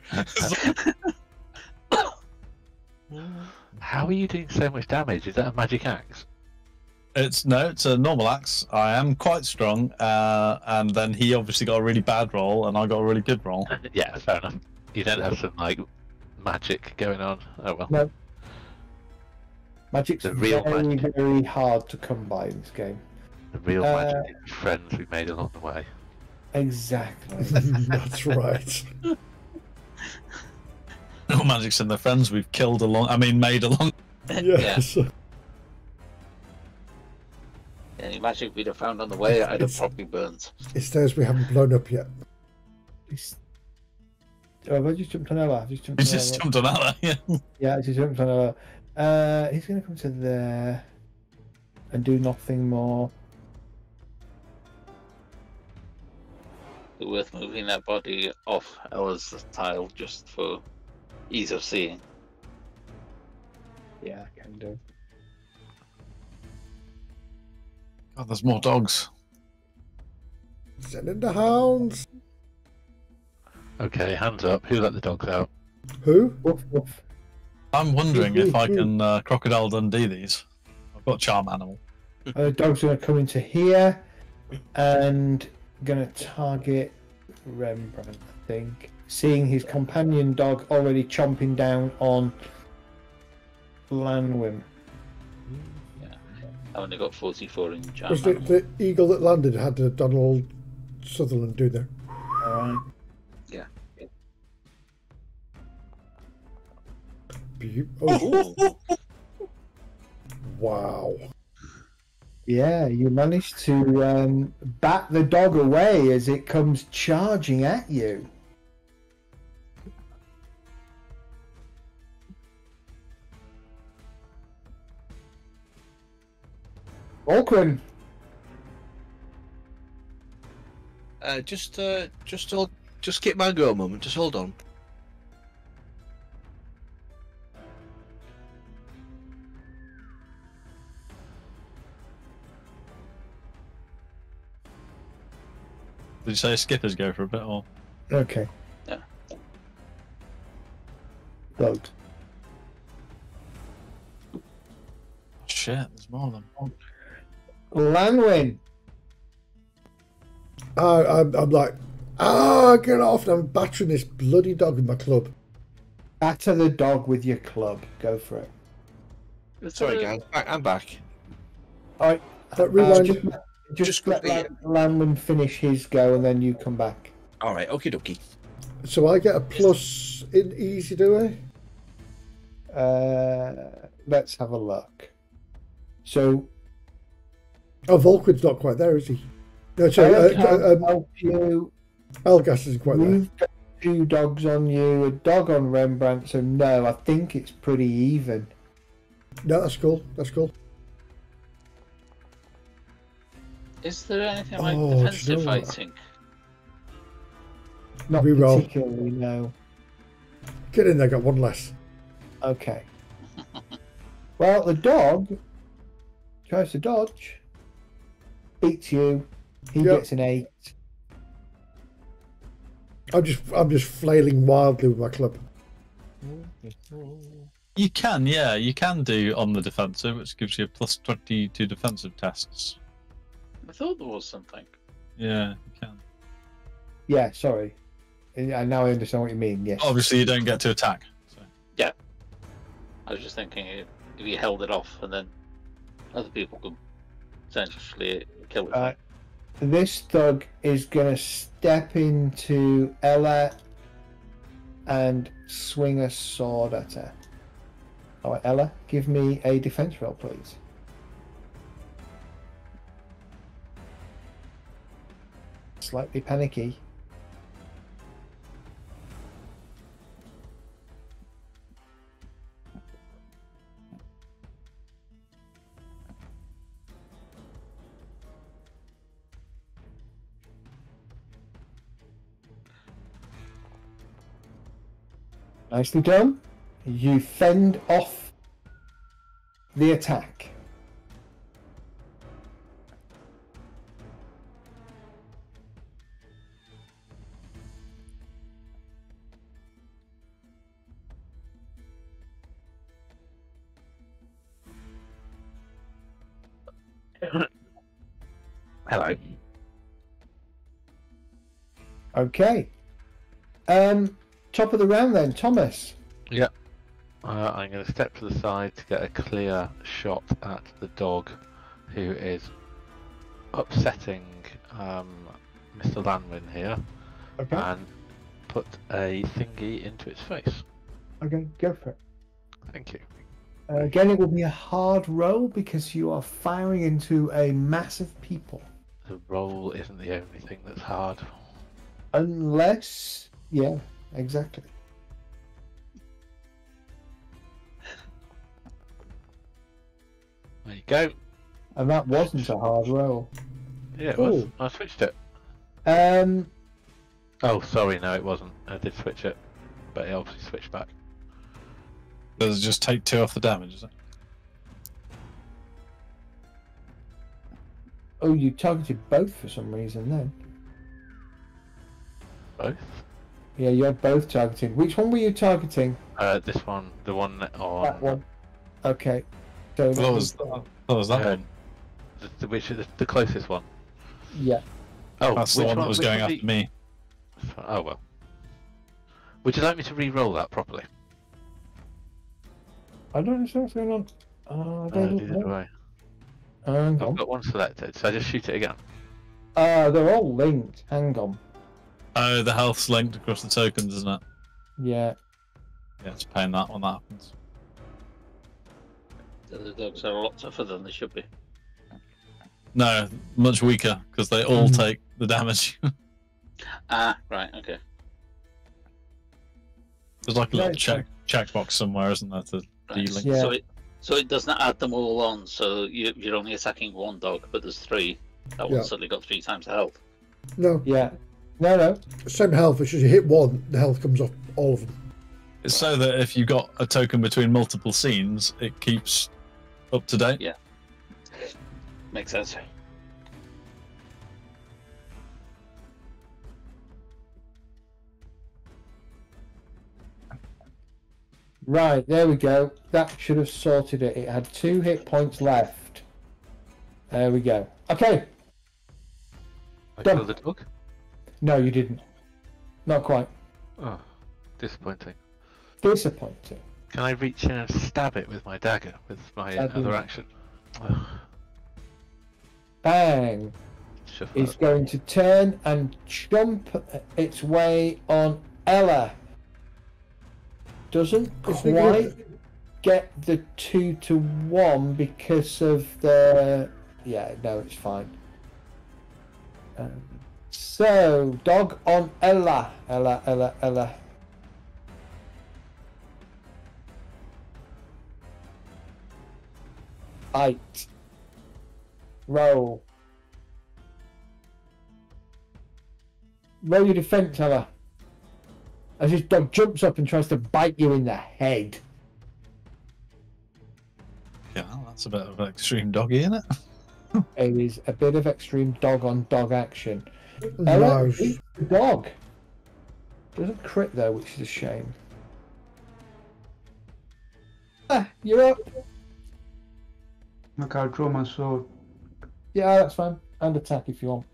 How are you doing so much damage? Is that a magic axe? It's a normal axe. I am quite strong, and then he obviously got a really bad roll, and I got a really good roll. Yeah, fair enough. You don't have some like magic going on. Oh well. No. Magic's The real very, magic. very hard to come by in this game. The real magic is friends we made along the way. Exactly. that's right. No magic's in the friends we've made along. Yes. Any magic we'd have found on the way, I'd have It's- probably burned. It's those we haven't blown up yet. Oh, have I just jumped on Ella? I've just jumped He on just Ella. jumped on Ella. Yeah. Yeah, I just jumped on Ella. He's going to come to there and do nothing more. Is it worth moving that body off Ella's tile just for ease of seeing? Yeah, I can do. God, there's more dogs. Send in the hounds. Okay, hands up. Who let the dogs out? Who? Woof, woof. I'm wondering if I can Crocodile Dundee these. I've got Charm Animal. The dog's going to come into here and going to target Rembrandt, I think. Seeing his companion dog already chomping down on Lanwin. I only got 44 in charm. Was the eagle that landed had Donald Sutherland do there? Alright. Yeah. Oh, wow. Yeah, you managed to bat the dog away as it comes charging at you. Alquin. Just get my go a moment. Just hold on. Did you say skippers go for a bit or? Okay. Yeah. Vote. Shit, there's more of them. Lanwin. I'm like, get off! And I'm battering this bloody dog with my club. Batter the dog with your club. Go for it. Sorry, guys. I'm back. Alright. Rewind. Just let quickly- Lanwin finish his go and then you come back. All right. Okie dokie. So I get a plus in easy, do I? Let's have a look. So Oh, Volquid's not quite there, is he? No, sorry. I can't help you. Elgas isn't quite there. You've got 2 dogs on you, a dog on Rembrandt, so no, I think it's pretty even. No, that's cool. That's cool. Is there anything like Oh, do you know defensive what? fighting? Not Reroll. particularly, no. Get in there, got one less. Okay. Well, the dog tries to dodge, beats you, he Yep. gets an 8. I'm just flailing wildly with my club. You can, yeah, you can do on the defensive, which gives you a plus 20 to defensive tests. I thought there was something. Yeah, you can. Yeah, sorry. Now I understand what you mean, yes. Obviously, you don't get to attack. So. I was just thinking if you held it off and then other people could essentially kill it. This thug is going to step into Ella and swing a sword at her. Alright, Ella, give me a defense roll, please. Slightly panicky. Nicely done. You fend off the attack. Hello. Okay. Top of the round then, Thomas. I'm going to step to the side to get a clear shot at the dog who is upsetting Mr. Lanwin here Okay. and put a thingy into its face. Okay, go for it. Thank you. Again, it will be a hard roll because you are firing into a mass of people. The roll isn't the only thing that's hard. Unless... Yeah, exactly. There you go. And that wasn't a hard roll. Yeah, it was. Ooh. I switched it. Um, Oh, sorry, no, it wasn't. I did switch it, but it obviously switched back. Does it just take 2 off the damage, is it? oh, you targeted both for some reason then. Both? Yeah, you're both targeted. Which one were you targeting? This one, the one on. That one. Okay. So What was that Yeah. one? Which is the closest one? Yeah. Oh, That's the which one that was which going one after me. Oh well. Would you like me to re-roll that properly? I don't understand what's going on. I don't Neither do know. I. Hang I've on. got one selected, so I just shoot it again. They're all linked. Hang on. Oh, the health's linked across the tokens, isn't it? Yeah. Yeah, it's a pain that when that happens. The dogs are a lot tougher than they should be. No, much weaker because they all take the damage. Ah, right, okay. There's like a little Right, checkbox somewhere, isn't there, to Right. de-link? Yeah. So it doesn't add them all on, so you're only attacking one dog, but there's 3. That Yeah. one's suddenly got 3 times the health. No, Yeah. No. same health. It's just you hit one, the health comes off all of them. It's so that if you've got a token between multiple scenes, it keeps up to date. Yeah. Makes sense. Right, there we go. That should have sorted it. It had 2 hit points left. There we go. Okay. I Done. killed the dog? No, you didn't. Not quite. Oh, disappointing. Disappointing. Can I reach in and stab it with my dagger, with my Stab other it. action? Oh, Bang. shuffle Is that. going to turn and jump its way on Ella. Doesn't It's not quite good. get the 2-to-1 because of the... Yeah, no, it's fine. So, dog on Ella. Ella. Bite. Roll. Roll your defense, Ella. As this dog jumps up and tries to bite you in the head. Yeah, that's a bit of an extreme doggy, isn't it? It is a bit of extreme dog on dog action. Ella Nice. eats the dog. Doesn't crit though, which is a shame. You're up. Okay, I'll draw my sword. Yeah, that's fine. And attack if you want.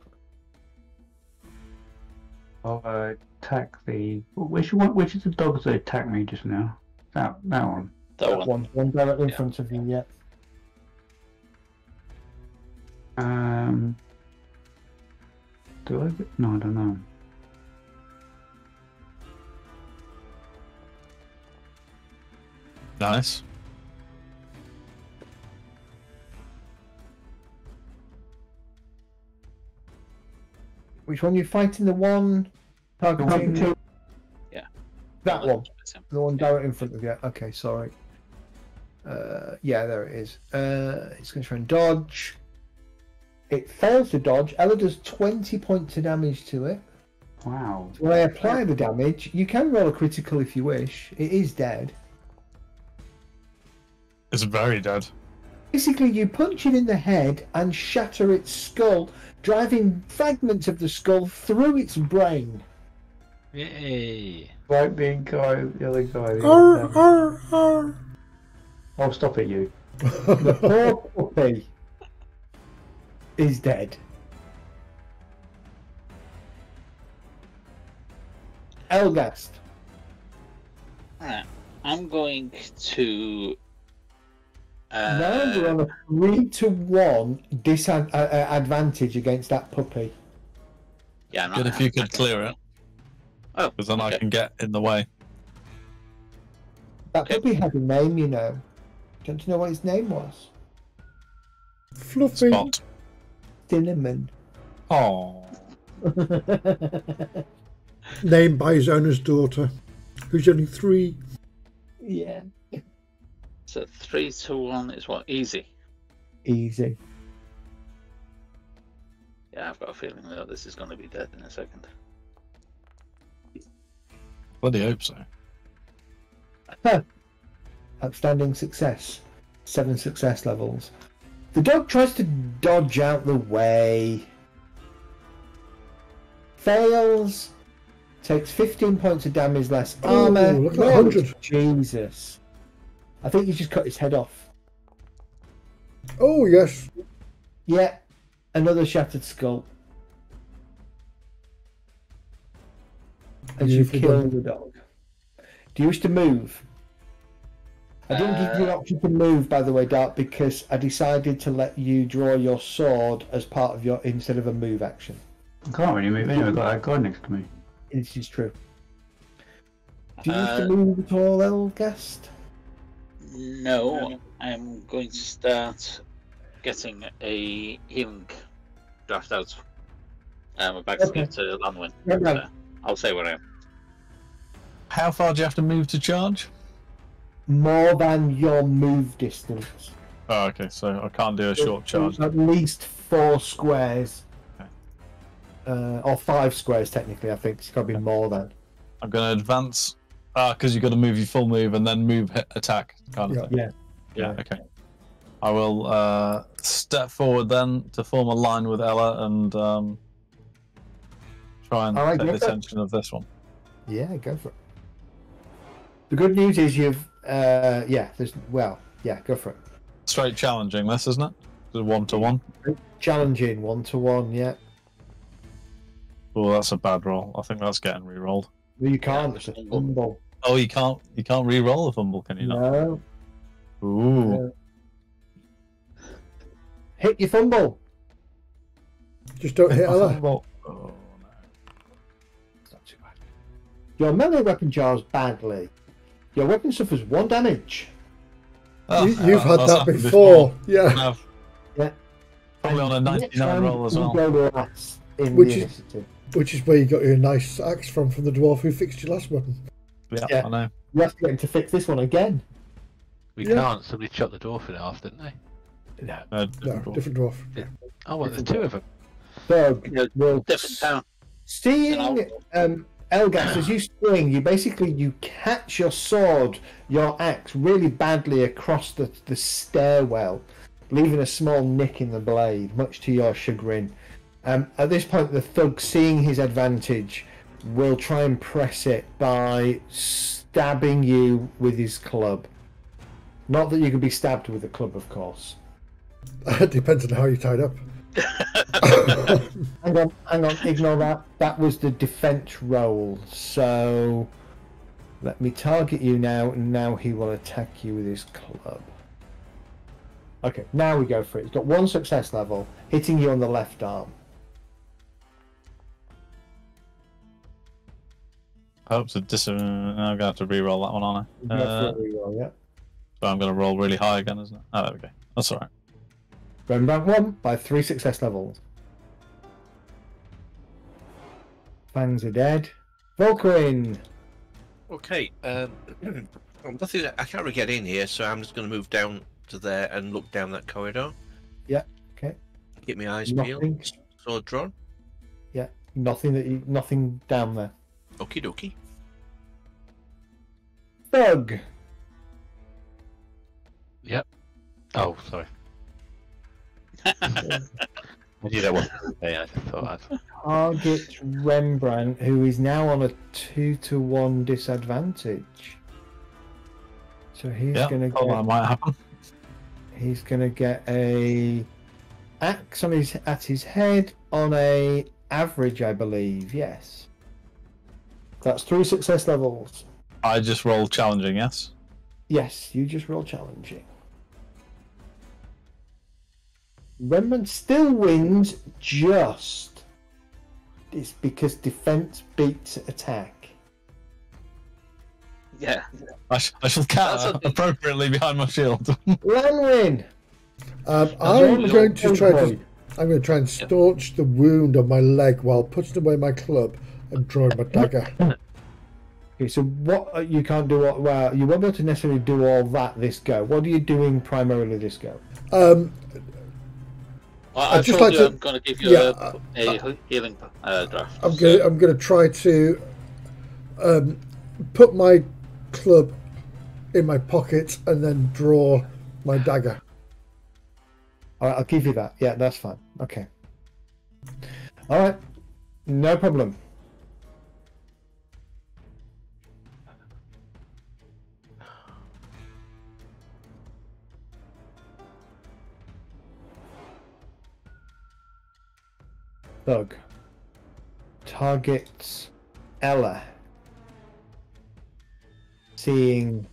I'll attack the. Which is the dogs that attacked me just now? That one. That one. One directly in front of you, yeah. Do I get? No, I don't know. Nice. Which one you fighting? The one targeting? Yeah. That one. It's him. The one directly in front of you. Okay, sorry. Yeah, there it is. It's going to try and dodge. It fails to dodge. Ella does 20 points of damage to it. Wow. When I apply the damage, you can roll a critical if you wish. It is dead. It's very dead. Basically, you punch it in the head and shatter its skull, driving fragments of the skull through its brain. Yay! Like the guy, the other guy. Oh, stop it, you. The poor puppy is dead. Elgast. Alright. I'm going to. Now you're on a 3-to-1 advantage against that puppy. Yeah, I'm not Good if you could clear it, Oh, because then I okay. can get in the way. That puppy had a name, you know. Don't you know what his name was? Fluffy. Spot. Cinnamon. Oh. Named by his owner's daughter, who's only 3. Yeah. So 3-to-1 is what? Easy. Easy. Yeah, I've got a feeling that this is going to be dead in a second. Bloody hope so. Outstanding success. 7 success levels. The dog tries to dodge out the way. Fails. Takes 15 points of damage less Oh, armor. look at 100. Jesus. I think you just cut his head off. Oh, yes. Yeah. Another shattered skull. As you kill the dog. Do you wish to move? I didn't give you an option to move, by the way, Dart, because I decided to let you draw your sword as part of your instead of a move action. I can't really move anyway. I've got that guy next to me. This is true. Do you wish to move at all, Elgast? No, I'm going to start getting a healing draft out. I'm about to get to Lanwin. Right. I'll say where I am. How far do you have to move to charge? More than your move distance. Oh, okay, so I can't do a short charge. At least 4 squares. Okay. Or 5 squares, technically, I think. It's got to be more than. I'm going to advance, because you've got to move your full move and then move attack kind of thing. Yeah. Okay. I will step forward then to form a line with Ella and try and take the attention of this one. Yeah, go for it. The good news is you've, go for it. Straight challenging this, isn't it? It's 1-to-1. Challenging 1-to-1, yeah. Oh, that's a bad roll. I think that's getting re-rolled. No, you can't. It's a fumble. Oh, you can't re-roll a fumble, can you not? No. Ooh. Hit your fumble. Just don't hit Ella. Oh, no. It's not too bad. Your melee weapon jars badly. Your weapon suffers 1 damage. Oh, You've had that's that happened before. Yeah. I've Yeah. probably on a 99 roll as well. You go last. in Which the is- initiative. Which is where you got your nice axe from the dwarf who fixed your last weapon. Yeah, I know. You have to get him to fix this one again. We Yeah. can't. Somebody shot the dwarf in half, didn't they? No. No, Different different dwarf. Oh, well, there's two of them. Thug You know, will different town. seeing Elgas as you swing, you catch your sword, your axe, really badly across the stairwell, leaving a small nick in the blade, much to your chagrin. At this point, the thug, seeing his advantage, will try and press it by stabbing you with his club. Not that you can be stabbed with a club, of course. Depends on how you're tied up. Hang on, ignore that. That was the defense roll. So let me target you now, and now he will attack you with his club. Okay, now we go for it. He's got 1 success level, hitting you on the left arm. I hope to I'm going to have to re-roll that one, aren't You go for a reroll, yeah. So I'm going to roll really high again, isn't it? Oh, there we go. That's all right. Rembrandt won by 3 success levels. Fangs are dead. Volquin! Okay. Nothing. I can't really get in here, so I'm just going to move down to there and look down that corridor. Yeah. Okay. Get my eyes Nothing. peeled. Sword drawn. Yeah. Nothing down there. Okie dokie. Thug! Oh, sorry. I knew that wasn't okay, I just thought I'd... Target Rembrandt, who is now on a 2-to-1 disadvantage. So he's Yeah, gonna oh, that might happen. he's gonna get a axe on at his head on a average, I believe. Yes, that's 3 success levels. I just rolled challenging, yes? Yes, you just roll challenging. Rembrandt still wins just. It's because defense beats attack. Yeah. I shall counter appropriately behind my shield. Lanwin! I'm John, going to try boy. to. I'm going to try and staunch the wound on my leg while putting away my club and drawing my dagger. Okay, so what you can't do? Well, you won't be able to necessarily do all that this go. What are you doing primarily this go? Well, I'd I just told like you to- I'm going to give you yeah, a healing draft. I'm going to try to put my club in my pocket and then draw my dagger. All right, I'll give you that. Yeah, that's fine. Okay. All right, no problem. Thug targets Ella, seeing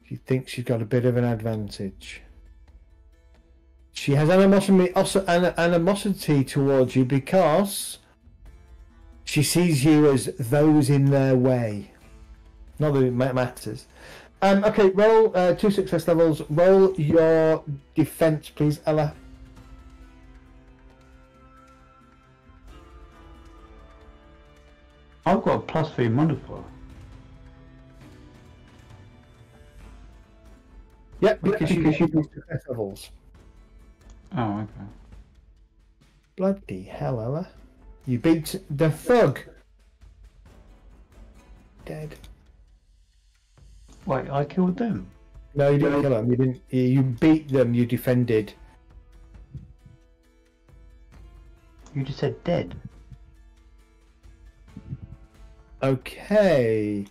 she thinks she's got a bit of an advantage. She has animosity towards you because she sees you as those in their way. Not that it matters. Okay, roll 2 success levels. Roll your defense, please, Ella. I've got a +3 modifier. Yep, because you do success levels. Oh, okay. Bloody hell, Ella. You beat the thug. Dead. Wait, I killed them. No, you didn't kill them. You didn't. You beat them. You defended. You just said dead. Okay.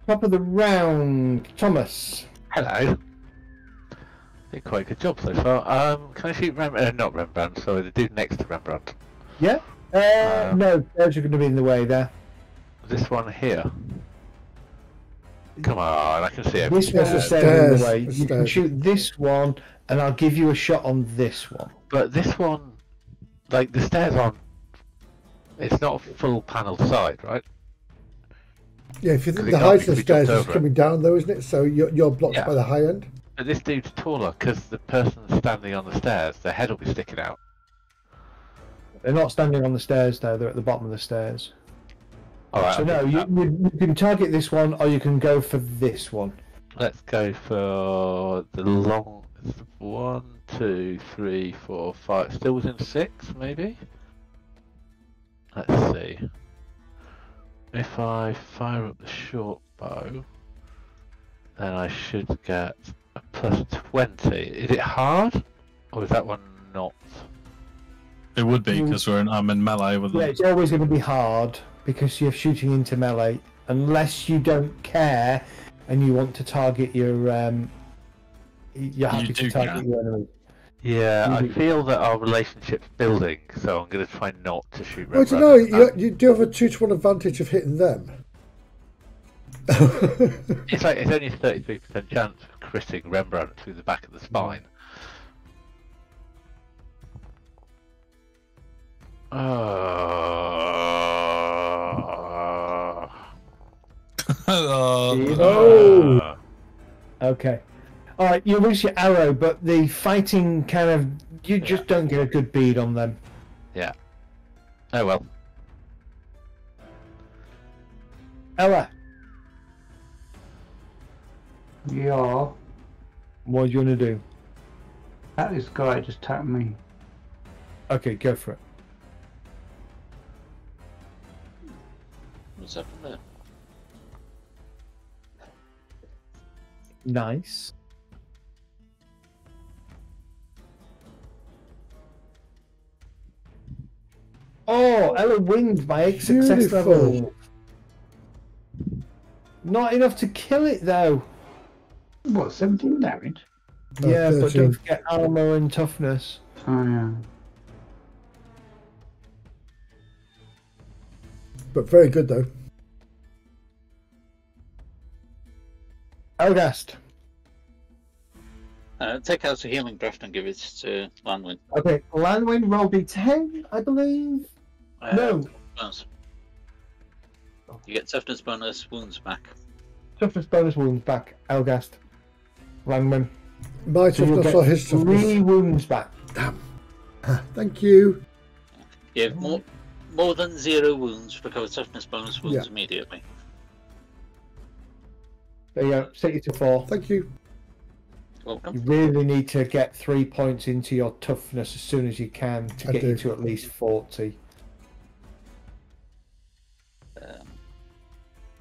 Top of the round, Thomas. Hello. Did quite a good job so far. Can I shoot Rembrandt? Not Rembrandt, sorry, the dude next to Rembrandt. Yeah. No, those are going to be in the way there. This one here. Come on, I can see This everything. one's the stairs in the way. The You can stairs. shoot this one, and I'll give you a shot on this one. But this one, like the stairs aren't. It's not a full panelled side, right? Yeah, if you think 'Cause it the can't height of the because we jumped stairs is over it. coming down, though, isn't it? So you're blocked Yeah. by the high end. But this dude's taller because the person standing on the stairs, their head will be sticking out. They're not standing on the stairs though; they're at the bottom of the stairs. All right. So I'll no, pick that. you can target this one, or you can go for this one. Let's go for the long. 1, 2, 3, 4, 5. Still within 6, maybe. Let's see. If I fire up the short bow, then I should get a plus 20. Is it hard, or is that one not? It would be because I'm in melee with them. Yeah, it's always going to be hard because you're shooting into melee, unless you don't care and you want to target your. You're happy to target your enemy. Yeah, I feel that our relationship's building, so I'm going to try not to shoot. I don't know. You do have a 2-to-1 advantage of hitting them. It's only a 33% chance of critting Rembrandt through the back of the spine. Oh. Okay. All right, you lose your arrow, but the fighting kind of you just don't get a good bead on them. Yeah. Oh well. Ella, Yeah. what do you want to do? This guy just tapped me. Okay, go for it. What's happened there? Nice. Oh, Ella wins by 8 success Beautiful. levels. Not enough to kill it though. What, 17 damage? Yeah, but 13. don't forget armor and toughness. Oh, yeah. But very good, though. Elgast. Take out a healing draft and give it to Lanwin. Okay, Lanwin, roll d10, I believe. No. Bonus. You get toughness bonus, wounds back. Toughness bonus wounds back. Elgast. Lanwin. My So you'll toughness get or his toughness? 3 wounds back. Damn. Thank you. You have more than 0 wounds, recover toughness bonus wounds Yeah. immediately. There you go. Set you to 4. Thank you. Welcome. You really need to get 3 points into your toughness as soon as you can to I get do. you to at least 40.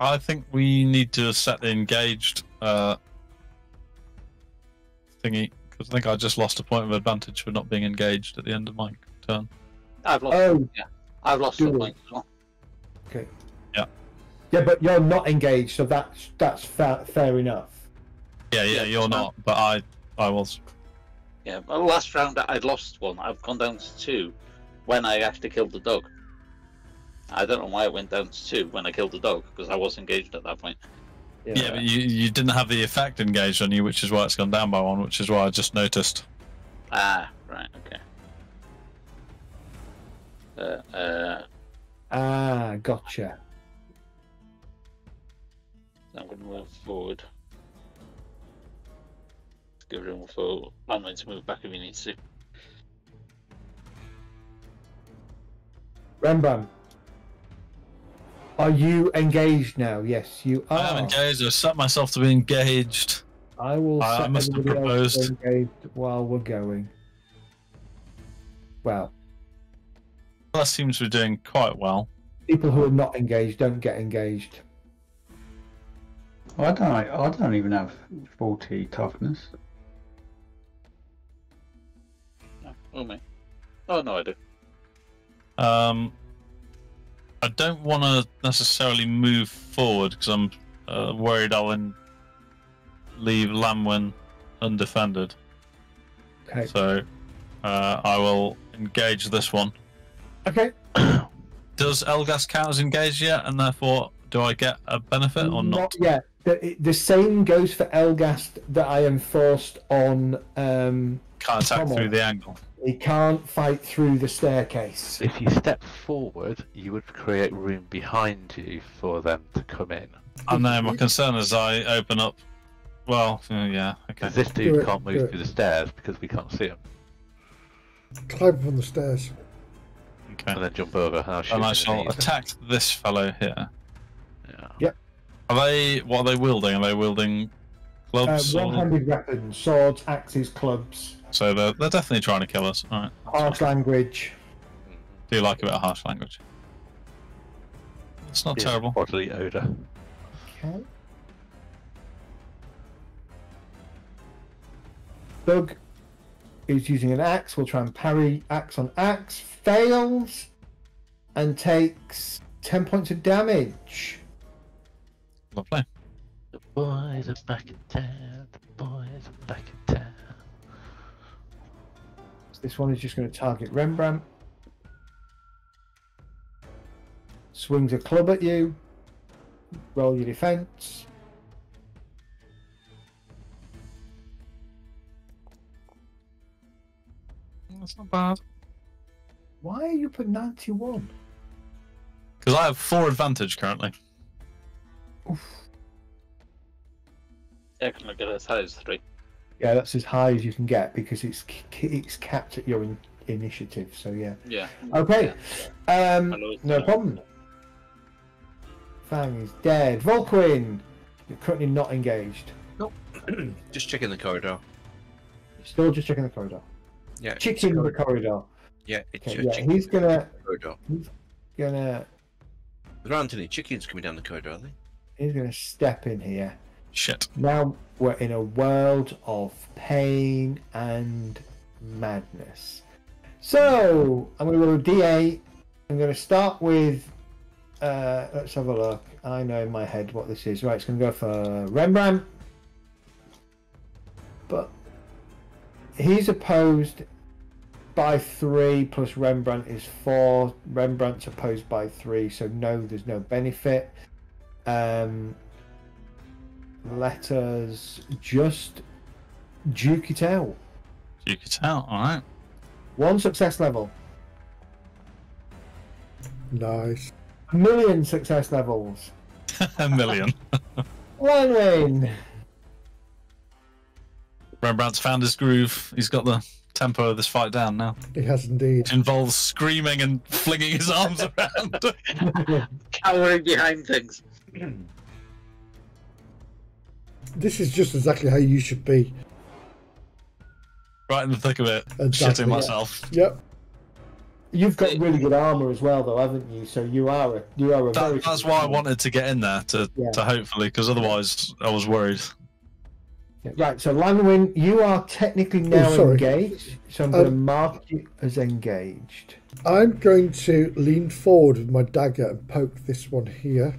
I think we need to set the engaged thingy, because I think I just lost a point of advantage for not being engaged at the end of my turn. I've lost. Oh. Yeah, I've lost Do some it. points as well. Okay. Yeah. Yeah, but you're not engaged, so that's fair enough. Yeah, you're not, but I was. Yeah, well, last round I'd lost 1. I've gone down to 2 when I actually killed the dog. I don't know why it went down to 2 when I killed the dog, because I was engaged at that point. Yeah, but you didn't have the effect engaged on you, which is why it's gone down by 1, which is why I just noticed. Ah, right, okay. Gotcha. I'm going to move forward. Give room for Lanwin to move back if he needs to. Rembrandt. Are you engaged now? Yes, you are. I am engaged. I set myself to be engaged. I will I set must have everybody else proposed. engaged while we're going. Well, That seems to be doing quite well. people who are not engaged don't get engaged. I don't even have 40 toughness. Oh, me. Oh, no, I do. I don't want to necessarily move forward because I'm worried I'll leave Lamwin undefended. Okay. So I will engage this one. Okay. Does Elgas count as engaged yet? And therefore, do I get a benefit or not? yet. The same goes for Elgast that I enforced on. Can't attack Come on. through the angle. He can't fight through the staircase. If you step forward, you would create room behind you for them to come in. I know, my concern is I open up. Well, yeah, okay. Because this dude can't move through the stairs because we can't see him. Climb up on the stairs. Okay. And then jump over. And I shall attack this fellow here. Yeah. Yep. What are they wielding? Are they wielding clubs? One-handed weapons, swords, axes, clubs. So they're definitely trying to kill us. All right. Harsh language. Do you like a bit of harsh language? It's not terrible. Bodily odor. Okay. Doug is using an axe. We'll try and parry axe on axe. Fails and takes 10 points of damage. Lovely. The boys are back in town. The boys are back in town. This one is just going to target Rembrandt. Swings a club at you. Roll your defense. That's not bad. Why are you put 91? Because I have 4 advantage currently. Oof. Yeah, can I get as high as 3? Yeah, that's as high as you can get because it's capped at your initiative. So yeah. Yeah. Okay. Yeah. No problem. Fang is dead. Volquin, you're currently not engaged. Nope. Just checking the corridor. Still just checking the corridor. Yeah. Checking the corridor. Yeah, it's Okay, yeah, checking he's gonna. the corridor. He's gonna. There aren't any chickens coming down the corridor, are they? He's gonna step in here. Shit. Now we're in a world of pain and madness. So I'm going to roll a d8. I'm going to start with. Let's have a look. I know in my head what this is. Right, it's going to go for Rembrandt, but he's opposed by 3 plus Rembrandt is 4. Rembrandt's opposed by 3, so no, there's no benefit. Let us just duke it out. Duke it out, alright. 1 success level. Nice. 1,000,000 success levels. A million. Lanwin! Rembrandt's found his groove. He's got the tempo of this fight down now. He has indeed. It involves screaming and flinging his arms around. Cowering behind things. This is just exactly how you should be. Right in the thick of it. Exactly, Shitting myself. Yep. You've got really good armor as well, though, haven't you? So you are a very. That's why I wanted to get in there to hopefully, because otherwise I was worried. Right, so Lanwin, you are technically now engaged, so I'm going to mark you as engaged. I'm going to lean forward with my dagger and poke this one here.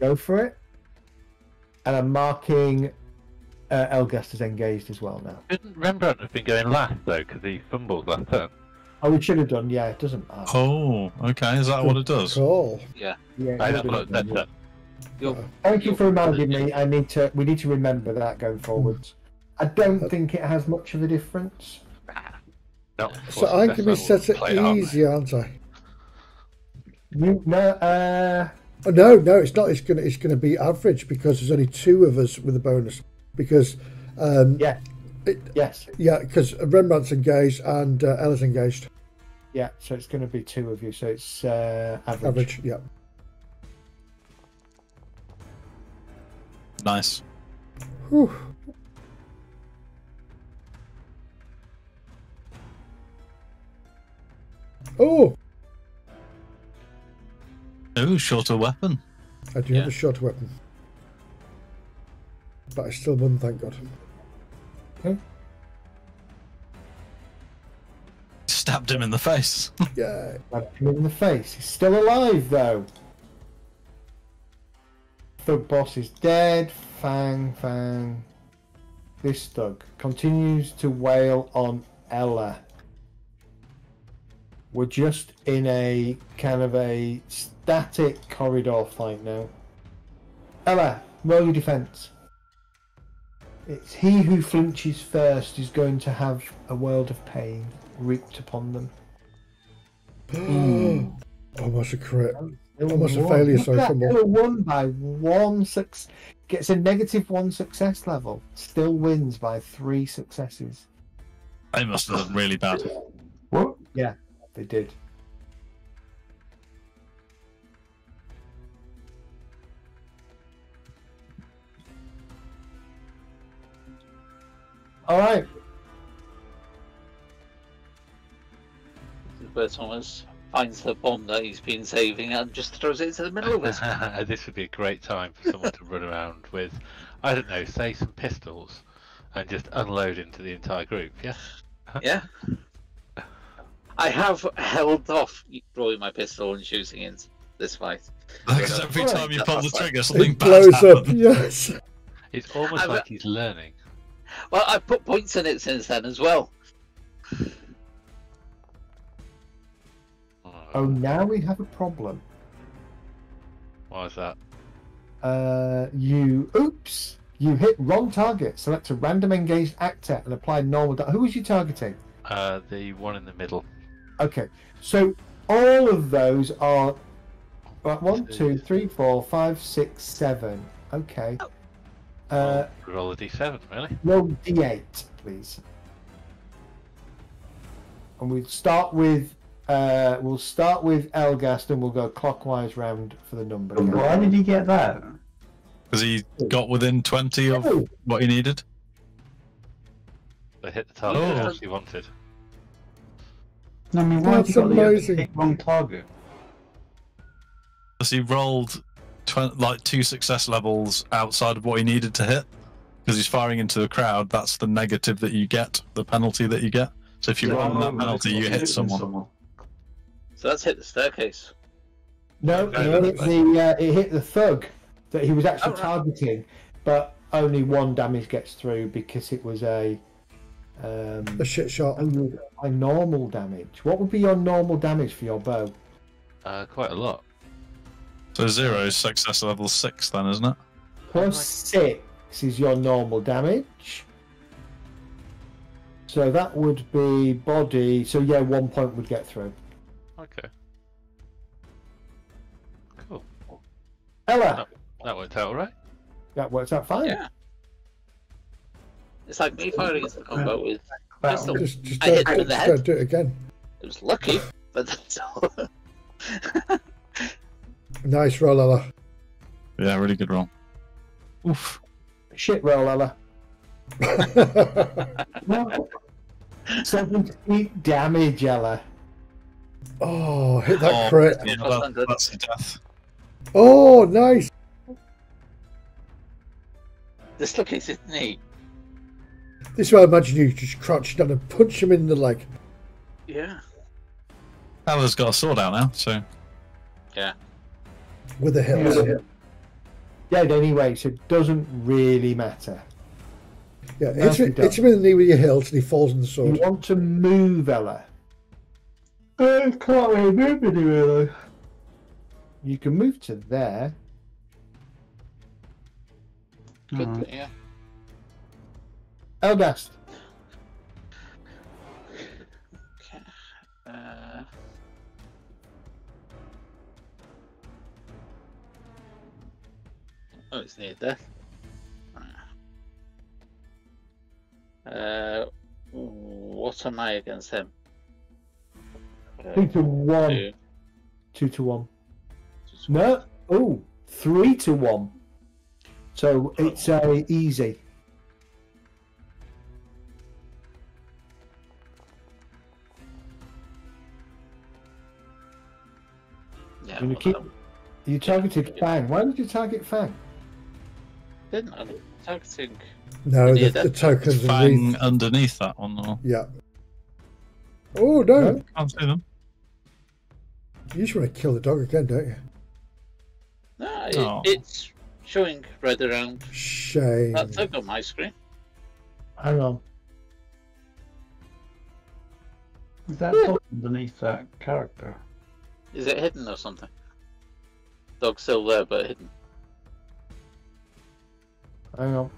Go for it. And I'm marking Elgast as engaged as well now. Shouldn't Rembrandt have been going last, though, because he fumbled last turn? Oh, we should have done, yeah, it doesn't matter. Oh, okay, is that what it does? Cool. Yeah. Thank you for reminding me. We need to remember that going forwards. I don't think it has much of a difference. No, So I'm going to be set it easy, aren't I? Oh, no, it's not. It's going to be average because there's only 2 of us with a bonus. Because yes. Yeah, because Rembrandt's engaged and Ella's engaged. Yeah, so it's going to be 2 of you. So it's average. Average, yeah. Nice. Whew. Oh! Ooh, shorter weapon. I do have a shorter weapon. But I still won, thank God. Okay. Stabbed him in the face. Yeah. Stabbed him in the face. He's still alive, though. Thug boss is dead. Fang. This thug continues to wail on Ella. We're just in a kind of a static corridor fight now. Ella, roll your defense. It's he who flinches first is going to have a world of pain wreaked upon them. Almost a crit. Still Almost a won. failure, Look so at that, fumble. still won by gets a -1 success level. Still wins by 3 successes. They must have done really bad. What? Yeah, they did. All right. This is where Thomas finds the bomb that he's been saving and just throws it into the middle of it. This would be a great time for someone to run around with, I don't know, say some pistols and just unload into the entire group, yeah? Yeah. I have held off drawing my pistol and shooting in this fight. Because every Alright, time you that's pull the fine. trigger, something It bad blows up. happens. Yes. It's almost I'm- like he's learning. Well, I've put points in it since then as well. Oh, now we have a problem. Why is that? You hit wrong target. Select a random engaged actor and apply normal. Who was you targeting? The one in the middle. Okay, so all of those are 1, 2, 3, 4, 5, 6, 7. Okay. Roll a d7, really? Roll d8, please. And we'll start with Elgast, and we'll go clockwise round for the number. Why did you get that? Because he got within 20 of what he needed. They hit the target Oh. they actually wanted. I mean, why did That's you got the amazing. wrong target? Because he rolled 2 success levels outside of what he needed to hit. Because he's firing into the crowd, that's the negative that you get, the penalty that you get. So if you roll on that penalty, you hit someone. So that's hit the staircase. No, it hit the thug that he was actually targeting, but only 1 damage gets through because it was a shit shot. A normal damage. What would be your normal damage for your bow? Quite a lot. So 0 is success level 6 then, isn't it? Plus 6 is your normal damage. So that would be body. So yeah, 1 point would get through. Okay. Cool. Ella, That worked out alright. that works out fine. Yeah. It's like me firing into the combat with pistol. Just I hit him in the head. don't do it again. It was lucky, but that's all. Nice roll, Ella. Yeah, really good roll. Oof. Shit roll, Ella. 70 damage, Ella. Oh, hit that crit. Yeah, that's a death. Oh, nice. Dislocated knee. This is where I imagine you just crouch down and punch him in the leg. Yeah. Ella's got a sword out now, so Yeah. With a hilt. Dead anyway, so it doesn't really matter. Yeah, Nicely hit him in the knee with your hilt and he falls on the You sword. want to move, Ella. I can't really move anywhere though. You can move to there. Good, yeah. Elgast. Okay. Oh, it's near death. What am I against him? 2 to 1. 2. 2 to 1. No. Oh, 3 to 1. So it's easy. Yeah, You keep. You targeted Fang. Why did you target Fang? didn't I? Targeting. No, Yeah, the that's tokens fang underneath. underneath that one. Or... Yeah. Oh, no. No? Can't see them. You just want to kill the dog again, don't you? No, Oh. it's showing red around. Shame. That's on my screen. Hang on. Is that dog underneath that character? Is it hidden or something? Dog's still there, but hidden. Hang on.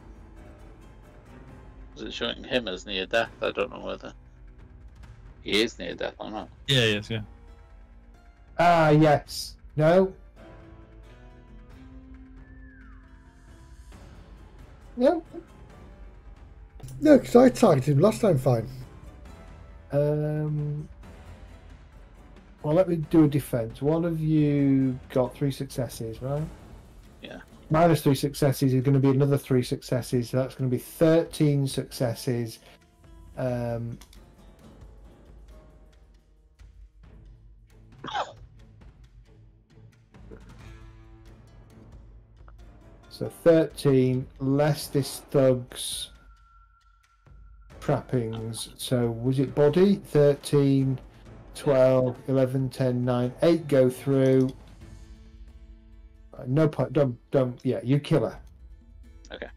Was it showing him as near death? I don't know whether he is near death or not. Yeah, he is, yeah. Ah, yes. No. No. No, because I targeted him last time fine. Well, let me do a defense. One of you got 3 successes, right? Yeah. Minus 3 successes is going to be another 3 successes, so that's going to be 13 successes. So 13 less this thug's trappings. So was it body? 13, 12, 11, 10, 9, 8 go through. No point. Don't. Yeah, you kill her. Okay.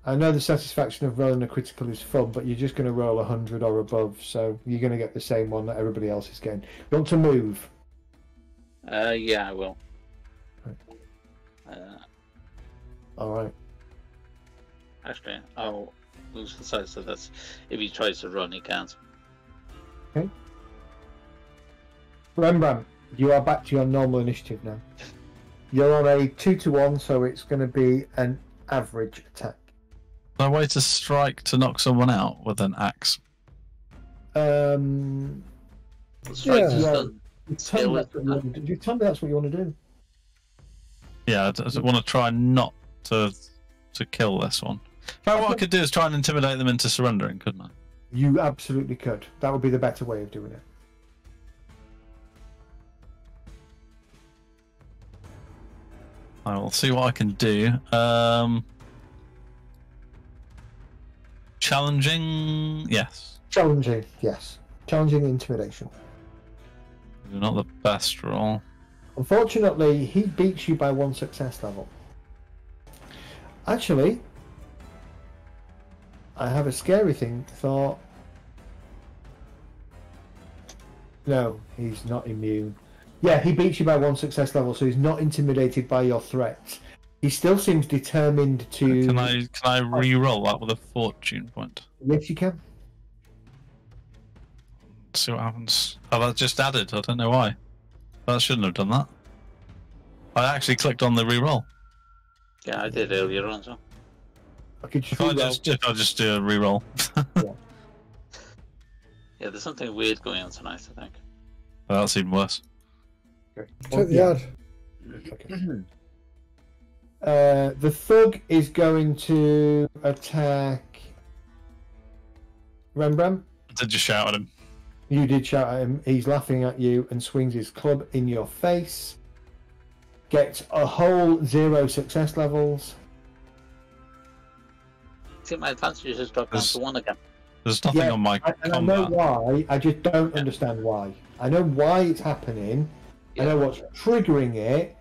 I know the satisfaction of rolling a critical is fun, but you're just going to roll 100 or above, so you're going to get the same one that everybody else is getting. You want to move? Yeah, I will. All right. Actually, I'll lose the size, so that's if he tries to run, he can't. Okay. Rembrandt, you are back to your normal initiative now. You're on a 2-to-1, so it's going to be an average attack. No way to strike to knock someone out with an axe. Strike Yeah. to stun. You tell me that's what you want to do. Yeah, I want to try not to kill this one. But what I could do is try and intimidate them into surrendering, couldn't I? You absolutely could. That would be the better way of doing it. I will see what I can do. Challenging, yes. Challenging, yes. Challenging intimidation. Not the best roll. Unfortunately, he beats you by 1 success level. Actually, I have a scary thought. No, he's not immune. Yeah, he beats you by 1 success level, so he's not intimidated by your threats. He still seems determined to... Can I re-roll that with a fortune point? Yes, you can. See what happens. Oh, that just added. I don't know why. I shouldn't have done that. I actually clicked on the re-roll. Yeah, I did earlier on, so. Okay, If I just do a re-roll. Yeah, there's something weird going on tonight, I think. Well, that's even worse. Okay. Take the ad. Okay. The thug is going to attack Rembrandt. Did you shout at him? You did shout at him. He's laughing at you and swings his club in your face. Gets a whole 0 success levels. See, my advantage has dropped down to 1 again. There's nothing on my and combat. I know why. I just don't understand why. I know why it's happening. I know what's triggering it.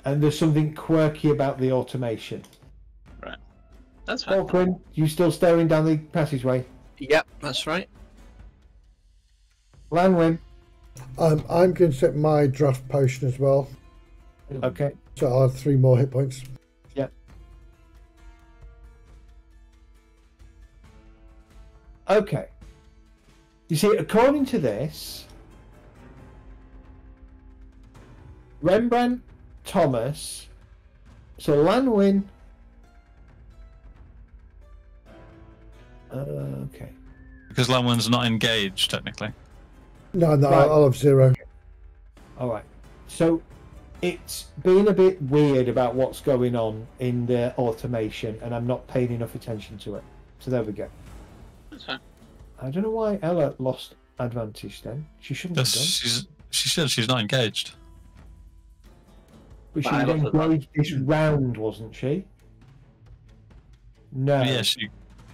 And there's something quirky about the automation. Right. That's fine. Falkland, you still staring down the passageway? Yep, that's right. Lanwin. I'm going to set my draft potion as well. Okay. So I'll have 3 more hit points. Yep. Okay. You see, according to this, Rembrandt, Thomas, so Lanwin. Okay. Because Lanwin's not engaged, technically. No, Right. I'll have 0. All right. So it's been a bit weird about what's going on in the automation, and I'm not paying enough attention to it. So there we go. That's fine. I don't know why Ella lost advantage then. She shouldn't have done. She's not engaged. But she But I was lost engaged this round, wasn't she? No. Yeah, she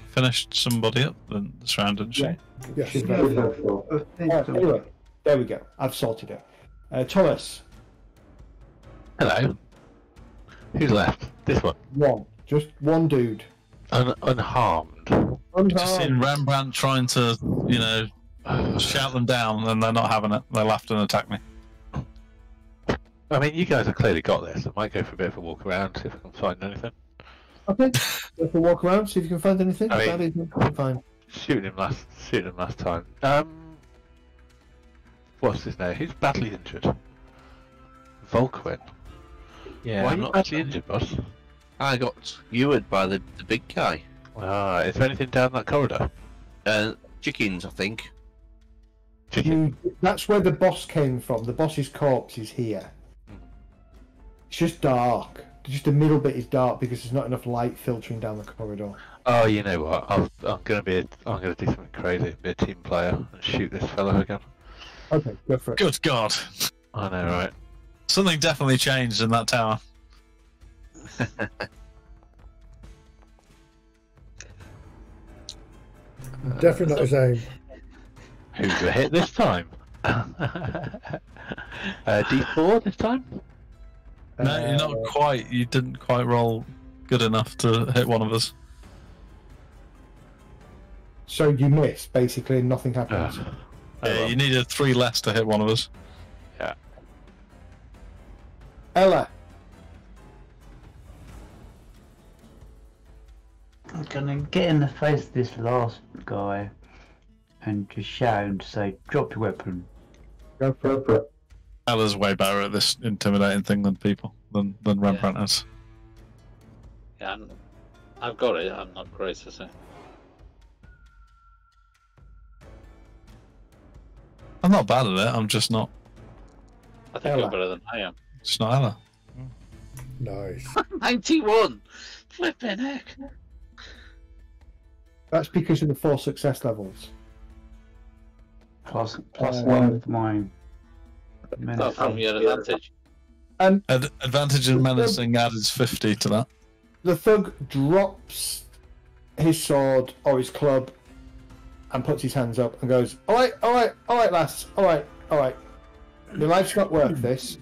finished somebody up this round, didn't she? Yeah. Yes. She's very helpful. Anyway, there we go. I've sorted it. Thomas. Hello. Who's left? This one. One. Just one dude. Unharmed. Just seen Rembrandt trying to, shout them down, and they're not having it. They laughed and attacked me. I mean, you guys have clearly got this. I might go for a bit of a walk around, see if I can find anything. Okay. Go for a walk around, see if you can find anything. I mean- That is fine. Shooting him last time. What's his name? Who's badly injured? Volkwin. Yeah, Why are I'm you not- badly injured, boss? I got ewered by the big guy. Is there anything down that corridor? Chickens, I think. That's where the boss came from. The boss's corpse is here. It's just dark. Just the middle bit is dark because there's not enough light filtering down the corridor. Oh, you know what? I'm gonna do something crazy. Be a team player and shoot this fellow again. Okay, go for it. Good God. I know, right? Something definitely changed in that tower. Definitely not his aim. Who's the hit this time? D4 this time? No, you're not quite. You didn't quite roll good enough to hit one of us. So you miss, basically, and nothing happens. Yeah, you needed 3 less to hit one of us. Yeah. Ella. I'm gonna get in the face of this last guy and just shout and say, "Drop your weapon." Go for it. Ella's way better at this intimidating thing than Rembrandt is. Yeah, I've got it. I'm not great at it. I'm not bad at it. I'm just not. I think Ella. you're better than I am. Just not Ella. Nice. 91! Flipping heck. That's because of the 4 success levels. Plus one with my Apart from your advantage. Advantage in menacing adds 50 to that. The thug drops his sword or his club and puts his hands up and goes, all right, lass, all right. Your life's not worth this.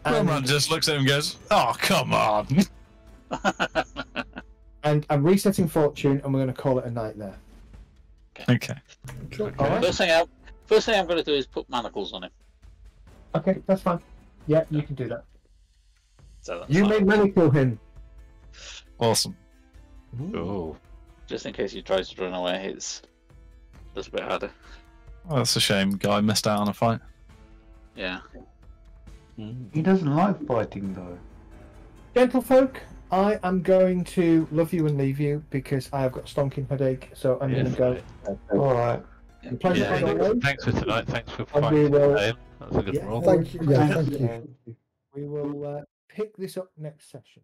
Rembrandt just looks at him and goes, "Oh, come on." And I'm resetting fortune, and we're going to call it a night there. Okay. All right? First thing I'm going to do is put manacles on him. Okay, that's fine. Yeah, you can do that. So that's You fine. may manacle him. Awesome. Oh. Just in case he tries to run away, it's a bit harder. Well, that's a shame. Guy missed out on a fight. Yeah. He doesn't like fighting though. Gentlefolk, I am going to love you and leave you because I have got a stonking headache, so I'm going to go. All right. Pleasure Yeah, as always. thanks for tonight. Thanks for And we fighting will- today. That was a good Yeah, roll. Thank you. Yeah, thank you. We will pick this up next session.